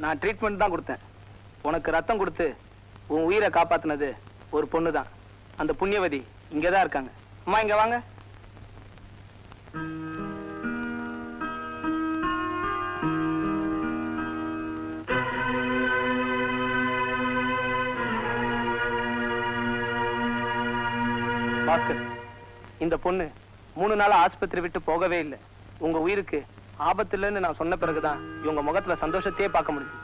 Speaker 2: நான் ட்ரீட்மெண்ட் தான் கொடுத்தேன். உனக்கு ரத்தம் கொடுத்து உன் உயிரை காப்பாத்தினது ஒரு பொண்ணு தான். அந்த புண்ணியவதி இங்கதான் இருக்காங்க. அம்மா, இங்க வாங்க. பாஸ்கர், இந்த பொண்ணு 3 நாளா ஆஸ்பத்திரி விட்டு போகவே இல்லை. உங்க உயிருக்கு ஆபத்து இல்லைன்னு நான் சொன்ன பிறகுதான் இவங்க முகத்துல சந்தோஷத்தையே பார்க்க முடியும்.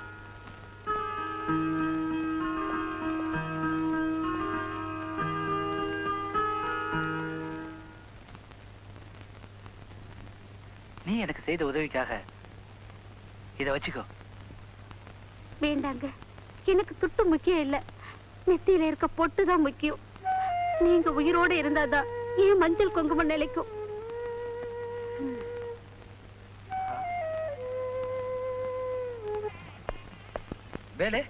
Speaker 8: நீ எனக்கு செய்த உதவிக்காக இதை வச்சுக்கோ.
Speaker 1: வேண்டாங்க, எனக்கு துட்டு முக்கியம் இல்ல, நெத்தியில இருக்க பொட்டு தான் முக்கியம். நீங்க உயிரோட இருந்தாதான் ஏன் மஞ்சள் குங்குமம் நிலைக்கும்.
Speaker 13: வேலை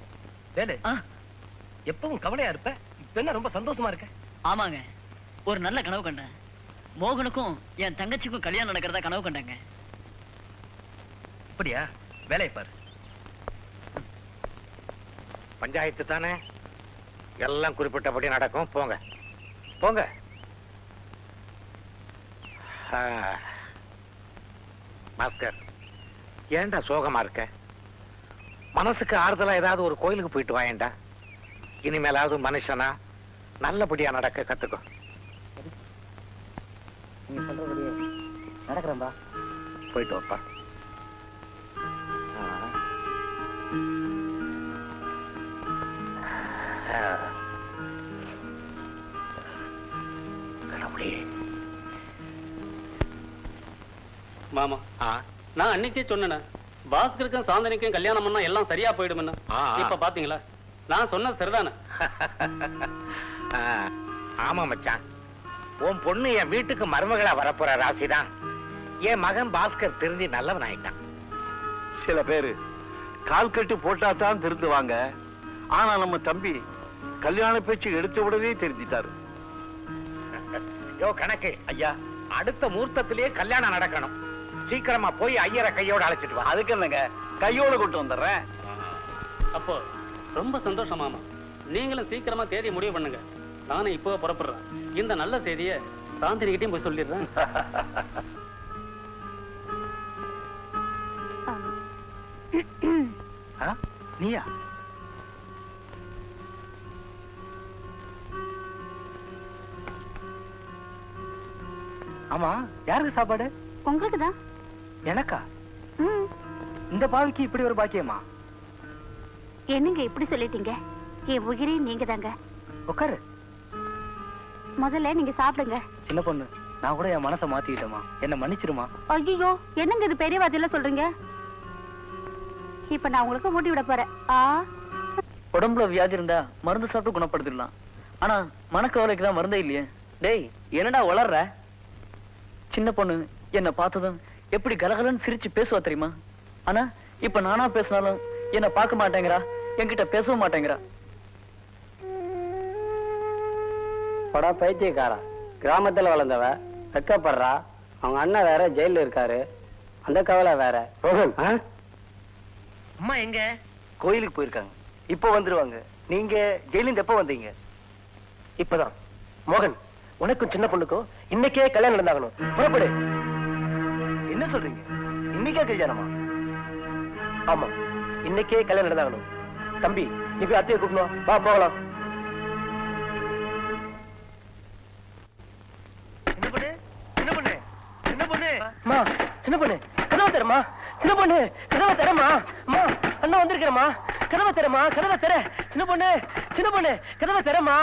Speaker 13: வேலை எப்பவும் கவலையா இருப்ப, இப்ப என்ன ரொம்ப சந்தோஷமா இருக்க?
Speaker 8: ஆமாங்க, ஒரு நல்ல கனவு கண்டேன். மோகனுக்கும் என் தங்கச்சிக்கும் கல்யாணம் நடக்கிறதா கனவு கண்டாங்க.
Speaker 13: அப்படியா? வேலையை பாரு.
Speaker 5: பஞ்சாயத்து தானே, எல்லாம் குறிப்பிட்டபடி நடக்கும். போங்க போங்க. பாஸ்கர், ஏன்டா சோகமா இருக்க? மனசுக்கு ஆறுதலா ஏதாவது ஒரு கோயிலுக்கு போயிட்டு வாயேண்டா. இனிமேலாவது மனுஷனா நல்லபடியா நடக்க கத்துக்கோ.
Speaker 2: நீ சொல்றபடியே நடக்கிறேன்பா.
Speaker 5: போயிட்டு வாப்பா.
Speaker 11: மாமா, நான் அன்னைக்கே சொன்னேன், பாஸ்கருக்கும் சாந்தனிக்கும் கல்யாணம் பண்ணா எல்லாம் சரியா போயிடும்னு. இப்ப பாத்தீங்களா, நான் சொன்னது சரிதானே?
Speaker 5: ஆமா மச்சான், உன் பொண்ணு என் வீட்டுக்கு மருமகளா வரப்போற ராசிதான். என் மகன் பாஸ்கர் திருந்தி நல்லவன் ஆயிட்டான்.
Speaker 4: சில பேரு கால் கட்டு போட்டா தான் திருந்துவாங்க. ஆனா நம்ம தம்பி கல்யாண பேச்சு எடுத்த உடனே தெரிஞ்சிட்டாரு.
Speaker 5: யோ கணக்கு ஐயா, அடுத்த முகூர்த்தத்திலேயே கல்யாணம் நடக்கணும். சீக்கிரமா போய் ஐயரை கையோட அழைச்சிட்டு வா.
Speaker 4: அதுக்கு என்னங்க, கையோட கொண்டு வந்துடுறேன்.
Speaker 11: அப்போ ரொம்ப சந்தோஷம் மாமா. நீங்களும் சீக்கிரமா தேதியை முடிவு பண்ணுங்க. நானும் இப்போ புறப்படுறேன். இந்த நல்ல செய்தியை சாந்தினிகிட்டையும் போய் சொல்லிடுறேன்.
Speaker 8: நீயா?
Speaker 2: ஆமா, யாருக்கு சாப்பாடு?
Speaker 1: உங்களுக்கு தான்.
Speaker 2: எனக்கா? இந்த பாவிக்கு இப்படி ஒரு பாக்கியமா?
Speaker 1: என்னங்க இப்படி சொல்லிட்டீங்க? என் உயிரே நீங்க தாங்க.
Speaker 2: உட்காரு.
Speaker 1: முதல்ல நீங்க சாப்பிடுங்க.
Speaker 2: சின்ன பொண்ணு, நான் கூட என் மனசை மாத்திக்கிட்டேமா, என்ன மன்னிச்சிருமா.
Speaker 1: ஐயோ, என்னங்க இது பெரிய வார்த்தையில சொல்றீங்க? இப்ப நான் உங்களுக்கு ஊட்டி விட போறேன்.
Speaker 8: உடம்புல வியாதி இருந்தா மருந்து சாப்பிட்டு குணப்படுத்திடலாம். ஆனா மனக்கவலைக்கு தான் மருந்தே இல்லையே. டேய், என்னடா வளர்ற? சின்ன பொண்ணு என்ன பார்த்ததும் எப்படி கலகலன்னு சிரிச்சு பேசுவா தெரியுமா? ஆனா இப்ப நானா பேசினாலும் என்ன பார்க்க மாட்டேங்கிறா, என்கிட்ட பேசவும் மாட்டேங்கிறா.
Speaker 2: படா பைத்தியக்காரா, கிராமத்துல வளர்ந்தவ வெக்கப்படுறா. அவங்க அண்ணன் வேற ஜெயில இருக்காரு, அந்த கவலை வேற.
Speaker 13: அம்மா எங்க?
Speaker 2: கோயிலுக்கு போயிருக்காங்க, இப்ப வந்துருவாங்க. நீங்க ஜெயிலிருந்து எப்ப வந்தீங்க? இப்பதான். மோகன், உனக்கும் சின்ன பொண்ணுக்கும் இன்னைக்கே கல்யாணம் நடந்தாகணும். புறப்படு. என்ன சொல்றீங்க? இன்னைக்கே கல்யாணமா? ஆமா, இன்னைக்கே கல்யாணம் நடந்தாகணும். தம்பி, நீ போய் அத்தையை கூப்பிடணும். வா போகலாம். அம்மா சின்ன பொண்ணு கதவை தரமா, சின்ன பொண்ணு கதவை தரமா, அம்மா அண்ணா வந்திருக்கிறமா, கதவை தரமா, கதவை தர, சின்ன பொண்ணு கதவை தரமா.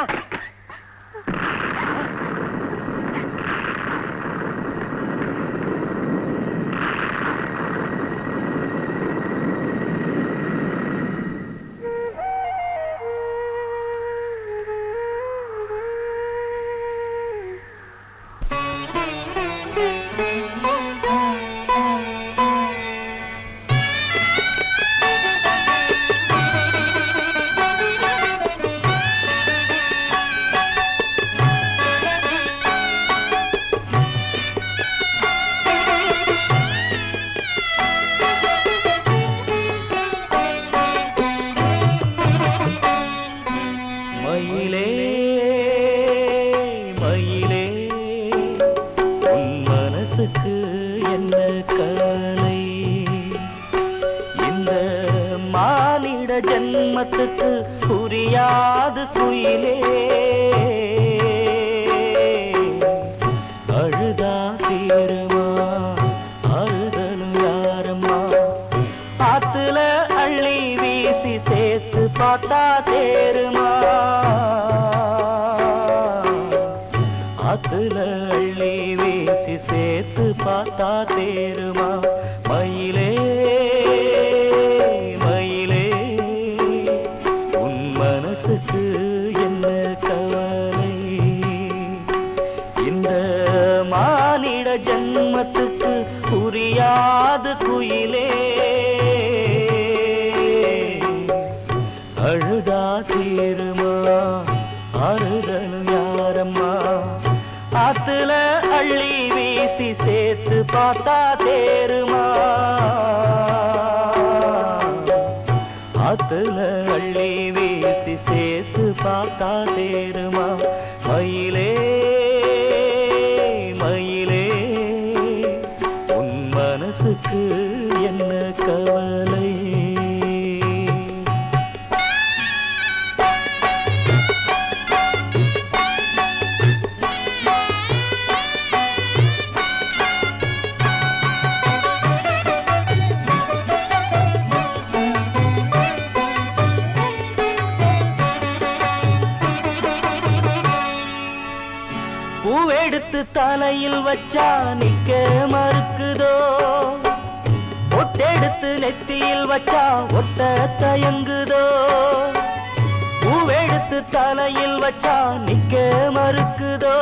Speaker 9: ஜன்மத்துக்கு புரியாது குயிலே அழுதா தீருமா அழுதலும் யாரம்மா ஆத்துல அள்ளி வீசி சேர்த்து பார்த்தா தேருமா ஆத்துல அள்ளி வீசி சேர்த்து பார்த்தா தேருமா மயிலே என்ன கவலை இந்த மானிட ஜன்மத்துக்கு புரியாது குயிலே அழுதா தீருமா அழுதலும் யாரம்மா ஆத்துல அள்ளி வீசி சேர்த்து பார்த்தா தேருமா ஆத்துல அள்ளி வீசி சேர்த்து பார்த்தா தேருமா மயிலே மயிலே உன் மனசுக்கு என்ன கவலை பூவெடுத்து தலையில் வச்சா நிக்க மறுக்குதோ ஒட்டெடுத்து நெத்தியில் வச்சா ஒட்ட தயங்குதோ பூவெடுத்து தலையில் வச்சா நிக்க மறுக்குதோ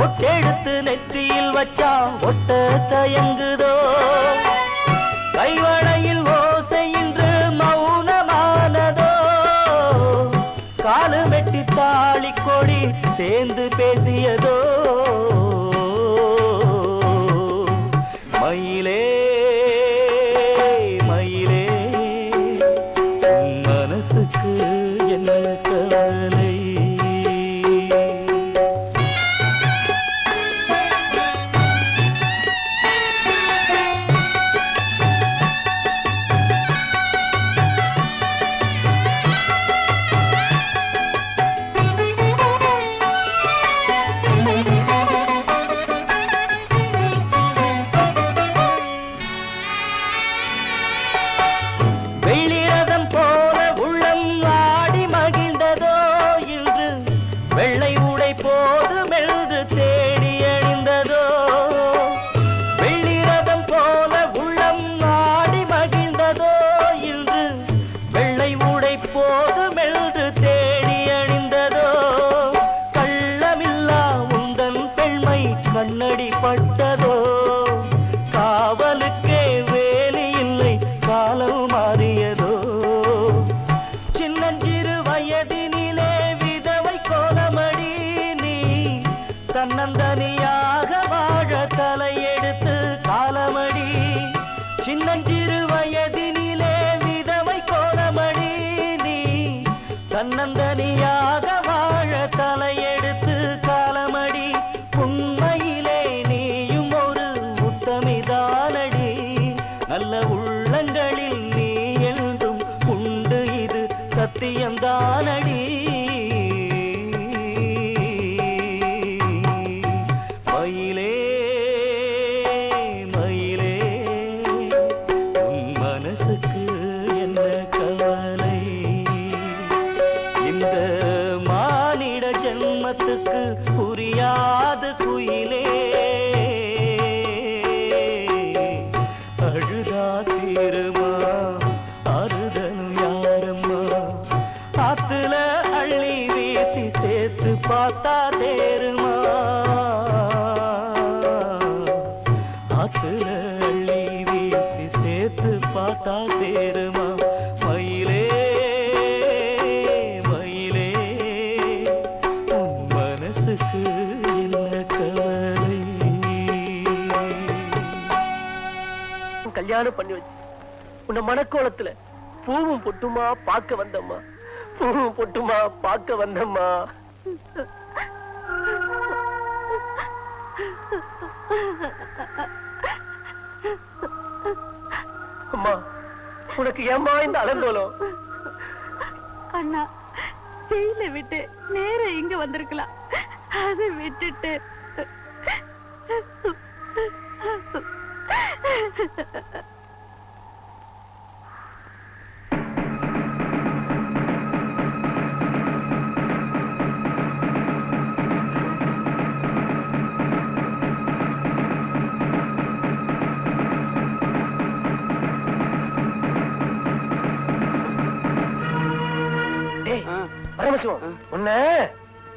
Speaker 9: ஒட்டெடுத்து நெத்தியில் வச்சா ஒட்ட தயங்குதோ கைவளையில் ஓசை இன்று மௌனமானதோ காலு வெட்டி தாளி கொடி சேர்ந்து பேசியதோ மயிலே மயிலே மனசுக்கு என்ன கவலை கண்ணடி பட்டதோ காவலுக்கே வேலி இல்லை காலம் மாறியதோ சின்னஞ்சிறு வயதினிலே விதவை கோலமடி நீ தன்னந்தனியாக வாழ தலையெடுத்து காலமடி சின்னஞ்சிறு வயதினிலே விதவை கோலமடி நீ தன்னந்தனியாக வாழ தலையெடுத்து காலமடி உண்மையிலே நீயும் ஒரு உத்தமிதானடி நல்ல உள்ளங்களில் நீ எழுதும் உண்டு இது சத்தியம்தானடி மயிலே
Speaker 2: கல்யாணம் பண்ணி வச்சு உன்னை மனக்கோலத்துல பூவும் பொட்டுமா பார்க்க வந்தம்மா, பூவும் பொட்டுமா பார்க்க வந்தம்மா. அம்மா, உனக்கு ஏம்மா இந்த அலங்கோலம்?
Speaker 12: அண்ணா, ஜெயில விட்டு நேர இங்க வந்திருக்கலாம், அதை விட்டுட்டு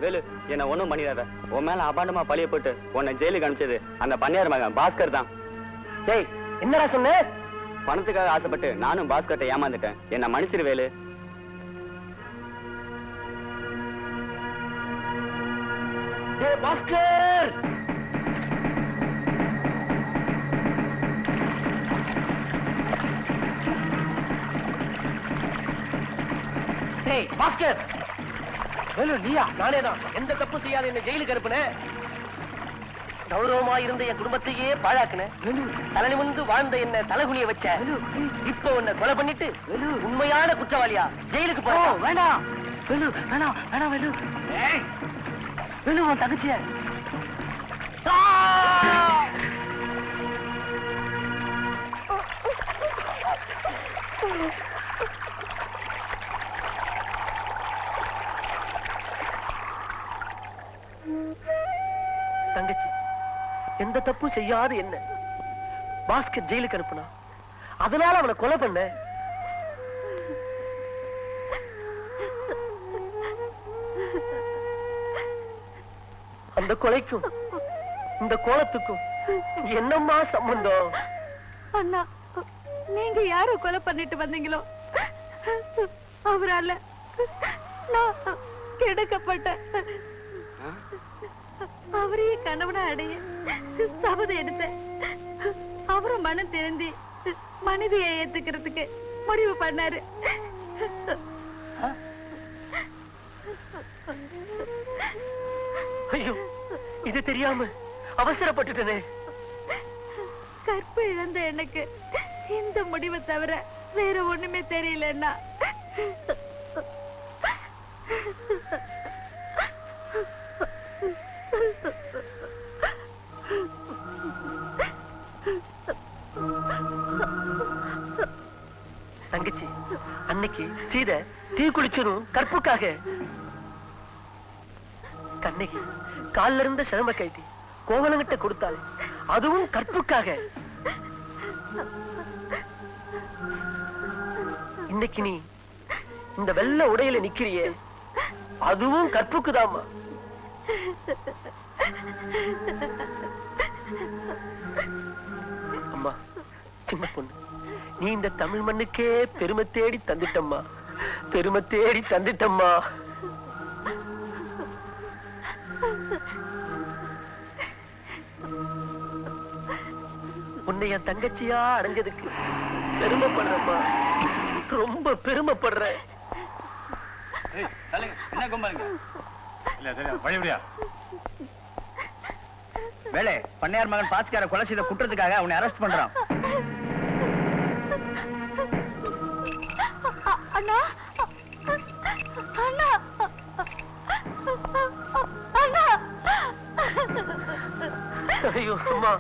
Speaker 11: வேலு, என்ன ஒண்ணும் பண்ணிடாத. உன் மேல அபாண்டமா பழிய போட்டு உன்னை ஜெயிலுக்கு அனுப்பிச்சது அந்த பண்ணையார் மகன் பாஸ்கர் தான்.
Speaker 2: டேய், என்னடா சொன்ன?
Speaker 11: பணத்துக்காக ஆசைப்பட்டு நானும் பாஸ்கர்ட்ட ஏமாந்துட்டேன். என்ன மன்னிச்சிரு வேலு.
Speaker 2: டேய் பாஸ்கர், டேய் பாஸ்கர். வேலு, நீயா? நானேதான். எந்த தப்பு செய்யாத என்ன ஜெயிலுக்கு அனுப்புன. கௌரவமா இருந்த என் குடும்பத்தையே பாழாக்குன. தலை நிமிர்ந்து வாழ்ந்த என்ன தலைகுனிய வச்ச. இப்ப உன்னை கொலை பண்ணிட்டு உண்மையான குற்றவாளியா ஜெயிலுக்கு போ. வேண்டாம் வேலு, வேணாம் வேணாம் வேலு. வேலு, உன் தங்கச்சிய தங்கச்சி எந்த தப்பு செய்யாது என்ன பாஸ்கர் ஜெயிலுக்கு அனுப்புனா, அதனால அவனை கொலை பண்ண. அந்த கொலைக்கும் இந்த கோலத்துக்கும் என்னம்மா சம்பந்தம்?
Speaker 12: அண்ணா, நீங்க யார கொலை பண்ணிட்டு வந்தீங்களோ அவரால நான் கெடுக்கப்பட்டேன். அவரையே கணவனை அடைய சபதம் எடுத்தேன். அவரும் மனம் திருந்தி மனைவியை ஏத்துக்கிறதுக்கு முடிவு பண்ணாரு.
Speaker 2: ஐயோ, இது தெரியாம அவசரப்பட்டுட்டனே.
Speaker 12: கற்பு இழந்த எனக்கு இந்த முடிவை தவிர வேற ஒண்ணுமே தெரியலன்னா.
Speaker 2: தங்கச்சி, அன்னைக்கு சீதை தீ குளிச்சதும் கற்புக்காக. கண்ணகி கால்ல இருந்த சிரம கைட்டி கோவலங்கிட்ட கொடுத்தாள், அதுவும் கற்புக்காக. இன்னைக்கு நீ இந்த வெள்ளை உடையில நிக்கிறியே, அதுவும் கற்புக்குதாமா. அம்மா, சின்ன பொண்ணு, நீ இந்த தமிழ் மண்ணுக்கே பெருமை தேடி தந்துட்டம்மா, பெருமை தேடி தந்துட்டம்மா. உன்னை என் தங்கச்சியா அடைஞ்சதுக்கு பெருமைப்படுறம்மா, ரொம்ப பெருமைப்படுறேன்.
Speaker 11: என்ன கும்பலுங்க?
Speaker 2: வேலை, பண்ணையார் மகன் பாஸ்கரை கொலை செய்த குற்றத்துக்காக அவனை அரெஸ்ட் பண்றான்.
Speaker 12: அண்ணா, அண்ணா, அண்ணா.
Speaker 2: ஐயோ அம்மா,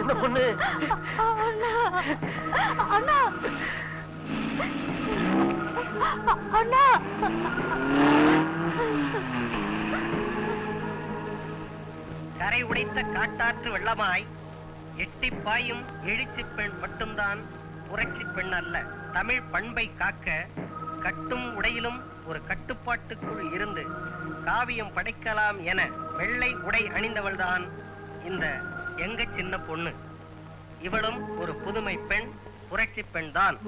Speaker 2: என்ன பொண்ணு?
Speaker 12: அண்ணா, அண்ணா.
Speaker 6: கரை உடைத்த காட்டாற்று வெள்ளமாய் எட்டி பாயும் எழுச்சி பெண் மட்டும்தான் புரட்சி பெண் அல்ல. தமிழ் பண்பை காக்க கட்டும் உடையிலும் ஒரு கட்டுப்பாட்டுக்குள் இருந்து காவியம் படைக்கலாம் என வெள்ளை உடை அணிந்தவள்தான் இந்த எங்க சின்ன பொண்ணு. இவளும் ஒரு புதுமை பெண், புரட்சி பெண் தான்.